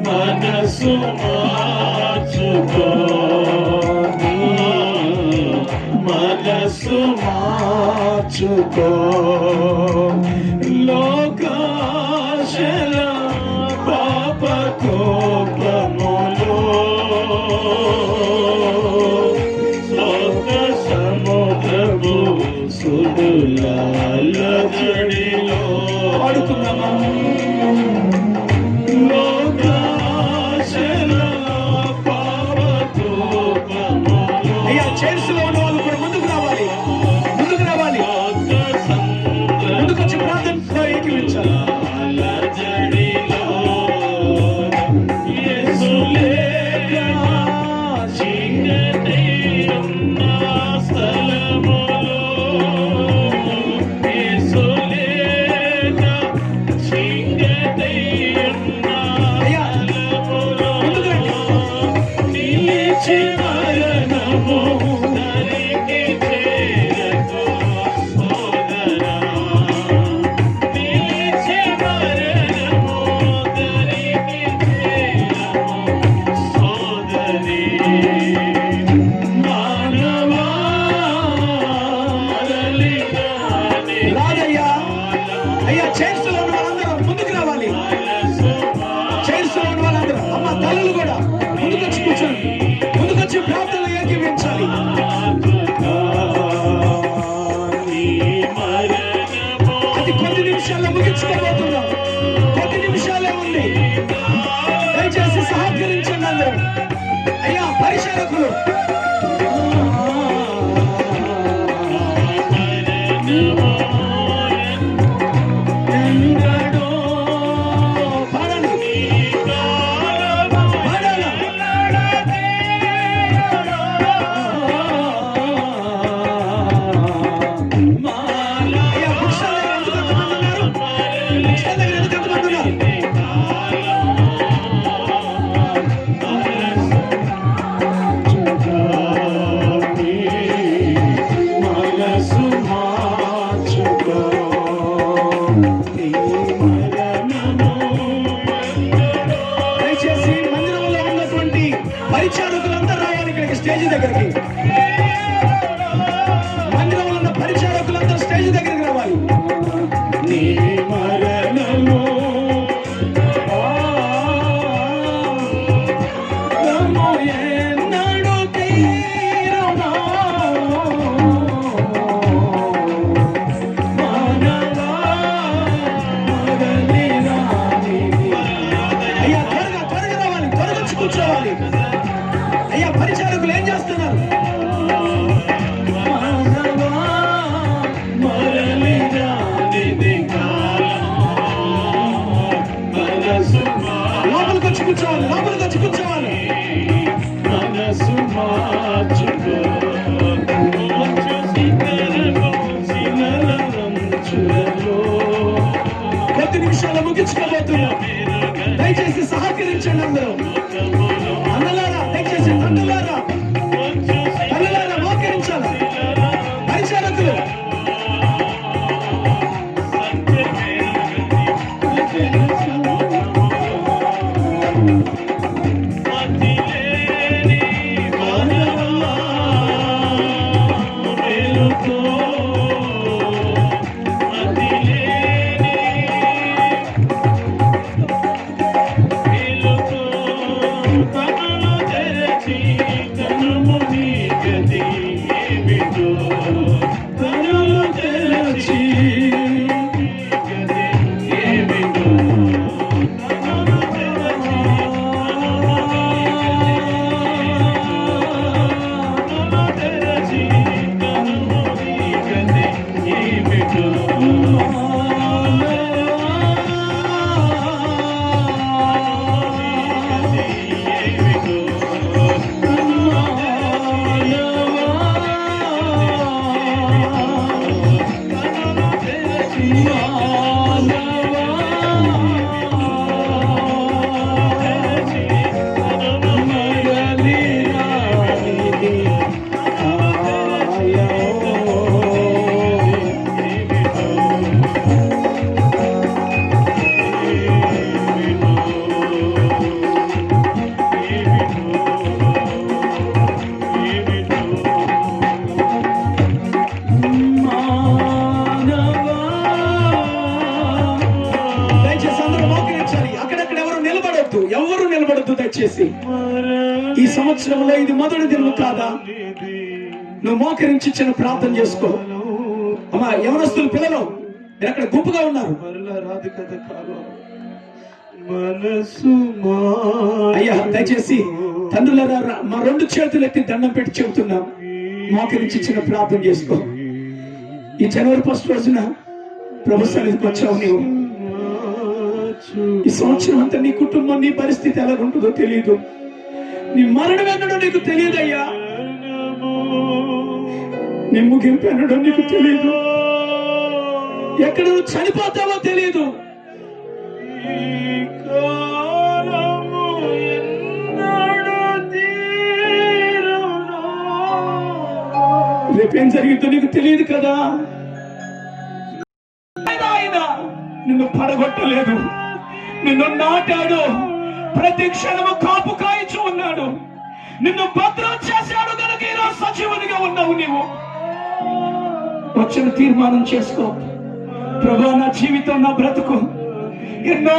మనసు మార్చుకో, నీ మనసు మార్చుకో. లోకాశల పాప కోపములో, లోక సముద్రము సుడులాల జడిలో పాడుకున్నామా? లోకాశల పాప కోపములో. అయ్యా చర్చిలో ఉన్న వాళ్ళు కూడా ముందుకు రావాలి, ముందుకు రావాలి, ముందుకు వచ్చి ప్రార్థనలో ఏకీవించాలి. అయ్యా చైర్స్లో ఉన్న వాళ్ళందరూ ముందుకు రావాలి. చైర్స్లో ఉన్న వాళ్ళందరూ అమ్మ తల్లులు కూడా ముందుకు వచ్చి కూర్చోండి, ముందుకు వచ్చి ప్రార్థనలు ఏకీవించాలి. అది కొద్ది నిమిషాల్లో ముగించుకోబోతున్నాం, కొద్ది నిమిషాలే ఉంది. దయచేసి సహకరించండి అందరూ. అయ్యా పరిచారకులు పరిచారకులందరూ రావాలి ఇక్కడికి, స్టేజ్ దగ్గరికి. మందిరంలో ఉన్న పరిచారకులందరూ స్టేజ్ దగ్గరికి రావాలి. నీ మరణము ఎన్నడూ తీరునా, మానవా మరలి రానిది. అయ్యా త్వరగా త్వరగా రావాలి, త్వరగా వచ్చి కూర్చోవాలి. అయ్యా పరిచారకులు ఏం చేస్తున్నారు? లోపలికి వచ్చి కూర్చోవాలి, లోపలికి వచ్చి కూర్చోవాలి. మనసు మార్చుకో. చేసుకోబోతున్నాం. దయచేసి సహకరించండి అందరూ. అన్నలారా దయచేసి తండ్రులారా తల్లులారా మోకరించాలి. పరిచారకులు ఎవరు నిలబడద్దు. దయచేసి ఈ సంవత్సరంలో ఇది మొదటి దినం కాదా? నువ్వు మోకరించి చిన్న ప్రార్థన చేసుకో. అమ్మా యవనస్తులు పిల్లలు మీరు అక్కడ గుంపుగా ఉన్నారు. అయ్యా దయచేసి తండ్రులారా మా రెండు చేతులు ఎత్తి దండం పెట్టి చెబుతున్నాం. మోకరించి చిన్న ప్రార్థన చేసుకో. ఈ జనవరి 1 రోజున ప్రభు సన్నిధికి వచ్చావు నీవు. ఈ సంవత్సరం అంతా నీ కుటుంబం నీ పరిస్థితి ఎలా ఉంటుందో తెలియదు. నీ మరణం ఎన్నడో నీకు తెలియదయ్యా. నీ ముగింపు ఎన్నడో నీకు తెలియదు. ఎక్కడ నువ్వు చనిపోతావో తెలియదు. రేపేం జరిగిందో నీకు తెలియదు కదా. ఆయన నిన్ను పడగొట్టలేదు, నిన్ను నాటాడు. ప్రతి క్షణము కాపు కాయిచు ఉన్నాడు. నిన్ను భద్రం చేశాడు కనుక ఈరోజు సజీవునిగా ఉన్నావు. నీవు వచ్చిన తీర్మానం చేసుకో. ప్రభా నా జీవితం నా బ్రతుకు ఎన్నో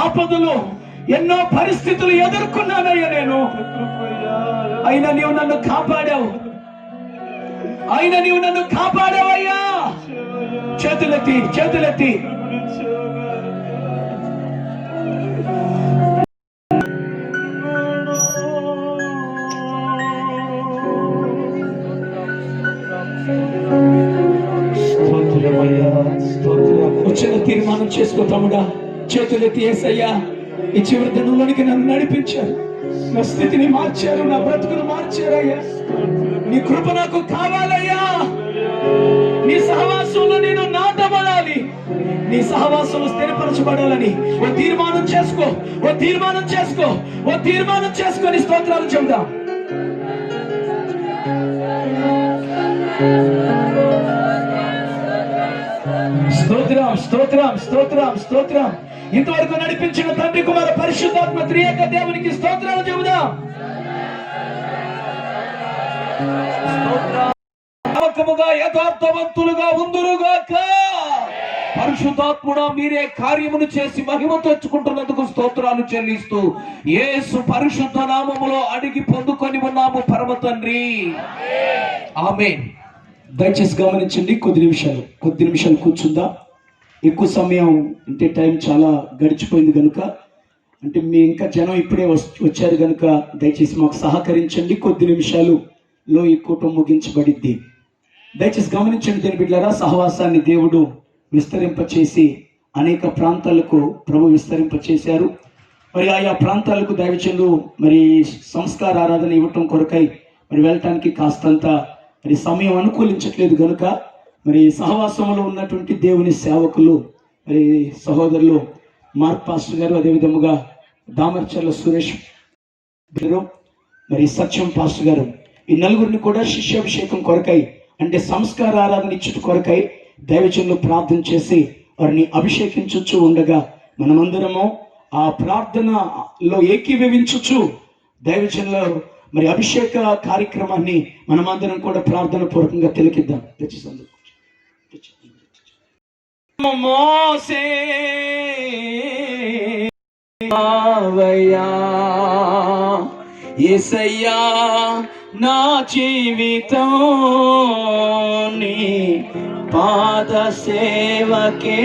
ఆపదలు ఎన్నో పరిస్థితులు ఎదుర్కొన్నానయ్యా నేను. అయినా నీవు నన్ను కాపాడావు. అయినా నీవు నన్ను కాపాడావయ్యా. చేతులెత్తి చేతులెత్తి వచ్చిన తీర్మానం చేసుకో తమ్ముడా. చేతులెత్తి యేసయ్యా ఈ చివరి దినంలోనికి నన్ను నడిపించారు. నా స్థితిని మార్చారు, నా బ్రతుకును మార్చారయ్యా. నీ కృప నాకు కావాలయ్యా. నీ సహవాసంలో నేను నాటబడాలి. నీ సహవాసంలో స్థిరపరచబడాలని ఓ తీర్మానం చేసుకో. ఓ తీర్మానం చేసుకో. ఓ తీర్మానం చేసుకొని స్తోత్రాలు చెబుదాం. స్తోత్రం స్తోత్రం స్తోత్రం స్తోత్రం. ఇంతవరకు నడిపించిన తండ్రి కుమార పరిశుద్ధాత్మ త్రియేక దేవునికి స్తోత్రాలు చెబుదాం. నమ్మకముగా యథార్థవంతులుగా ఉందురుగాక. పరిశుద్ధాత్ముడా మీరే కార్యమును చేసి మహిమ తెచ్చుకుంటున్నందుకు స్తోత్రాలు చెల్లిస్తూ యేసు పరిశుద్ధ నామములో అడిగి పొందుకొని ఉన్నాము పరమ తండ్రి. ఆమేన్. దయచేసి గమనించండి. కొద్ది నిమిషాలు కూర్చుందా. ఎక్కువ సమయం అంటే టైం చాలా గడిచిపోయింది కనుక, అంటే మీ ఇంకా జనం ఇప్పుడే వచ్చారు కనుక దయచేసి మాకు సహకరించండి. కొద్ది నిమిషాలులో ఈ కూటం ముగించబడిద్ది. దయచేసి గమనించండి దేని బిడ్డలారా. సహవాసాన్ని దేవుడు విస్తరింపచేసి అనేక ప్రాంతాలకు ప్రభు విస్తరింపచేశారు. మరి ఆయా ప్రాంతాలకు దైవజనులు మరి సంస్కార ఆరాధన ఇవ్వటం కొరకై మరి వెళ్ళటానికి కాస్తంత మరి సమయం అనుకూలించట్లేదు కనుక మరి సహవాసంలో ఉన్నటువంటి దేవుని సేవకులు మరి సహోదరులు మార్క్ పాస్టర్ గారు, అదేవిధముగా దామర్చర్ల సురేష్ గారు, మరి సత్యం పాస్టర్ గారు, ఈ నలుగురిని కూడా శిష్యాభిషేకం కొరకై అంటే సంస్కార ఆరాధన ఇచ్చుట కొరకై దైవజనులు ప్రార్థన చేసి వారిని అభిషేకించుచు ఉండగా మనమందరము ఆ ప్రార్థనలో ఏకీభవించుచు దైవజనుల మరి అభిషేక కార్యక్రమాన్ని మనమందరం కూడా ప్రార్థన పూర్వకంగా తిలకిద్దాం. మోసే యేసయ్యా నా జీవితం నీ పాద సేవకే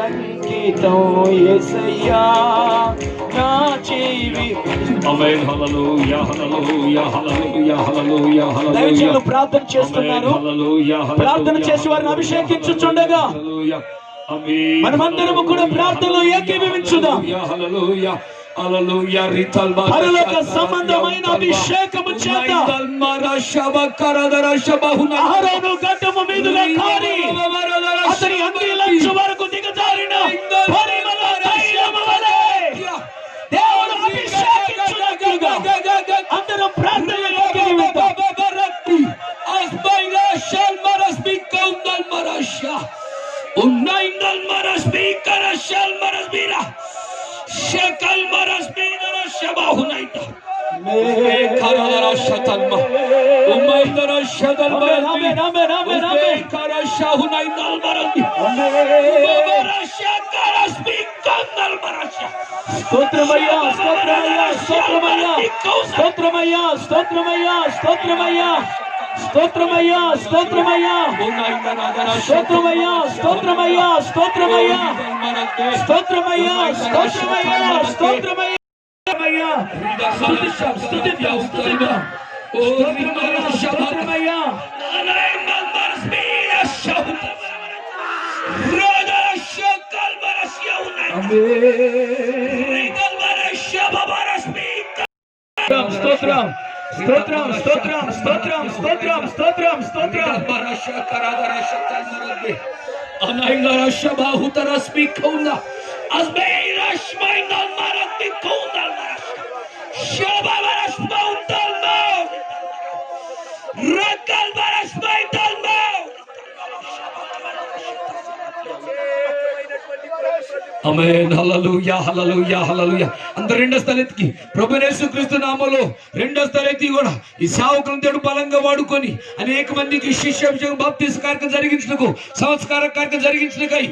అంకితం. యేసయ్యా నా జీవితం. ఆమేన్. హల్లెలూయా హల్లెలూయా హల్లెలూయా హల్లెలూయా హల్లెలూయా. దైవజనులు ప్రార్థన చేస్తున్నారు. హల్లెలూయా ప్రార్థన చేసి వారిని అభిషేకించుచుండగా మనమందరము కూడా ప్రార్థనలో ఏకీభవించుదాం. హల్లెలూయా హల్లెలూయా. పరలోక సంబంధమైన అభిషేకము చేత అహరోను గడ్డము మీదుగా కారి అతని అంగీలంచు వరకు దిగజారిన పరిమళ తైలము వలె దేవుడు అభిషేకించునట్లుగా అందరం ప్రార్థనలో ఏకీభవిద్దాం. Unainal maras bikara shal maras bira shakal maras bira shabahunaita karadara shatalma umaidara shatalma ఆమేన్ ఆమేన్ ఆమేన్ ఆమేన్. kara shahunainal maras babara shakara spikanal maras స్తోత్రమయ్యా స్తోత్రమయ్యా స్తోత్రమయ్యా స్తోత్రమయ్యా స్తోత్రమయ్యా స్తోత్రమయ్యా స్తోత్రమయ్యా స్తోత్రమయ్యా స్తోత్రమయ్యా స్తోత్రమయ్యా స్తోత్రమయ్యా స్తోత్రమయ్యా స్తోత్రమయ్యా స్తోత్రమయ్యా స్తుతిద్దాం స్తుతిద్దాం స్తుతిద్దాం. స్తోత్రమయ్యా స్తోత్రమయ్యా స్తోత్రం స్తోత్రం స్తోత్రం స్తోత్రం స్తోత్రం స్తోత్రం స్తోత్రం. ఆమేన్. హల్లెలూయా హల్లెలూయా హల్లెలూయా. అందరూ రెండో స్థలెత్తికి ప్రభువైన యేసుక్రీస్తు నామములో రెండో స్థలెత్తి కూడా ఈ సేవకులను దేవుడు బలంగా వాడుకొని అనేక మందికి శిష్యాభిషేకం బాప్తిస్మ కార్యక్రమం జరిగించుటకు సంస్కార కార్యక్రమం జరిగించుటకై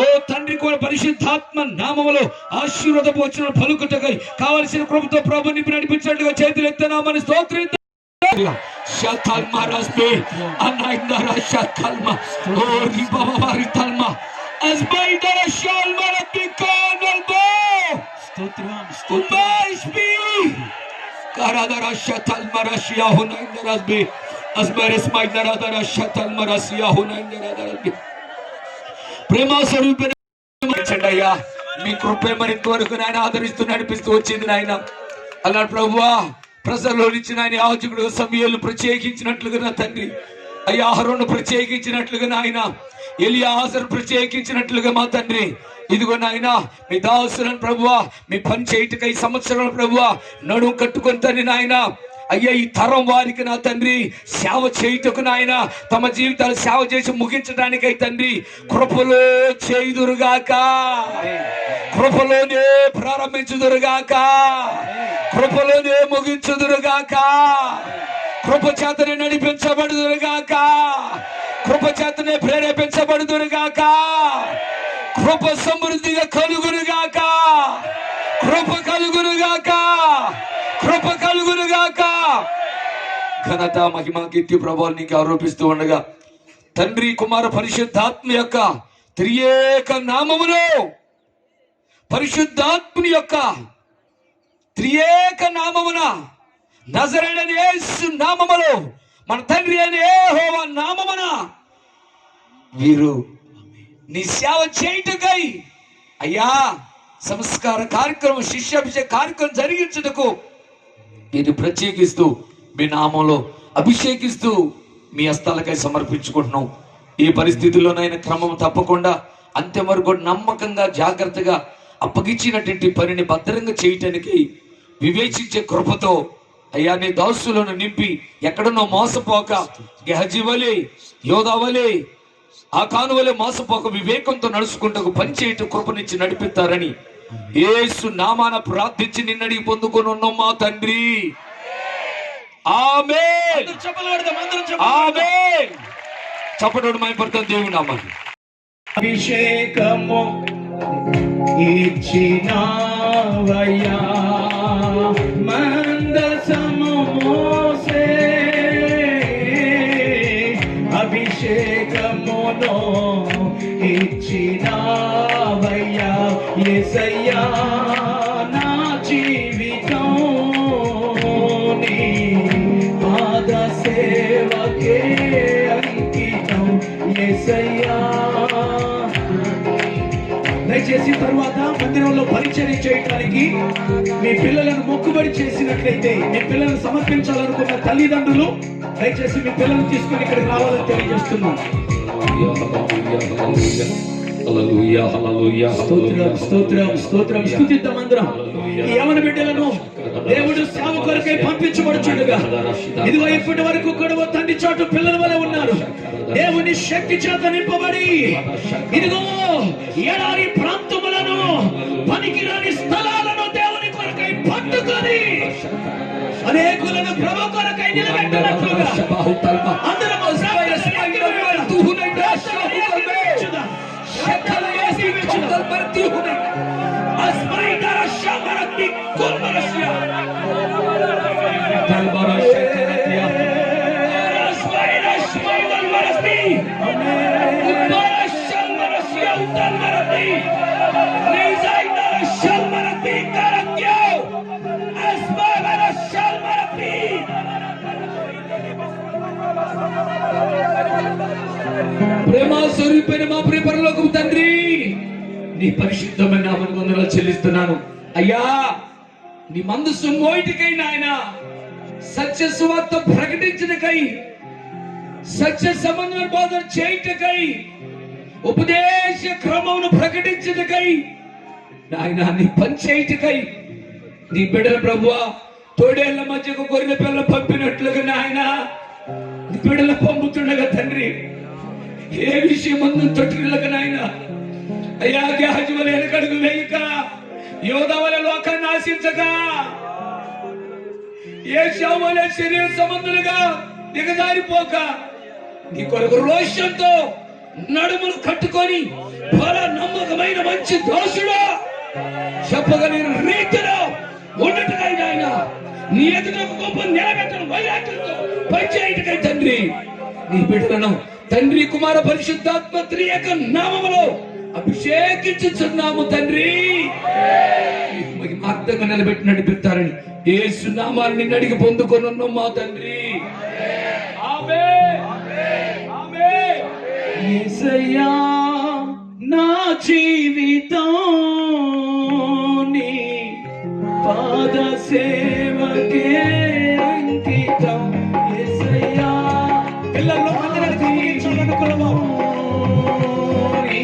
ఓ తండ్రి కూడా పరిశుద్ధాత్మ నామములో ఆశీర్వాదపు వచ్చిన పలుకుటకై కావలసిన కృపతో ప్రభు నింపి నడిపించినట్లుగా చేతులు ఎత్తనామని స్తోత్రం. Shatalma rasbe anaindara shatalma ori baba maritalma asbaidara shalma rabikanalbo స్తోత్రం umaishbi karadara shatalma rashia hunaindara rasbe asbares maidara dara shatalma rashia hunaindara rasbe ప్రేమ స్వరూపేణ చండయ్యా మీ కృపే మరింత వరకు నాయన ఆదరిస్తూ నడిపిస్తూ వచ్చింది నాయన. అలా ప్రభువా ప్రజల్లో నుంచి నాయన యాజకుడు సమయాలు ప్రత్యేకించినట్లుగా నా తండ్రి, అయ్యా అహరోను ప్రత్యేకించినట్లుగా నాయన, ఎలియాజరు ప్రత్యేకించినట్లుగా మా తండ్రి, ఇదిగో నాయన మీ దాసులను ప్రభువా మీ పని చేయటకై సంవత్సరాలు ప్రభువా నడుము కట్టుకొని తండ్రి నాయన అయ్యా ఈ తరం వారికి నా తండ్రి సేవ చేయుటకు నాయన తమ జీవితాలు సేవ చేసి ముగించడానికై తండ్రి కృపలో చేయుదురుగాక, కృపలోనే ప్రారంభించుదురుగాక, కృపలోనే ముగించుదురుగాక, కృప చేతనే నడిపించబడుదురుగాక, కృప చేతనే ప్రేరేపించబడుదురుగాక, కృప సమృద్ధిగా కలుగునుగాక, కృప కలుగునుగాక, కృప కలుగునుగాక. ఘనత మహిమ కీర్తి ప్రభావాలు నీకు ఆరోపిస్తూ ఉండగా తండ్రి కుమార పరిశుద్ధాత్మ యొక్క త్రియేక నామములో, పరిశుద్ధాత్ముని యొక్క త్రియేక నామమున, నజరేయుడైన యేసు నామములో, మన తండ్రి అయిన యెహోవా నామమున వీరు నీ సేవ చేయుటకై అయ్యా సంస్కార కార్యక్రమం శిష్యాభిషేక కార్యక్రమం జరిగించుటకు ఇది ప్రత్యేకిస్తూ మీ నామంలో అభిషేకిస్తూ మీ హస్తాలకై సమర్పించుకుంటున్నాం. ఈ పరిస్థితుల్లోనైనా క్రమం తప్పకుండా అంత్యం వరకు నమ్మకంగా జాగ్రత్తగా అప్పగించినటువంటి పనిని భద్రంగా చేయటానికి వివేచించే కృపతో అయ్యా నీ దాసులను నింపి ఎక్కడనో మోసపోక గెహజీ వలె, యోధా వలె, ఆకాను వలె మోసపోక వివేకంతో నడుచుకుంటూ పని చేయటం కృపనిచ్చి నడిపిస్తారని యేసు నామాన ప్రార్థించి నిన్నడికి పొందుకొని ఉన్నాం మా తండ్రి. ఆమేన్. ఆమేన్. చప్పటోడు మైపడతాం దేవుని నామాన్ని. అభిషేకము ఇచ్చినావయ్యా, మందసము మోసే అభిషేకమును ఇచ్చినావయ్యా, యేసయ్యా నా జీవితం నీ పాద సేవకే అంకితం యేసయ్యా. దయచేసి తరువాత మందిరంలో పరిచర్య చేయడానికి మీ పిల్లలను మొక్కుబడి చేసినట్లయితే, మీ పిల్లలను సమర్పించాలనుకున్న తల్లిదండ్రులు దయచేసి మీ పిల్లలను తీసుకుని ఇక్కడికి రావాలని తెలియజేస్తున్నాను. స్తోత్రం స్తోత్రం స్తోత్రం. స్తుతిద్దాం అందరం. ఈ యవన బిడ్డలను దేవుడు సేవ కొరకై పంపించబడుచుండగా ఇదిగో ఇప్పటి వరకు కూడా తండ్రి చాటు పిల్లల వలె ఉన్నారు. దేవుని శక్తి చేత నింపబడి ఇదిగో ఎడారి ప్రాంతములను, పనికిరాని స్థలాలను దేవుని కొరకై పట్టుకొని అనేకులను ప్రభు కొరకై నిలబెట్టినట్లుగా అందరము ప్రేమ స్వరూపైన మా ప్రియ పరలోకపు తండ్రి, నీ పరిశుద్ధమైన నామమునకు వందనాలు చెల్లిస్తున్నాను అయ్యా. నీ మందస్సు మోయిటికై నాయన, సత్య సువార్త ప్రకటించటకై, సత్య సంబంధమైన బోధన చేయుటకై, ఉపదేశ క్రమమును ప్రకటించటకై నాయన, నీ పని చేయుటకై నీ బిడ్డల ప్రభువా తోడేళ్ల మధ్యకు గొర్రెల పిల్ల పంపినట్లుగా నాయన నీ బిడ్డలు పంపుతుండగా తండ్రి, ఏ విషయం అందు తొట్టిళ్ళక నాయన అయ్యా గెహజీ వలె వెనకడుగు వేయక, యోధా వలె లోకాన్ని ఆశించక, ఏషావు వలె శరీర సంబంధులుగా దిగజారిపోక, నీ కొరకు రోషంతో నడుములు కట్టుకొని బల నమ్మకమైన మంచి దోషుడు చెప్పగలిగిన రీతిలో ఉన్నట్టుగా నాయన నీ ఎదుట గొప్ప నిలబెట్టడం వైరాగ్యంతో పనిచేయటకై తండ్రి నీ బిడ్డలను తండ్రి కుమార పరిశుద్ధాత్మ త్రియేక నామములో అభిషేకించుచున్నాము తండ్రి. మార్గంగా నిలబెట్టి నడిపిస్తారని యేసు నామాన్ని నిన్ను అడిగి పొందుకొని ఉన్నాం మా తండ్రి. ఆమేన్. ఆమేన్. యేసయ్యా నా జీవితం నీ పాద సేవకే అంకితం. యేసయ్యా పిల్లల్లో మందిరానికి అప్పగించాలనుకున్నాము, నీ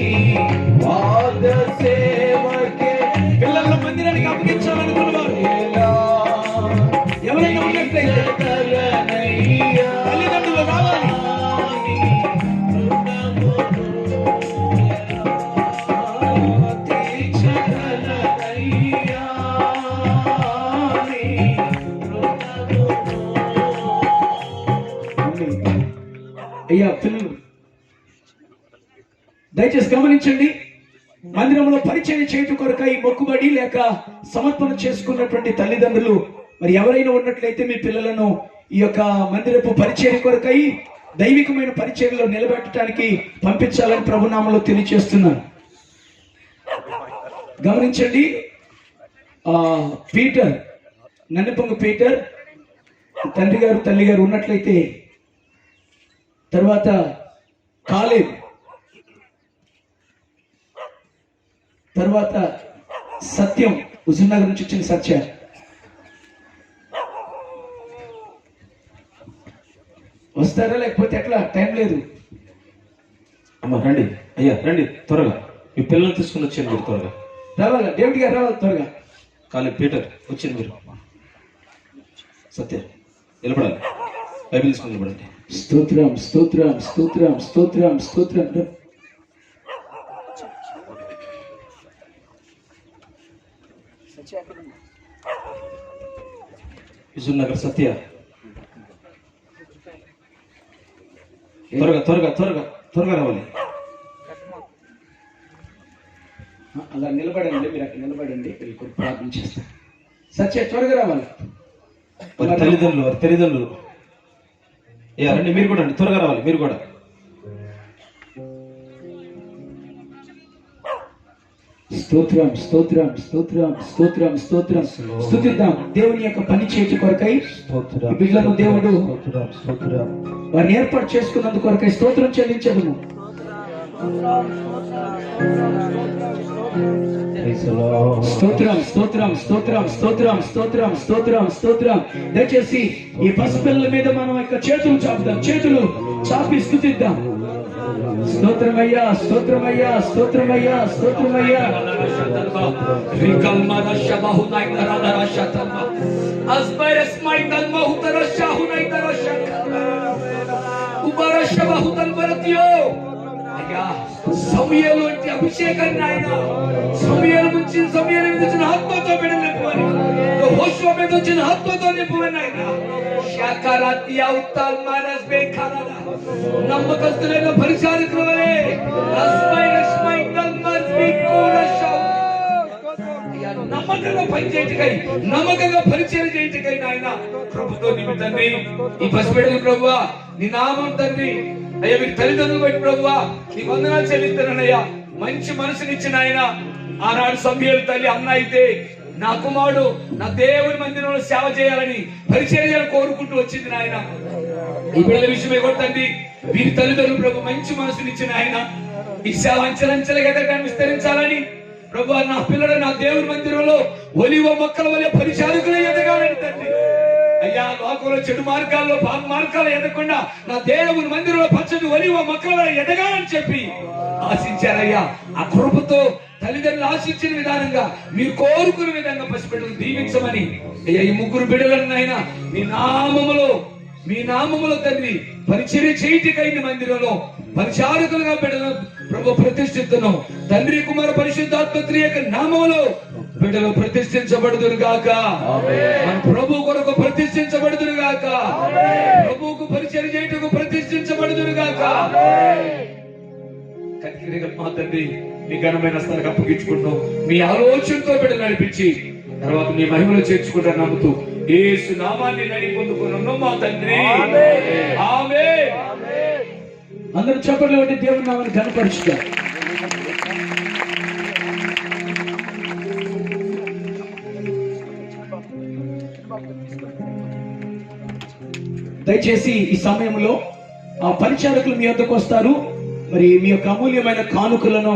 పాద సేవకే పిల్లల్లో మందిరానికి అప్పగించాలనుకున్నవారు ఎవరైనా ఉన్నట్లయితే తల్లిదండ్రులు రావాలి. అయ్యా పిల్లలు దయచేసి గమనించండి, మందిరంలో పరిచయం చేయటం కొరకై మొక్కుబడి లేక సమర్పణ చేసుకున్నటువంటి తల్లిదండ్రులు మరి ఎవరైనా ఉన్నట్లయితే మీ పిల్లలను ఈ యొక్క మందిరపు పరిచయం కొరకై దైవికమైన పరిచయంలో నిలబెట్టడానికి పంపించాలని ప్రభునామంలో తెలియజేస్తున్నాను. గమనించండి, పీటర్ నన్నపంగు పీటర్ తండ్రి గారు తల్లి గారు ఉన్నట్లయితే, తర్వాత కాలేబ్, తర్వాత సత్యం హుజూర్నగర్ నుంచి వచ్చిన సత్య, వస్తారా లేకపోతే ఎట్లా? టైం లేదు. అమ్మ రండి, అయ్యా రండి త్వరగా, మీ పిల్లలు తీసుకుని వచ్చాను మీరు త్వరగా. రావాలా డేవిడ్ గారు రావాలి త్వరగా. కాలే పీటర్ వచ్చింది మీరు సత్య నిలబడాలి బైబిల్ తీసుకుని నిలబడండి. స్తోత్రం స్తోత్రం స్తోత్రం స్తోత్రం స్తోత్రం. విజుల్ నగర్ సత్య త్వరగా త్వరగా త్వరగా త్వరగా రావాలి. అలా నిలబడండి, మీరు అక్కడ నిలబడండి, వీళ్ళకి ప్రార్థన చేస్తాను. సత్య త్వరగా రావాలి. వారి తల్లిదండ్రులు రండి, మీరు కూడా అండి, త్వరగా రావాలి మీరు కూడా. స్తోత్రం స్తోత్రం స్తోత్రం స్తోత్రం స్తోత్రం. స్తుతిద్దాం దేవుని యొక్క పని చేతి కొరకై బిడ్డలను దేవుడు వారిని ఏర్పాటు చేసుకున్నందుకు కొరకై స్తోత్రం చెల్లించదుము. స్తోత్రం స్తోత్రం స్తోత్రం స్తోత్రం స్తోత్రం స్తోత్రం స్తోత్రం. దయచేసి ఈ పసిపిల్లల మీద మనం యొక్క చేతులు చాపుదాం, చేతులు చాపి స్తుతిద్దాం. స్తోత్రమయ్యా స్తోత్రమయ్యా స్తోత్రమయ్యా స్తోత్రమయ్యా. సమయాలు అంటే అభిషేకాన్ని ఆయన సమయాలు నుంచి సమయాలు మీద వచ్చిన ఆత్మతో బిడ్డలు నింపమని, హోషువ మీద వచ్చిన ఆత్మతో నింపమని ఆయన నమ్మకస్తులైన పరిచారకుల వలె నమ్మకంగా పనిచేయటకై నమ్మకంగా పరిచయం చేయటకై నాయన ప్రభుత్వం నిమిత్తండి ఈ పసిబిడ్డలు ప్రభువా నీ నామం తండ్రి అయ్యా మీకు తల్లిదండ్రులు బట్టి ప్రభువా నీ వందనాలు చెల్లిస్తానయ్యా. మంచి మనసునిచ్చిన ఆయన ఆనాడు సమయాలు తల్లి అన్న అయితే నా కుమారుడు నా దేవుని మందిరంలో సేవ చేయాలని పరిచయం చేయాలని కోరుకుంటూ వచ్చింది నాయన. ఈ పిల్లల విషయమే కూడా తండ్రి వీరి తల్లిదండ్రులు ప్రభు మంచి మనసునిచ్చిన ఆయన ఈ సేవ అంచెలంచెలుగా ఎదగడానికి విస్తరించాలని ప్రభు నా పిల్లలు నా దేవుని మందిరంలో ఒలివ మొక్కల వల్ల పరిచారకులు ఎదగాలని తండ్రి అయ్యా లోకంలో చెడు మార్గాల్లో పాప మార్గాలు ఎదగకుండా నా దేవుని మందిరంలో పచ్చని ఒలివ మొక్కల వల్ల ఎదగాలని చెప్పి ఆశించారయ్యా. ఆ కృపతో తల్లిదండ్రులు ఆశించిన విధానంగా మీరు కోరుకునే విధంగా పసిబిడ్డలు దీవించమని అయ్యా ఈ ముగ్గురు బిడ్డలనైనా మీ నామములో తండ్రి పరిచర్య చేయటికై మందిరంలో పరిచారకులుగా బిడ్డలు ప్రభు ప్రతిష్ఠిస్తున్నాం. తండ్రి కుమార పరిశుద్ధాత్మ త్రియక నామములో బిడ్డలు ప్రతిష్ఠించబడుదురు గాక, మన ప్రభు కొరకు ప్రతిష్ఠించబడుదురు గాక, ప్రభువుకు పరిచర్య చేయటకు ప్రతిష్ఠించబడుదురు గాక. మా తండ్రి మీ ఘనమైన స్థానికి అప్పగించుకుంటాం. మీ ఆలోచనతో బిడ్డలు నడిపించి తర్వాత మీ మహిమలో చేర్చుకుంటారు నమ్ముతూ యేసు నామాన్ని నడి పొందుకున్నాం మా తండ్రి. ఆమేన్. అందరూ చెప్పండి అంటే దేవుని నామాన్ని ఘనపరుచుతారు. దయచేసి ఈ సమయంలో ఆ పరిచారకులు మీ వద్దకు వస్తారు. మరి మీ యొక్క అమూల్యమైన కానుకలను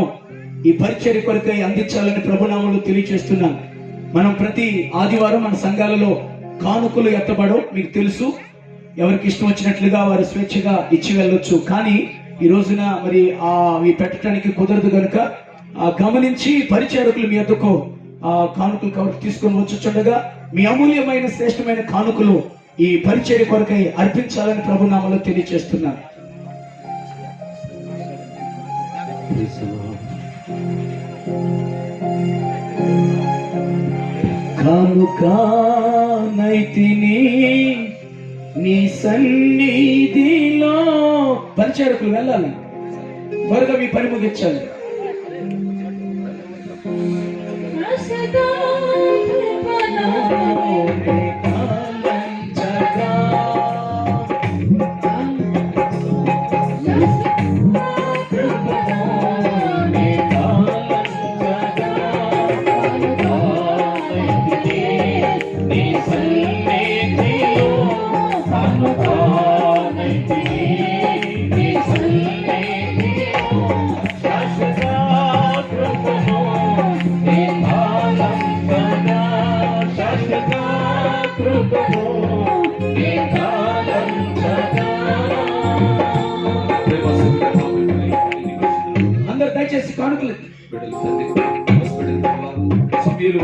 ఈ పరిచర్య కొరకై అందించాలని ప్రభునామములో తెలియజేస్తున్నాను. మనం ప్రతి ఆదివారం మన సంఘాలలో కానుకలు ఎత్తబడవు, మీకు తెలుసు. ఎవరికి ఇష్టం వచ్చినట్లుగా వారు స్వేచ్ఛగా ఇచ్చి వెళ్ళొచ్చు. కానీ ఈ రోజున మరి అవి పెట్టడానికి కుదరదు కనుక గమనించి పరిచారకులు మీ వద్దకు ఆ కానుకలు కవర్ తీసుకొని వచ్చుచుండగా మీ అమూల్యమైన శ్రేష్టమైన కానుకలు ఈ పరిచర్య కొరకై అర్పించాలని ప్రభునామములో తెలియజేస్తున్నాను. కానుకనైతిని నీ సన్నిధిలో. పరిచారకులు వెళ్ళాలి, త్వరగా మీ పని ముగించాలి. అందరు దయచేసి కానుకలు బిడ్డలు తండ్రి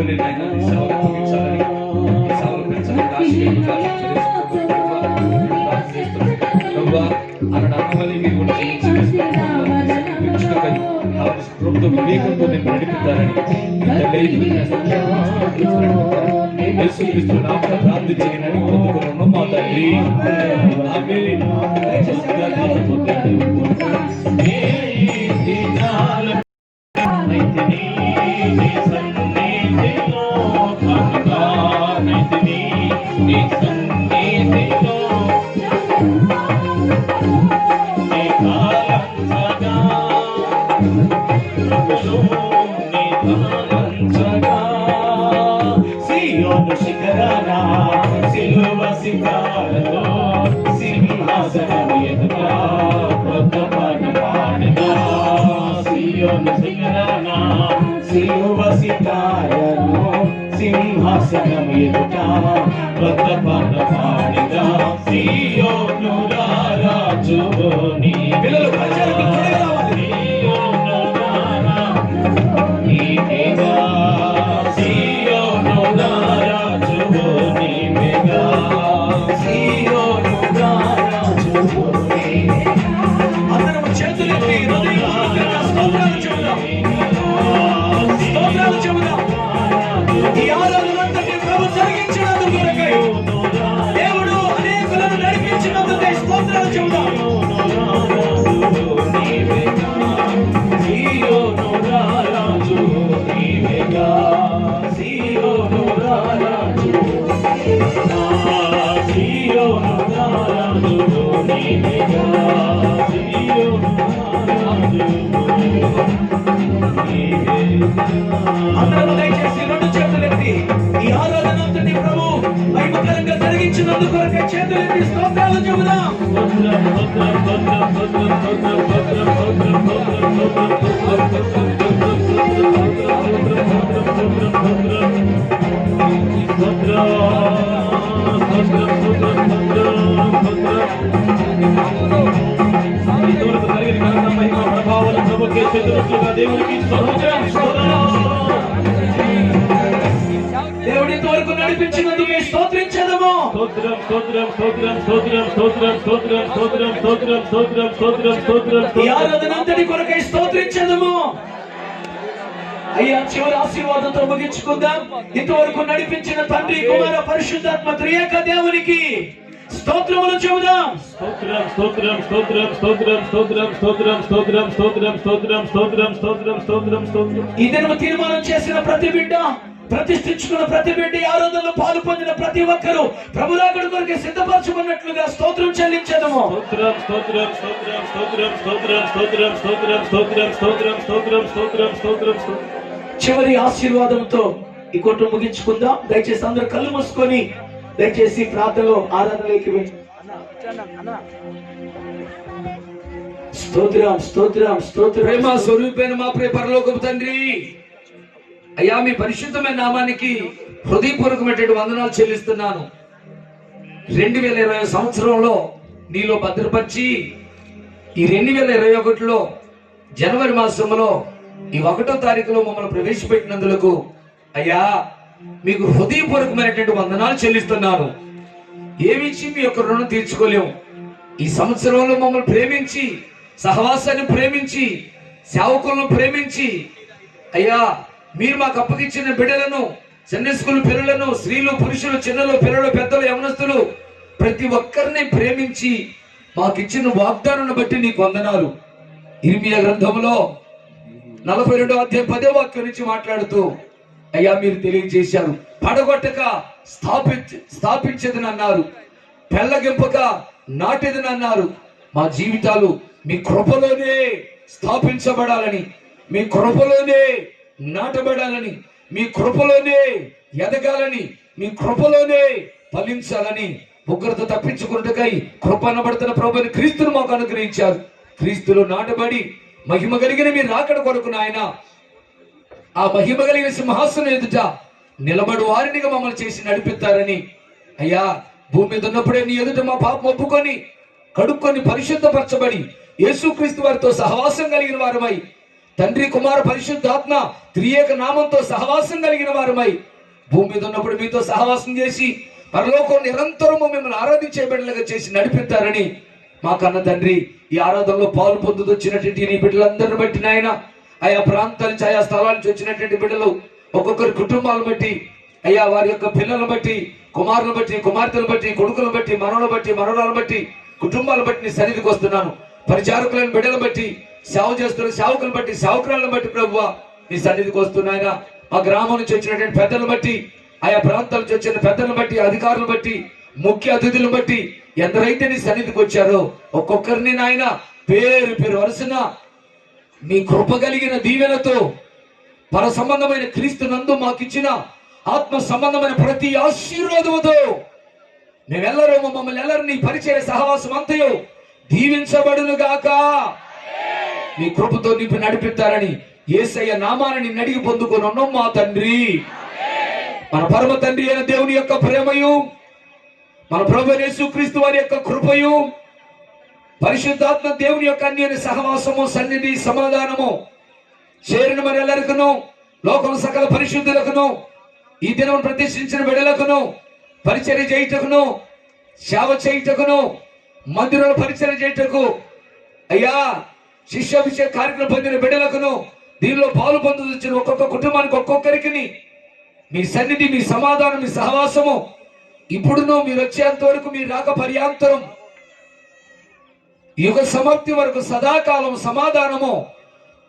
తండ్రి నాయన నీ సేవలు ముగించాలని, నీ సేవలు పెంచాలని ఆశీర్వదించాలని ప్రభువా అన్న నామవల్లి మీరు కూడా ప్రభుత్వం వివేకంతో నేను నడిపిస్తారని ప్రార్థించి నడిపి పొందుకున్నాం మా తండ్రి. ఆమేన్. సియోను శిఖరాన సిలువ శిఖరాలతో సింహాసనం ఎదుట కొత్త పాట పాడగా. సియోను శిఖరాన సిలువ శిఖరాలను సింహాసనం ఎదుట కొత్త పాట పాడగా. సియోను రాజుని పిల్లలు దేవుడు అనేకులను నడిపించినందుకే స్తోత్రాలు చెబుదాం. అందరూ దయచేసి రెండు చేతులెత్తి ఈ ఆరాధనంతని ప్రభు మహిమకరంగా జరిగించినందుకు కొరకే చేతులెత్తి స్తోత్రాలు చెబుదాం. దేవుడి వరకు నడిపించినందుకు స్తోత్రించదము. ఈ ఆరాధనంతటి కొరకై స్తోత్రించదము. అయ్యా చివరి ఆశీర్వాదంతో ముగించుకుందాం. ఇంతవరకు నడిపించిన తండ్రి కుమార పరిశుద్ధాత్మ త్రియేక దేవునికి స్తోత్రములు చెబుదాం. ఈ దినము తీర్మానం చేసిన ప్రతి బిడ్డ, ప్రతిష్ఠించుకున్న ప్రతి బిడ్డ, ఆరాధనలో పాలు పొందిన ప్రతి ఒక్కరూ ప్రభురాకుడి కొరకు సిద్ధపరచుకున్నట్లుగా స్తోత్రం చెల్లించదము. చివరి ఆశీర్వాదంతో ఈ కొట్టు ముగించుకుందాం. దయచేసి అందరూ కళ్ళు మూసుకొని దయచేసి ప్రార్థనలో ఆరాధనలోకి వెళ్ళి స్తోత్రం స్తోత్రం స్తోత్రం. ప్రేమ స్వరూపైన మా ప్రియ పరలోకపు తండ్రి, అయ్యా మీ పరిశుద్ధమైన నామానికి హృదయపూర్వకమైనటువంటి వందనాలు చెల్లిస్తున్నాను. 2020 సంవత్సరంలో నీలో భద్రపరిచి ఈ 2021లో జనవరి మాసంలో ఈ 1వ తారీఖులో మమ్మల్ని ప్రవేశపెట్టినందుకు అయ్యా మీకు హృదయపూర్వకమైనటువంటి వందనాలు చెల్లిస్తున్నాను. ఏమిచ్చి మీ యొక్క రుణం తీర్చుకోలేము. ఈ సంవత్సరంలో మమ్మల్ని ప్రేమించి, సహవాసాన్ని ప్రేమించి, సేవకులను ప్రేమించి అయ్యా మీరు మాకు అప్పగించిన బిడ్డలను, సండే స్కూల్ పిల్లలను, స్త్రీలు, పురుషులు, చిన్నలు, పిల్లలు, పెద్దలు, యవనస్తులు ప్రతి ఒక్కరిని ప్రేమించి మాకు ఇచ్చిన వాగ్దానాన్ని బట్టి నీకు వందనాలు. ఇర్మియా గ్రంథంలో 42వ అధ్యాయం 10వ వాక్యం నుంచి మాట్లాడుతూ అయ్యా మీరు తెలియజేశారు, పడగొట్టక స్థాపించదనన్నారు, పెళ్ళగింపక నాటేదనన్నారు. మా జీవితాలు మీ కృపలోనే స్థాపించబడాలని, మీ కృపలోనే నాటబడాలని, మీ కృపలోనే ఎదగాలని, మీ కృపలోనే ఫలించాలని, ఉగ్రత తప్పించుకుంటకై కృప అనబడుతున్న ప్రభుని క్రీస్తును మాకు అనుగ్రహించారు. క్రీస్తులో నాటబడి మహిమ కలిగిన మీరు రాకడ కొరకు నాయన ఆ మహిమ కలిగిన సింహాసనం ఎదుట నిలబడు వారినిగా మమ్మల్ని చేసి నడిపిస్తారని అయ్యా భూమి మీద ఉన్నప్పుడే నీ ఎదుట మా పాపం ఒప్పుకొని కడుక్కొని పరిశుద్ధపరచబడి యేసుక్రీస్తు వారితో సహవాసం కలిగిన వారమై తండ్రి కుమార పరిశుద్ధాత్మ త్రియేక నామంతో సహవాసం కలిగిన వారమై భూమి మీద ఉన్నప్పుడు మీతో సహవాసం చేసి పరలోకం నిరంతరము మిమ్మల్ని ఆరాధించే బిడ్డలుగా చేసి నడిపిస్తారని మా కన్న తండ్రి ఈ ఆరాధనలో పాలు పొందుతూ వచ్చినటువంటి నీ బిడ్డలందరిని బట్టి నాయన ఆయా ప్రాంతాల నుంచి ఆయా స్థలాల నుంచి వచ్చినటువంటి బిడ్డలు ఒక్కొక్కరి కుటుంబాలను బట్టి అయ్యా వారి యొక్క పిల్లలను బట్టి కుమారులను బట్టి కుమార్తెలను బట్టి కొడుకులను బట్టి మనవలను బట్టి మనవరాలను బట్టి కుటుంబాలను బట్టి నీ సన్నిధికి వస్తున్నాను. పరిచారకులను బిడ్డలను బట్టి సేవ చేస్తున్న సేవకులను బట్టి సేవకురాలను బట్టి ప్రభువా నీ సన్నిధికి వస్తున్నాయన. మా గ్రామం నుంచి వచ్చినటువంటి పెద్దలను బట్టి ఆయా ప్రాంతాల నుంచి వచ్చిన పెద్దలను బట్టి అధికారులను బట్టి ముఖ్య అతిథులను బట్టి ఎందరైతే నీ సన్నిధికి వచ్చారో ఒక్కొక్కరిని నాయన పేరు పేరు వరుసన మీ కృప కలిగిన దీవెనతో పర సంబంధమైన క్రీస్తు నందు మాకిచ్చిన ఆత్మ సంబంధమైన ప్రతి ఆశీర్వాదముతో మేమెల్లరూ మమ్మల్ని ಎಲ್ಲరినీ పరిచయ సహవాసం అంతయో దీవించబడును గాక. మీ కృపతో నింపి నడిపిస్తారని యేసయ్య నామాన్ని అడిగి పొందుకున్నాం మా తండ్రి. మన పరమ తండ్రి అయిన దేవుని యొక్క ప్రేమయు మన ప్రభువైన యేసుక్రీస్తు వారి యొక్క కృపయు పరిశుద్ధాత్మ దేవుని యొక్క అన్యోన్య సహవాసము సన్నిధి సమాధానము చేరిన మరి ಎಲ್ಲరికను లోకం సకల పరిశుద్ధులకును ఈ దినం ప్రతిష్ఠించిన బిడ్డలకును పరిచర్య చేయుటకును సేవ చేయుటకును మందిరంలో పరిచర్య చేయుటకు అయ్యా శిష్యాభిషేక కార్యక్రమం పొందిన బిడ్డలకును దీనిలో పాలు పొందుతున్న ఒక్కొక్క కుటుంబానికి ఒక్కొక్కరికి మీ సన్నిధి మీ సమాధానం మీ సహవాసము ఇప్పుడును మీరు వచ్చేంత వరకు మీ రాక పర్యాంతరం యుగ సమాప్తి వరకు సదాకాలం సమాధానము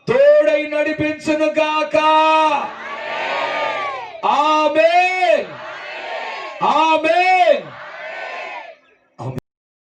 తోడై నడిపించును గాక. ఆమేన్ ఆమేన్.